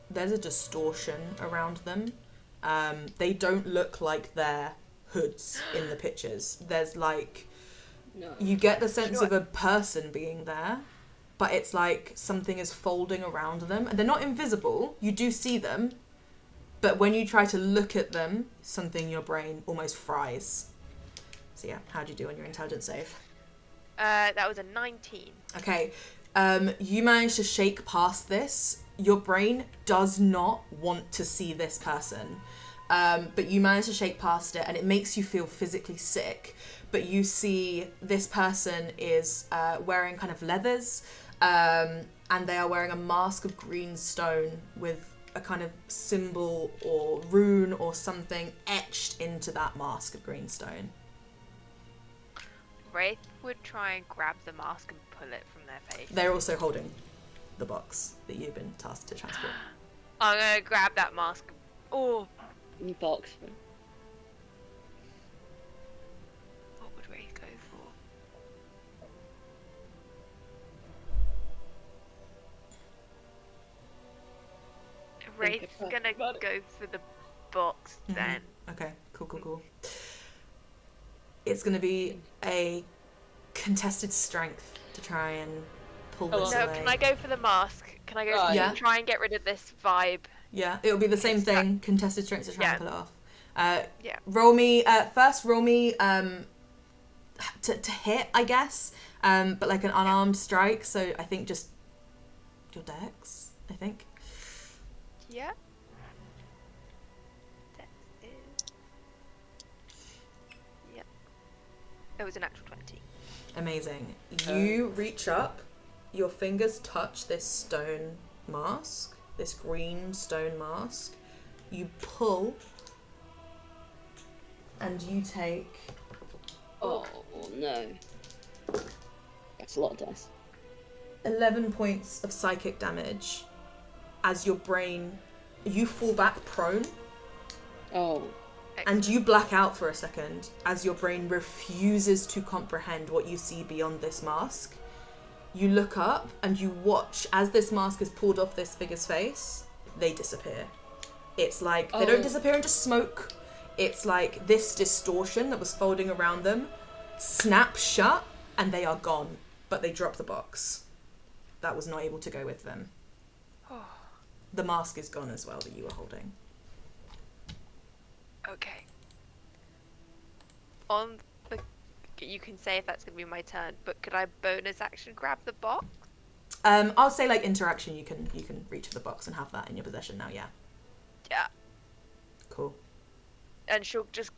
there's a distortion around them. They don't look like they're hoods in the pictures. There's No. you get the sense of a person being there, but it's like something is folding around them. And they're not invisible, you do see them, but when you try to look at them, something in your brain almost fries. So yeah, how'd you do on your intelligence save? That was a 19. Okay, you managed to shake past this. Your brain does not want to see this person, but you manage to shake past it, and it makes you feel physically sick. But you see this person is wearing kind of leathers, and they are wearing a mask of green stone with a kind of symbol or rune or something etched into that mask of greenstone. Wraith would try and grab the mask and pull it from their face. They're also holding the box that you've been tasked to transport. I'm gonna grab that mask. Oh, Box. what would Wraith go for? Wraith's gonna go for the box then. Okay, cool. It's going to be a contested strength to try and pull this No, away. can I go for the mask? Can I go Yeah. try and get rid of this vibe? Yeah, it'll be the same thing. Contested strength to try and pull it off. Yeah. Roll me to hit, I guess. But like an unarmed strike. So I think just your dex. I think. Yeah. That is. Yep. It was an actual 20. Amazing. You reach up. Your fingers touch this stone mask. This green stone mask. You pull. And you take. Oh no. That's a lot of dice. 11 points of psychic damage as your brain, you fall back prone Oh. and you black out for a second as your brain refuses to comprehend what you see beyond this mask. You look up and you watch as this mask is pulled off this figure's face, they disappear. It's like, they don't disappear into smoke. It's like this distortion that was folding around them snaps shut and they are gone, but they drop the box. That was not able to go with them. The mask is gone as well that you were holding. Okay. On the, you can say if that's gonna be my turn, but could I bonus action grab the box? I'll say like interaction. You can reach for the box and have that in your possession now. Yeah. Yeah. Cool. And she'll just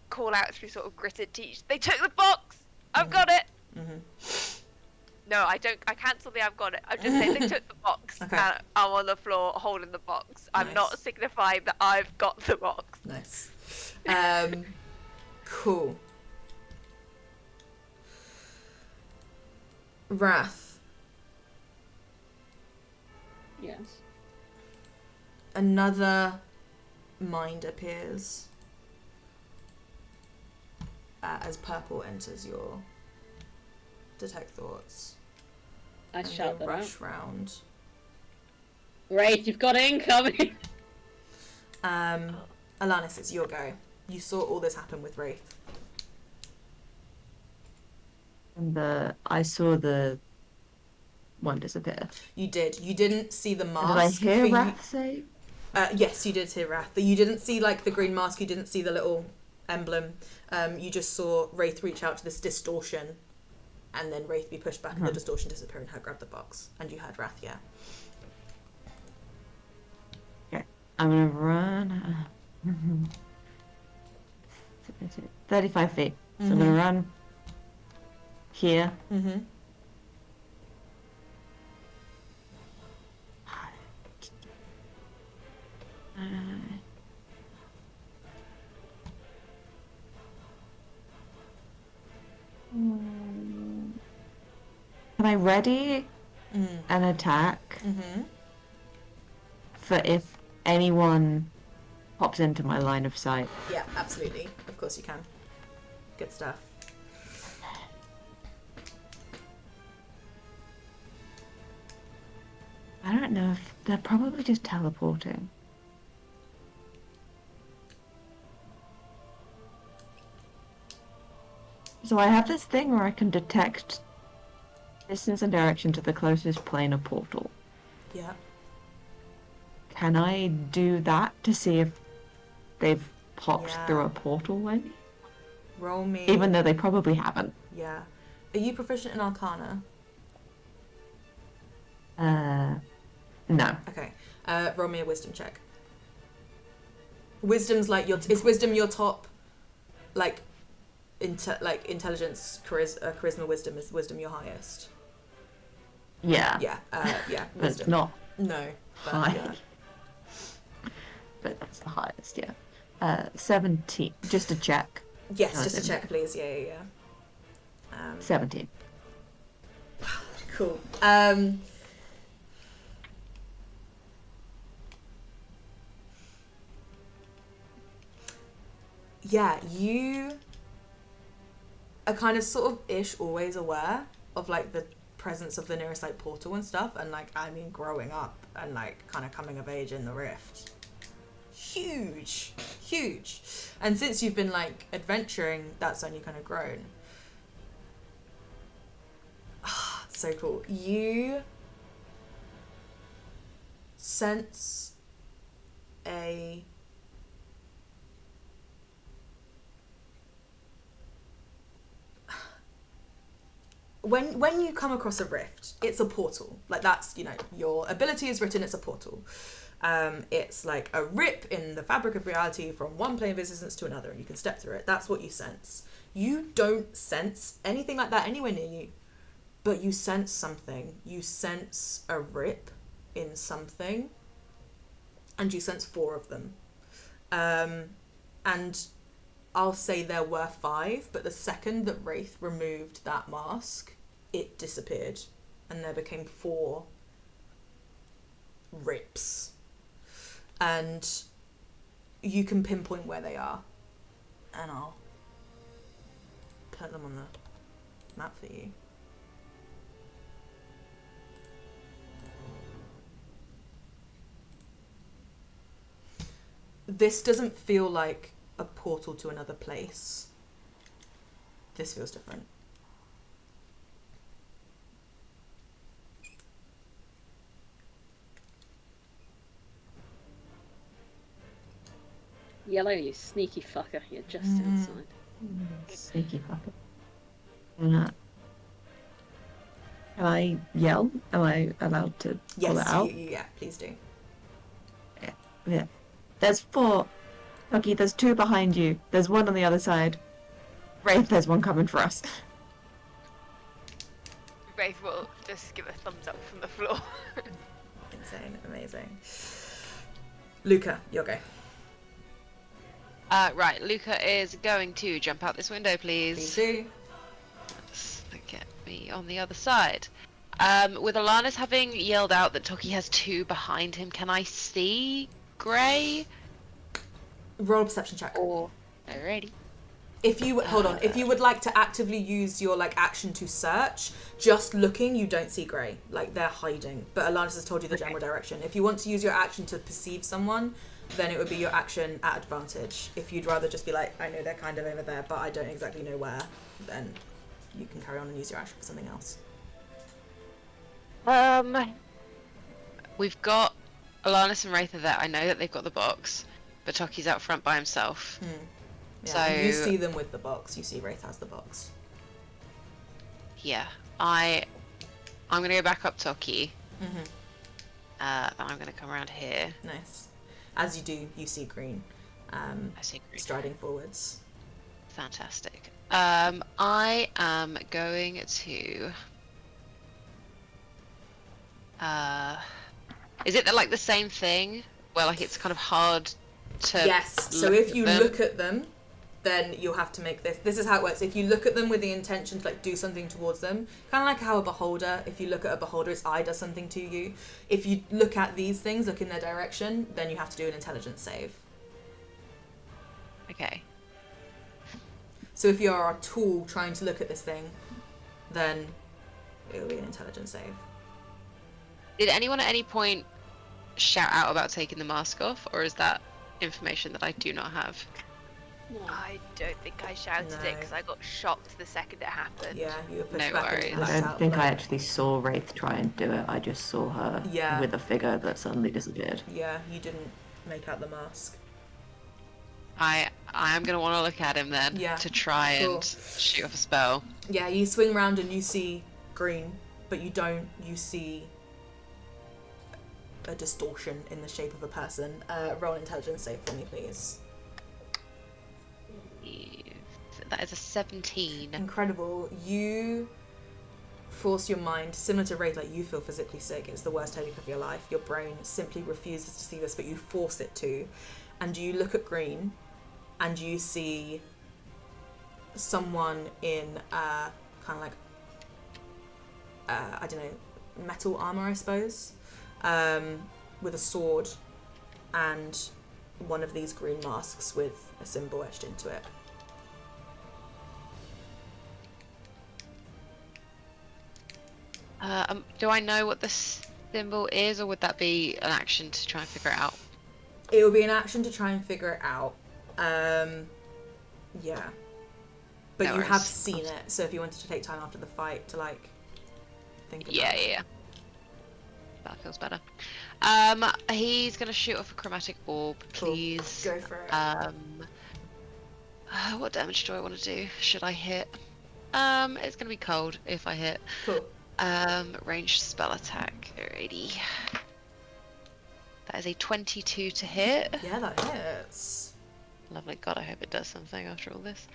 call out through sort of gritted teeth. They took the box. I've got it. No, I don't. I cancel the I've got it. I'm just saying they took the box. Okay. And I'm on the floor holding the box. I'm not Nice. signifying that I've got the box. Nice. Cool. Wrath. Yes. Another mind appears as purple enters your detect thoughts. I And shout they that out. rush round. Great, you've got it incoming. Alanis, it's your go. You saw all this happen with Wraith. And I saw the one disappear. You did. You didn't see the Did mask. I hear but you- Wrath say? Yes, you did hear Wrath. But you didn't see like the green mask. You didn't see the little emblem. You just saw Wraith reach out to this distortion, and then Wraith be pushed back, and the distortion disappear, and her grab the box. And you heard Wrath, yeah. Okay, I'm gonna run. 35 feet. So I'm gonna run here. Mm-hmm. Can I ready an attack Mm-hmm. for if anyone pops into my line of sight? Yeah, absolutely. Of course you can. Good stuff. I don't know if they're probably just teleporting. So I have this thing where I can detect distance and direction to the closest planar portal. Yeah. Can I do that to see if they've popped Yeah. through a portal maybe? Roll me. Even though they probably haven't. Yeah. Are you proficient in Arcana? No. Okay. Roll me a wisdom check. Wisdom's like your. Is wisdom your top? Like, intelligence, charisma, wisdom. Is wisdom your highest? Yeah. Yeah. Yeah. But it's Wisdom. not No. But, high. yeah. but that's the highest, yeah. 17. Just a check. Yes, No, just a it's check, please. Yeah. 17. Cool. Yeah, you are kind of sort of ish always aware of like the presence of the nearest like portal and stuff, and like I mean growing up and like kind of coming of age in the rift. Huge. And since you've been like adventuring, that's only kind of grown. So cool. You sense a when you come across a rift, it's a portal. Like that's, you know, your ability is written, it's a portal. It's like a rip in the fabric of reality from one plane of existence to another, and you can step through it. That's what you sense. You don't sense anything like that anywhere near you, but you sense something. You sense a rip in something, and you sense 4 of them. And I'll say there were 5, but the second that Wraith removed that mask, it disappeared, and there became 4 rips. And you can pinpoint where they are, and I'll put them on the map for you. This doesn't feel like a portal to another place. This feels different. Yellow, you sneaky fucker. You're just outside. Sneaky fucker. Can I yell? Am I allowed to call it out? Yeah, please do. Yeah. There's 4. Okay, there's 2 behind you. There's 1 on the other side. Wraith, there's 1 coming for us. Wraith will just give a thumbs up from the floor. Insane, amazing. Luca, your go. Right, Luca is going to jump out this window, Please please. do. Let's get me on the other side. With Alanis having yelled out that Toki has 2 behind him, can I see Grey? Roll a perception check. Alrighty. If you if you would like to actively use your like action to search, just looking, you don't see Grey. Like they're hiding. But Alanis has told you the general direction. If you want to use your action to perceive someone, then it would be your action at advantage. If you'd rather just be like, I know they're kind of over there, but I don't exactly know where, then you can carry on and use your action for something else. We've got Alanis and Wraith are there. I know that they've got the box, but Toki's out front by himself. Yeah, So and you see them with the box. You see Wraith has the box. Yeah, I'm gonna go back up Toki. I'm gonna come around here. Nice. As you do, you see Green. I see Green. Striding forwards. Fantastic. I am going to. Is it like the same thing where like it's kind of hard to? Yes. So if you look at them, then you'll have to make this. This is how it works. If you look at them with the intention to like do something towards them, kind of like how a beholder. If you look at a beholder, its eye does something to you. If you look at these things, look in their direction, then you have to do an intelligence save. Okay. So if you're a tool trying to look at this thing, then it'll be an intelligence save. Did anyone at any point shout out about taking the mask off, or is that information that I do not have? No. I don't think I shouted it No. because I got shocked the second it happened. Yeah, you were pushed No back into worries. blacked I don't out, think I like- actually saw Wraith try and do it. I just saw her Yeah. with a figure that suddenly disappeared. Yeah, you didn't make out the mask. I am gonna want to look at him then to try Cool. and shoot off a spell. Yeah, you swing round and you see Green, but you don't. You see a distortion in the shape of a person. Roll an intelligence save for me, please. That is a 17. Incredible. You force your mind, similar to Wraith, like you feel physically sick, it's the worst headache of your life, your brain simply refuses to see this, but you force it to, and you look at Green and you see someone in kind of like I don't know, metal armor, I suppose, with a sword and one of these green masks with a symbol etched into it. Do I know what the symbol is, or would that be an action to try and figure it out? It will be an action to try and figure it out. Yeah. But No you have worries. seen it, so if you wanted to take time after the fight to, like, think about Yeah, it. yeah. That feels better. He's gonna shoot off a chromatic orb, Cool. please. Go for it. What damage do I want to do? Should I hit? It's gonna be cold if I hit. Cool. Ranged spell attack. Alrighty. That is a 22 to hit. Yeah, that hits. Lovely. God, I hope it does something after all this.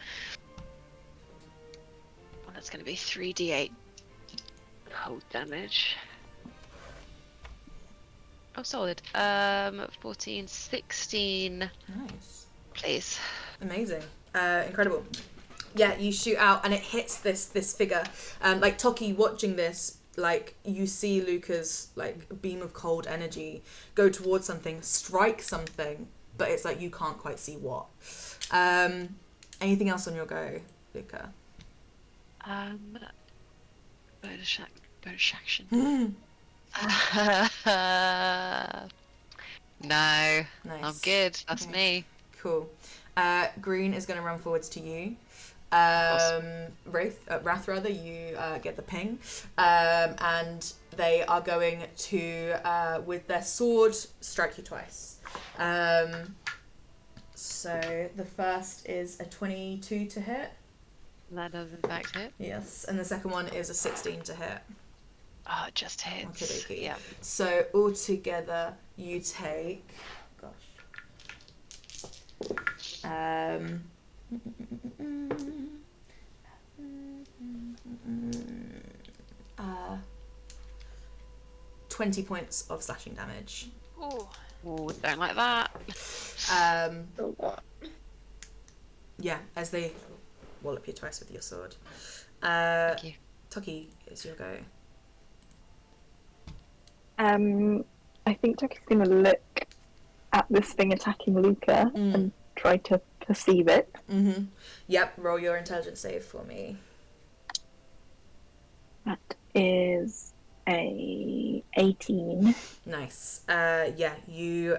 Well, that's gonna be 3d8 cold damage. Oh, solid. 14, 16. Nice. Please. Amazing. Incredible. Yeah, you shoot out and it hits this figure. Like Toki watching this, like you see Luca's like beam of cold energy go towards something, strike something, but it's like you can't quite see what. Anything else on your go, Luca? Bonus action. No, Nice. I'm good. That's Okay. me. Cool. Green is going to run forwards to you. Wrath rather, you get the ping, and they are going to, with their sword, strike you twice. So the first is a 22 to hit. That does in fact hit. Yes, and the second one is a 16 to hit. Oh, it just hits. Okey-dokey. Yeah. So altogether, you take. Gosh. 20 points of slashing damage. Ooh. Oh, don't like that. Yeah, as they wallop you twice with your sword. Thank you. Toki, is your go. I think Toki's going to look at this thing attacking Luca and try to perceive it. Mm-hmm. Yep, roll your intelligence save for me. That is a 18. Nice. Yeah, you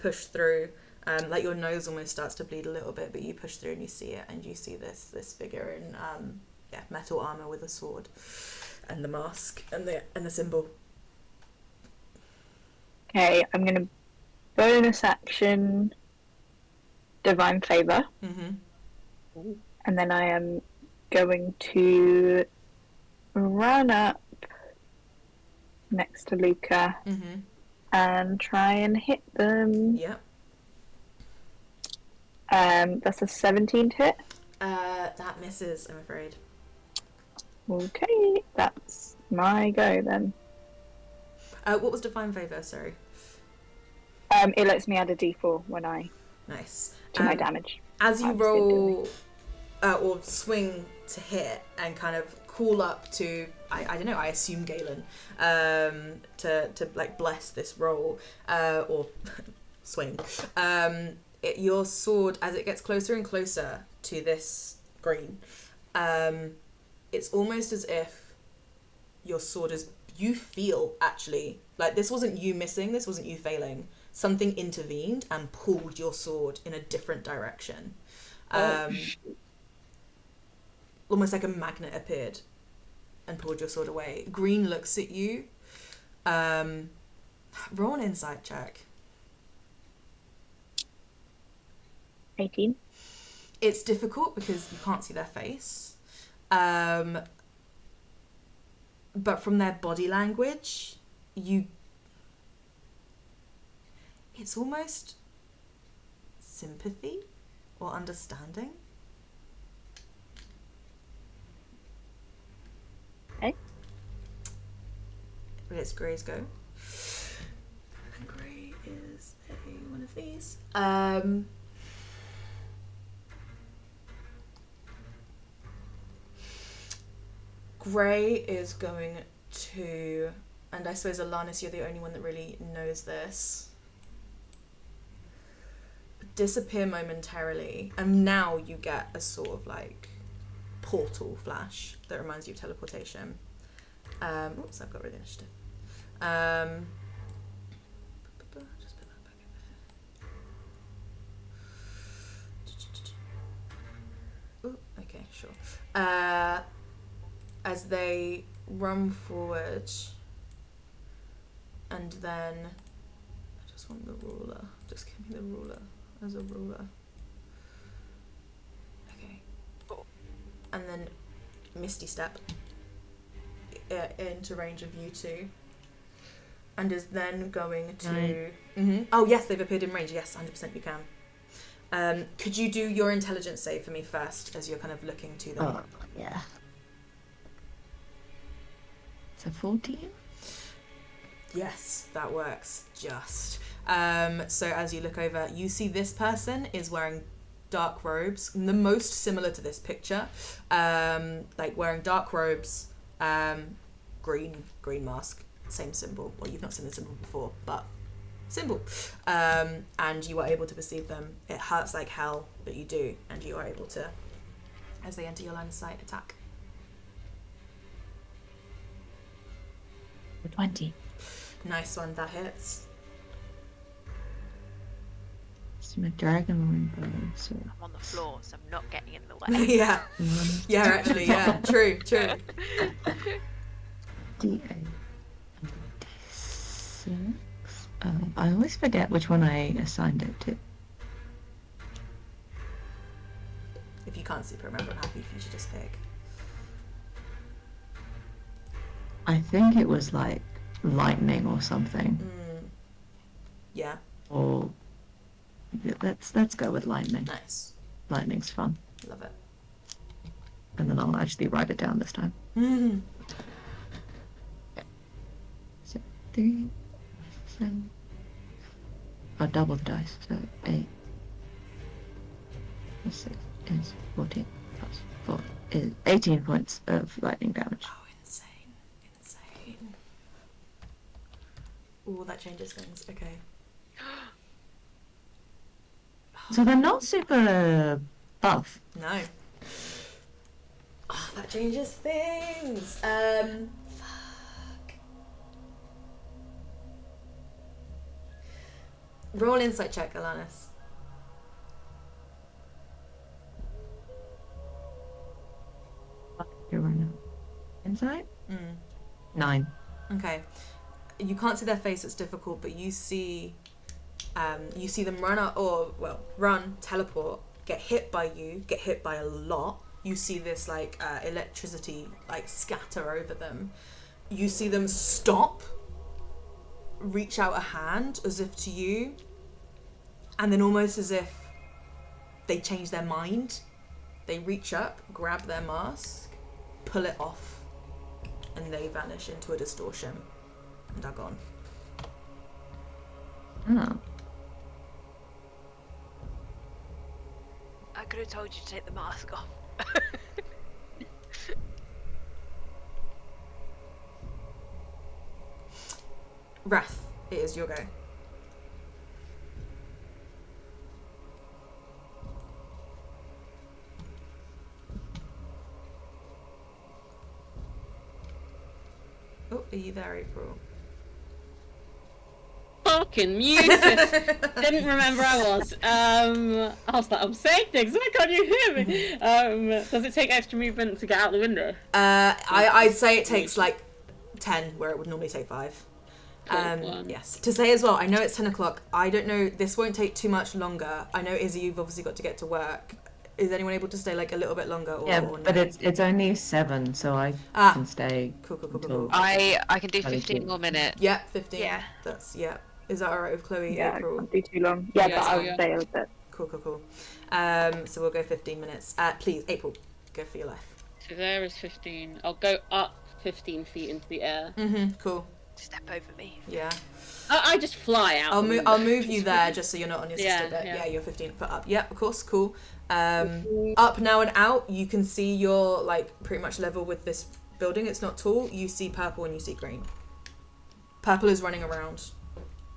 push through. Like your nose almost starts to bleed a little bit, but you push through and you see it, and you see this figure in metal armor with a sword, and the mask and the symbol. Okay, I'm going to bonus action Divine Favor. Mm-hmm. And then I am going to run up next to Luca Mm-hmm. and try and hit them. Yep. That's a 17 to hit. That misses, I'm afraid. Okay, that's my go then. What was Divine Favor? Sorry. It lets me add a d4 when Nice. to my damage. As you I just didn't do roll or swing to hit and kind of call up to, I don't know, I assume Galen, to like bless this roll or swing. Your sword, as it gets closer and closer to this green, it's almost as if your sword is, you feel actually, like this wasn't you missing, this wasn't you failing. Something intervened and pulled your sword in a different direction. Almost like a magnet appeared and pulled your sword away. Green looks at you. Roll an insight check. 18. It's difficult because you can't see their face. But from their body language, it's almost sympathy or understanding. Okay. but it's Grey's go. And Grey is one of these. Grey is going to, and I suppose Alanis, you're the only one that really knows this, disappear momentarily, and now you get a sort of like portal flash that reminds you of teleportation. Oops, I've got rid of initiative. Just put that back in there. Ooh, okay, sure. As they run forward, and then I just want the ruler. Just give me the ruler as a ruler. Okay. And then Misty Step into range of you two, and is then going to. Oh yes, they've appeared in range. Yes, 100% you can. Could you do your intelligence save for me first, as you're kind of looking to them? Oh, yeah. So 14? Yes, that works. Just. So as you look over, you see this person is wearing dark robes, the most similar to this picture. Like wearing dark robes, green mask, same symbol. Well, you've not seen the symbol before, but symbol. And you are able to perceive them. It hurts like hell, but you do, and you are able to, as they enter your line of sight, attack. 20. Nice one, that hits. It's my dragon bow, so. I'm on the floor, so I'm not getting in the way. Yeah. Yeah, actually, yeah. True. D8 and D6. I always forget which one I assigned it to. If you can't super remember, I'm happy for you to just pick. I think it was like lightning or something. Yeah. Or let's go with lightning. Nice. Lightning's fun. Love it. And then I'll actually write it down this time. Mm-hmm. So 3, 7. I'll double the dice. So 8 plus 6 is 14 plus 4 is 18 points of lightning damage. Oh, insane. Oh, that changes things. Okay. So they're not super buff. No. Oh, that changes things. Fuck. Roll insight check, Alanis. You're right now. Insight? 9. Okay. You can't see their face, it's difficult, but you see them run, teleport, get hit by you, get hit by a lot. You see this like electricity like scatter over them. You see them stop, reach out a hand as if to you, and then almost as if they change their mind, they reach up, grab their mask, pull it off, and they vanish into a distortion and are gone. Oh. I could have told you to take the mask off. Wrath, it is your go. Oh, are you there, April? Fucking music! Didn't remember I was. I was like, I'm saying things, why can't you hear me? Does it take extra movement to get out the window? I'd say it takes like 10, where it would normally take 5. Cool. Yes. To say as well, I know it's 10 o'clock. I don't know, this won't take too much longer. I know, Izzy, you've obviously got to get to work. Is anyone able to stay like a little bit longer? Or no? But it's only 7, so I can stay. Cool. until- I can do 15 more minutes. Yeah, 15. Yeah. That's, yeah. Is that alright with Chloe, Yeah, I April? can't do too long. Yeah, Yeah, but I'll yeah. stay a bit. Cool. So we'll go 15 minutes. Please, April, go for your life. So there is 15. I'll go up 15 feet into the air. Cool. Step over me. Yeah. I just fly out. I'll move you there just so you're not on your sister bit. Yeah, you're 15 foot up. Yeah, of course, cool. Up now and out, you can see you're like pretty much level with this building. It's not tall. You see purple and you see green. Purple is running around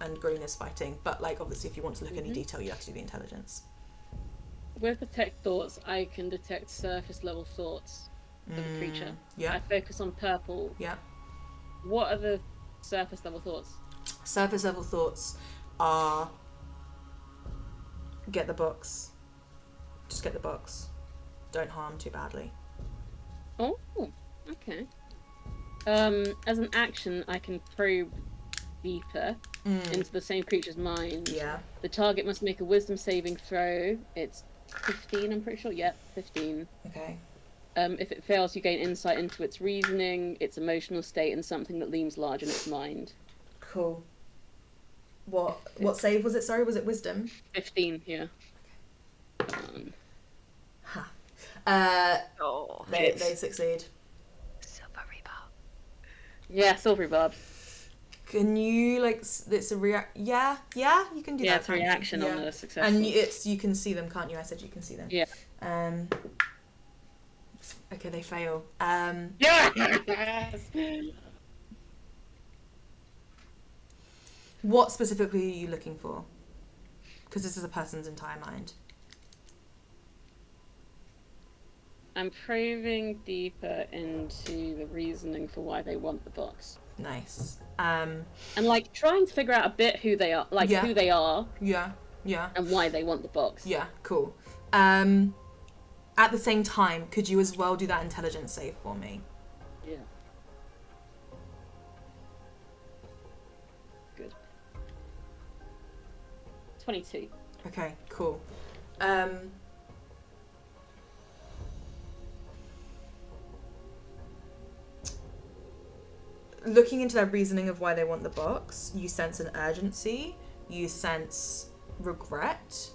and green is fighting. But like obviously if you want to look any detail, you have to do the intelligence. With detect thoughts, I can detect surface level thoughts of a creature. Yeah. I focus on purple. Yeah. What are the surface level thoughts? Surface level thoughts are get the box. Just get the box. Don't harm too badly. Oh, okay. As an action, I can probe deeper into the same creature's mind. Yeah. The target must make a wisdom saving throw. It's 15, I'm pretty sure. Yep, 15. Okay. If it fails, you gain insight into its reasoning, its emotional state, and something that looms large in its mind. Cool. What save was it? Sorry, was it wisdom? 15, yeah. They succeed. Silver rebar. Yeah, silvery barb. Can you like? It's a react. Yeah, you can do that. Yeah, it's a reaction on the successful. And you can see them, can't you? I said you can see them. Yeah. Okay, they fail. Yes. What specifically are you looking for? Because this is a person's entire mind. I'm probing deeper into the reasoning for why they want the box. Nice. And like trying to figure out a bit who they are, who they are. Yeah. And why they want the box. Yeah, cool. At the same time, could you as well do that intelligence save for me? Yeah. Good. 22. Okay, cool. Looking into their reasoning of why they want the box, you sense an urgency, you sense regret,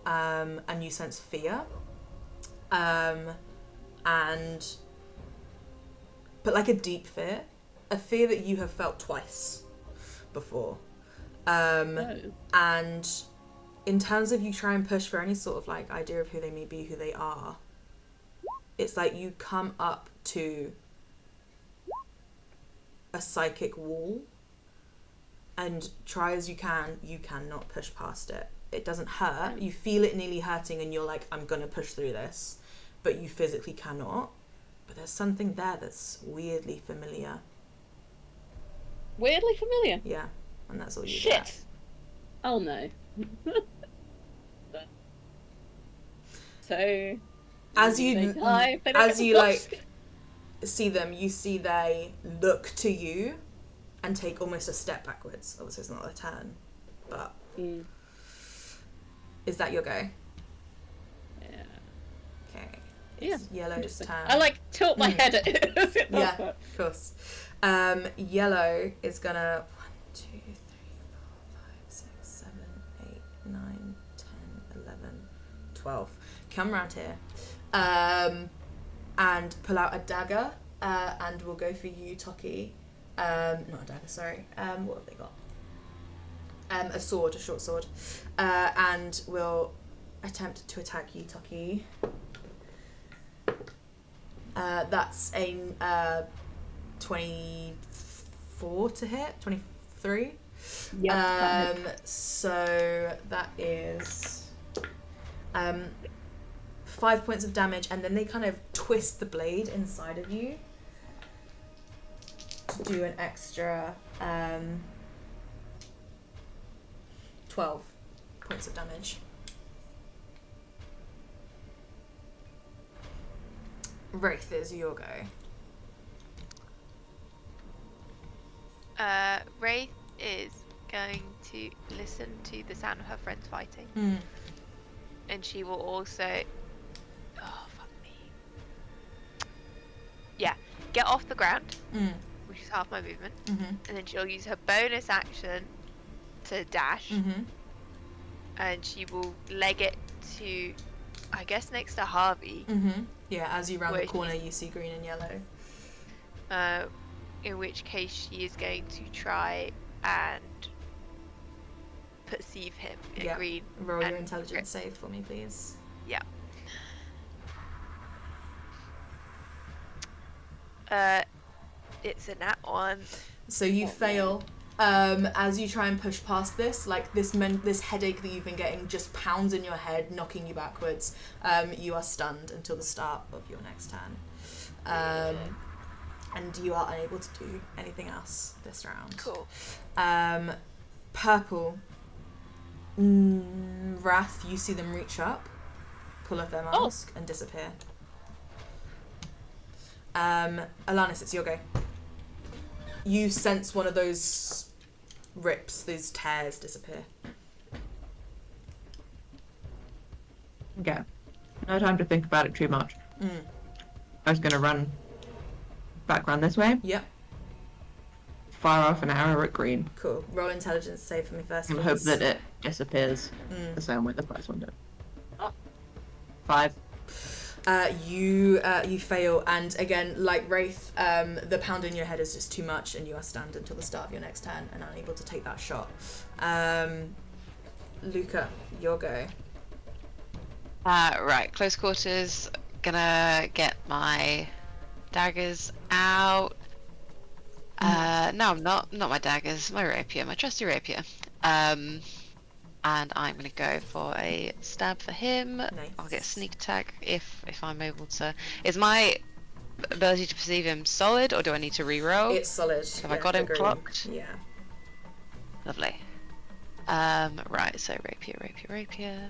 and you sense fear. But like a deep fear, a fear that you have felt twice before. And in terms of you try and push for any sort of like idea of who they may be, who they are, it's like you come up to a psychic wall and try as you cannot push past it. It doesn't hurt. You feel it nearly hurting and you're like, I'm gonna push through this, but you physically cannot. But there's something there that's weirdly familiar. Weirdly familiar? Yeah, and that's all you Shit! get. Oh no. So as you like see them, you see they look to you and take almost a step backwards. Obviously it's not a turn, but is that your go? Yeah. Okay. Yeah. It's Yellow's turn. I like tilt my head at it as it does Yeah, that. of course. Yellow is gonna 1, 2, 3, 4, 5, 6, 7, 8, 9, 10, 11, 12. Come around here. And pull out a dagger. And we'll go for you, Toki. Not a dagger, sorry. What have they got? A sword, a short sword. And we'll attempt to attack you, Toki. That's a 24 to hit. 23. Yep. So that is 5 points of damage, and then they kind of twist the blade inside of you to do an extra 12 points of damage. Wraith, is your go. Wraith is going to listen to the sound of her friends fighting. And she will also... Oh, fuck me. Yeah, get off the ground, which is half my movement. And then she'll use her bonus action to dash. And she will leg it to, I guess, next to Harvey. Yeah, as you round the corner, you see green and yellow. in which case she is going to try and perceive him in Yeah. green. Roll your and intelligence save for me, please. Yeah. It's a nat 1. So you fail. As you try and push past this, like this headache that you've been getting just pounds in your head, knocking you backwards. You are stunned until the start of your next turn. And you are unable to do anything else this round. Cool. Purple. Wrath, you see them reach up, pull off their mask, and disappear. Alanis, it's your go. You sense one of those rips, those tears disappear. Okay. No time to think about it too much. I was going to run back round this way. Yep. Fire off an arrow at green. Cool. Roll intelligence save for me first, And please. hope that it disappears the same way the first one did. 5. You fail, and again, like Wraith, the pound in your head is just too much, and you are stunned until the start of your next turn and unable to take that shot. Luca, your go. Right, close quarters. Gonna get my daggers out. No, I'm not. Not my daggers. My rapier, my trusty rapier. And I'm gonna go for a stab for him. Nice. I'll get a sneak attack if I'm able to. Is my ability to perceive him solid, or do I need to re-roll? It's solid. Have I got him agreed. clocked? Yeah. Lovely. Right. So rapier.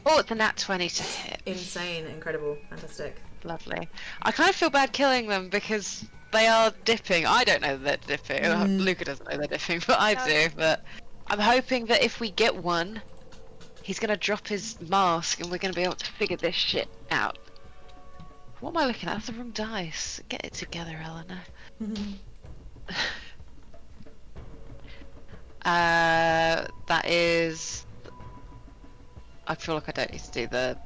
Oh, it's a nat 20 to hit. Insane, incredible, fantastic. Lovely. I kind of feel bad killing them because they are dipping. I don't know that they're dipping. Luca doesn't know they're dipping, but I do. But I'm hoping that if we get one, he's going to drop his mask and we're going to be able to figure this shit out. What am I looking at? That's the wrong dice. Get it together, Eleanor. That is... I feel like I don't need to do the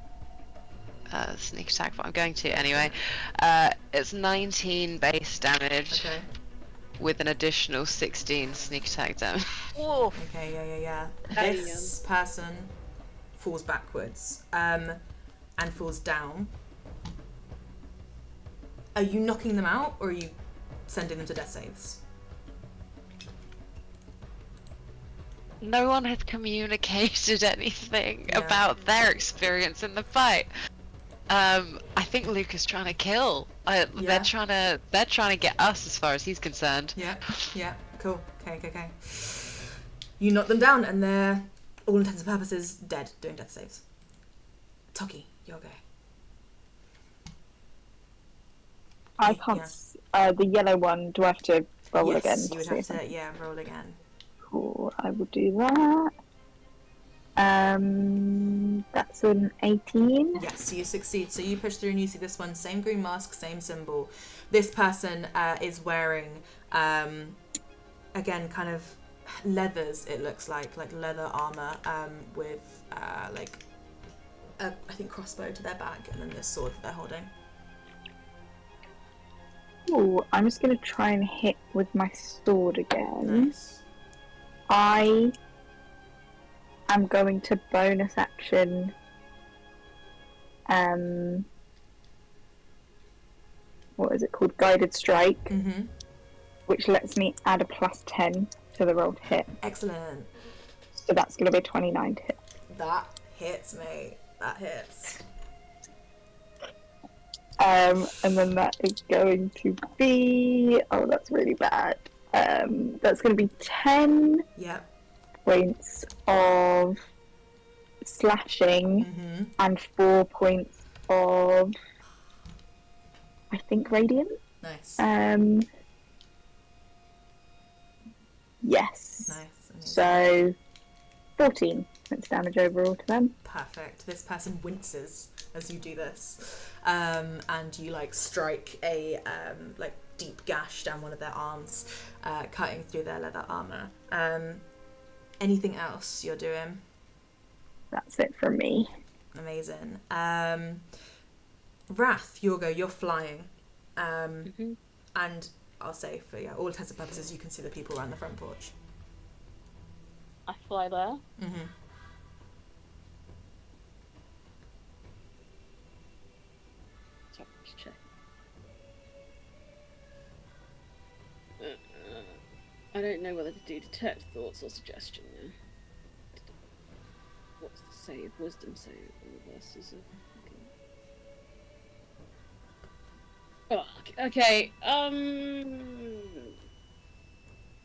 sneak attack, but I'm going to anyway. It's 19 base damage with an additional 16 sneak attack damage. Oh. Okay, yeah. Damn. This person falls backwards and falls down. Are you knocking them out, or are you sending them to death saves? No one has communicated anything Yeah. about their experience in the fight. I think Luca's trying to kill. They're trying to get us as far as he's concerned. Yeah, cool. Okay. You knock them down, and they're, all intents and purposes, dead, doing death saves. Toki, your go. I can't. The yellow one. Do I have to roll again? Yes, you would have to, roll again. Cool. I will do that. That's an 18. Yes, you succeed. So you push through and you see this one, same green mask, same symbol. This person is wearing, again, kind of leathers, it looks like leather armor with, I think, crossbow to their back, and then this sword that they're holding. Ooh, I'm just going to try and hit with my sword again. Nice. I am going to bonus action what is it called? Guided Strike, which lets me add a +10 to the roll to hit. Excellent. So that's going to be a 29 to hit. That hits, mate. That hits. And then that is going to be... Oh, that's really bad. That's going to be 10 points of slashing and 4 points of, I think, radiant. Nice. Yes. Nice. Amazing. So 14 points damage overall to them. Perfect. This person winces as you do this, and you strike a deep gash down one of their arms, cutting through their leather armor. Anything else you're doing? That's it from me. Amazing. Wrath, you're flying. Mm-hmm. And I'll say for all intents and purposes, you can see the people around the front porch. I fly there. Mm-hmm. Sorry, just check. I don't know whether to do detect thoughts or suggestion now. What's the save? Wisdom save. All this is a... Okay.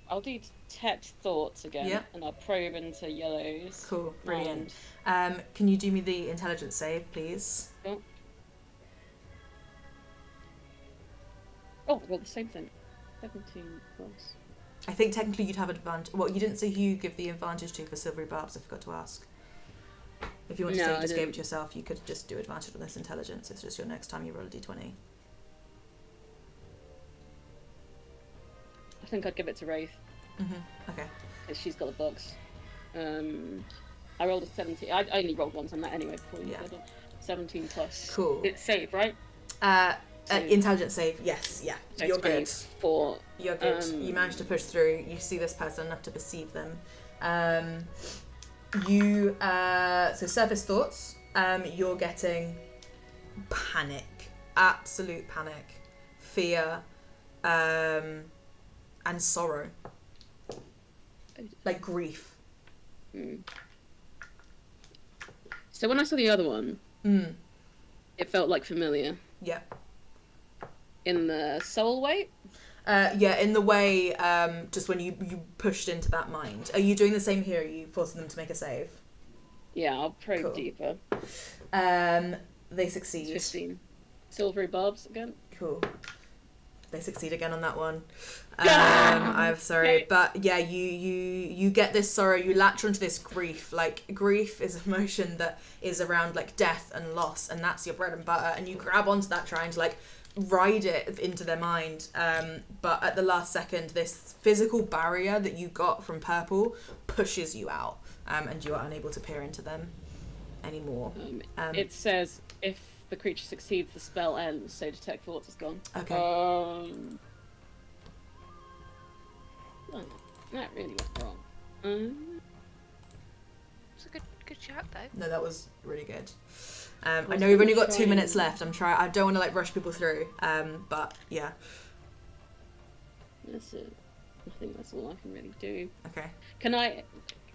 I'll do detect thoughts again, Yep. and I'll probe into Yellow's. Cool, brilliant. mind. Can you do me the intelligence save, please? Oh, well, the same thing. 17 plus. I think technically you'd have advantage. Well, you didn't say who you give the advantage to for silvery barbs. I forgot to ask. If you want to say you just gave it to yourself, you could just do advantage on this intelligence. It's just your next time you roll a d20. I think I'd give it to Wraith. Mm-hmm. Okay. Because she's got the box. I rolled a 17. I only rolled once on that anyway before you said it. 17 plus. Cool. It's save, right? Intelligence save, yes, yeah. So You're good. 24. You're good. You managed to push through. You see this person enough to perceive them. So surface thoughts. You're getting panic, absolute panic, fear, and sorrow, like grief. So when I saw the other one, it felt like familiar. Yeah. In the soul weight? Yeah, in the way, just when you pushed into that mind. Are you doing the same here? Are you forcing them to make a save? Yeah, I'll probe Cool. deeper. They succeed. 15. Silvery barbs again. Cool. They succeed again on that one. I'm sorry, Okay. but yeah, you get this sorrow. You latch onto this grief. Like grief is an emotion that is around like death and loss, and that's your bread and butter. And you grab onto that, trying to like ride it into their mind. But at the last second, this physical barrier that you got from purple pushes you out, and you are unable to peer into them anymore. It says if the creature succeeds, the spell ends, so detect thoughts is gone. Okay. That really went wrong. It's a good shout though. No, that was really good. I know we've only got 2 minutes left. I don't want to like rush people through. But yeah. That's it. I think that's all I can really do. Okay. Can I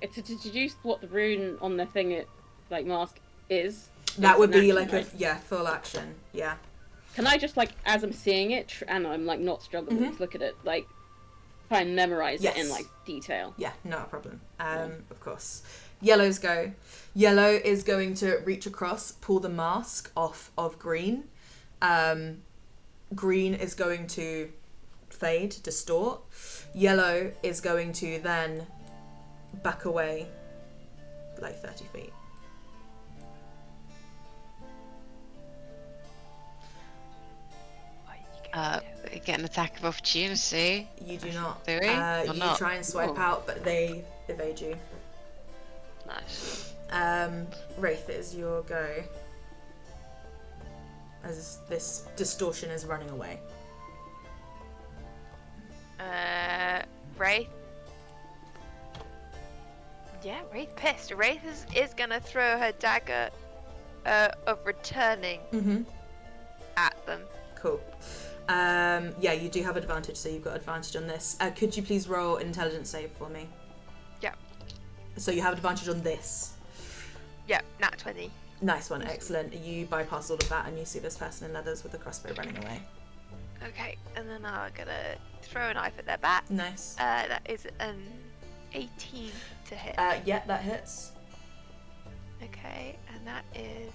to deduce what the rune on the thing it like mask is? That would an be action, like right? full action. Yeah. Can I just like as I'm seeing it and I'm like not struggling to look at it, like try and memorize it in like detail? Yeah, not a problem. Of course. Yellow's go. Yellow is going to reach across, pull the mask off of green. Green is going to fade, distort. Yellow is going to then back away like 30 feet. Get an attack of opportunity. You do not. Do we? Or You not? try and swipe Ooh. out, but they evade you. Nice. Wraith, it is your go. As this distortion is running away. Wraith. Yeah, Wraith pissed. Wraith is gonna throw her dagger of returning at them. Cool. Yeah, you do have advantage, so you've got advantage on this. Could you please roll an intelligence save for me? Yeah. So you have advantage on this. Yeah, nat 20. Nice one, excellent. You bypass all of that and you see this person in leathers with a crossbow running away. Okay, and then I'm gonna throw a knife at their back. Nice. That is an 18 to hit. Yeah, that hits. Okay, and that is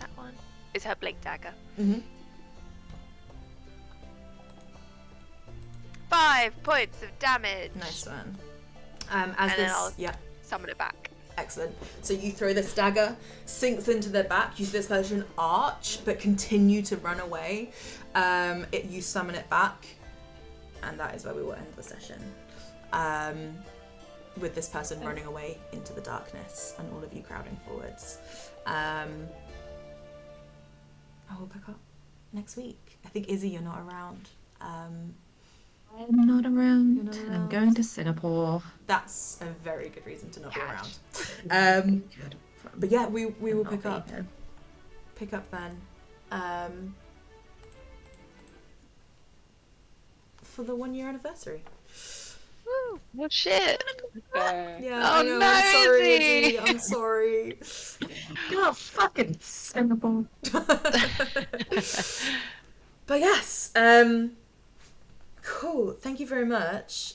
that one. Is her blade dagger. 5 points of damage. Nice one. Then I'll summon it back. Excellent. So you throw this dagger, sinks into their back. You see this person arch, but continue to run away. You summon it back, and that is where we will end the session. With this person running away into the darkness, and all of you crowding forwards. we'll pick up next week. I think Izzy, you're not around. I'm not around. You're not I'm around. going to Singapore. That's a very good reason to not be Catch. around. But yeah, we will Not pick being up. here. Pick up then. For the 1 year anniversary. Woo! Oh shit! Yeah, Oh, I know. no, I'm sorry, Izzy. Izzy. I'm sorry. You're fucking Singapore. But yes, cool. Thank you very much.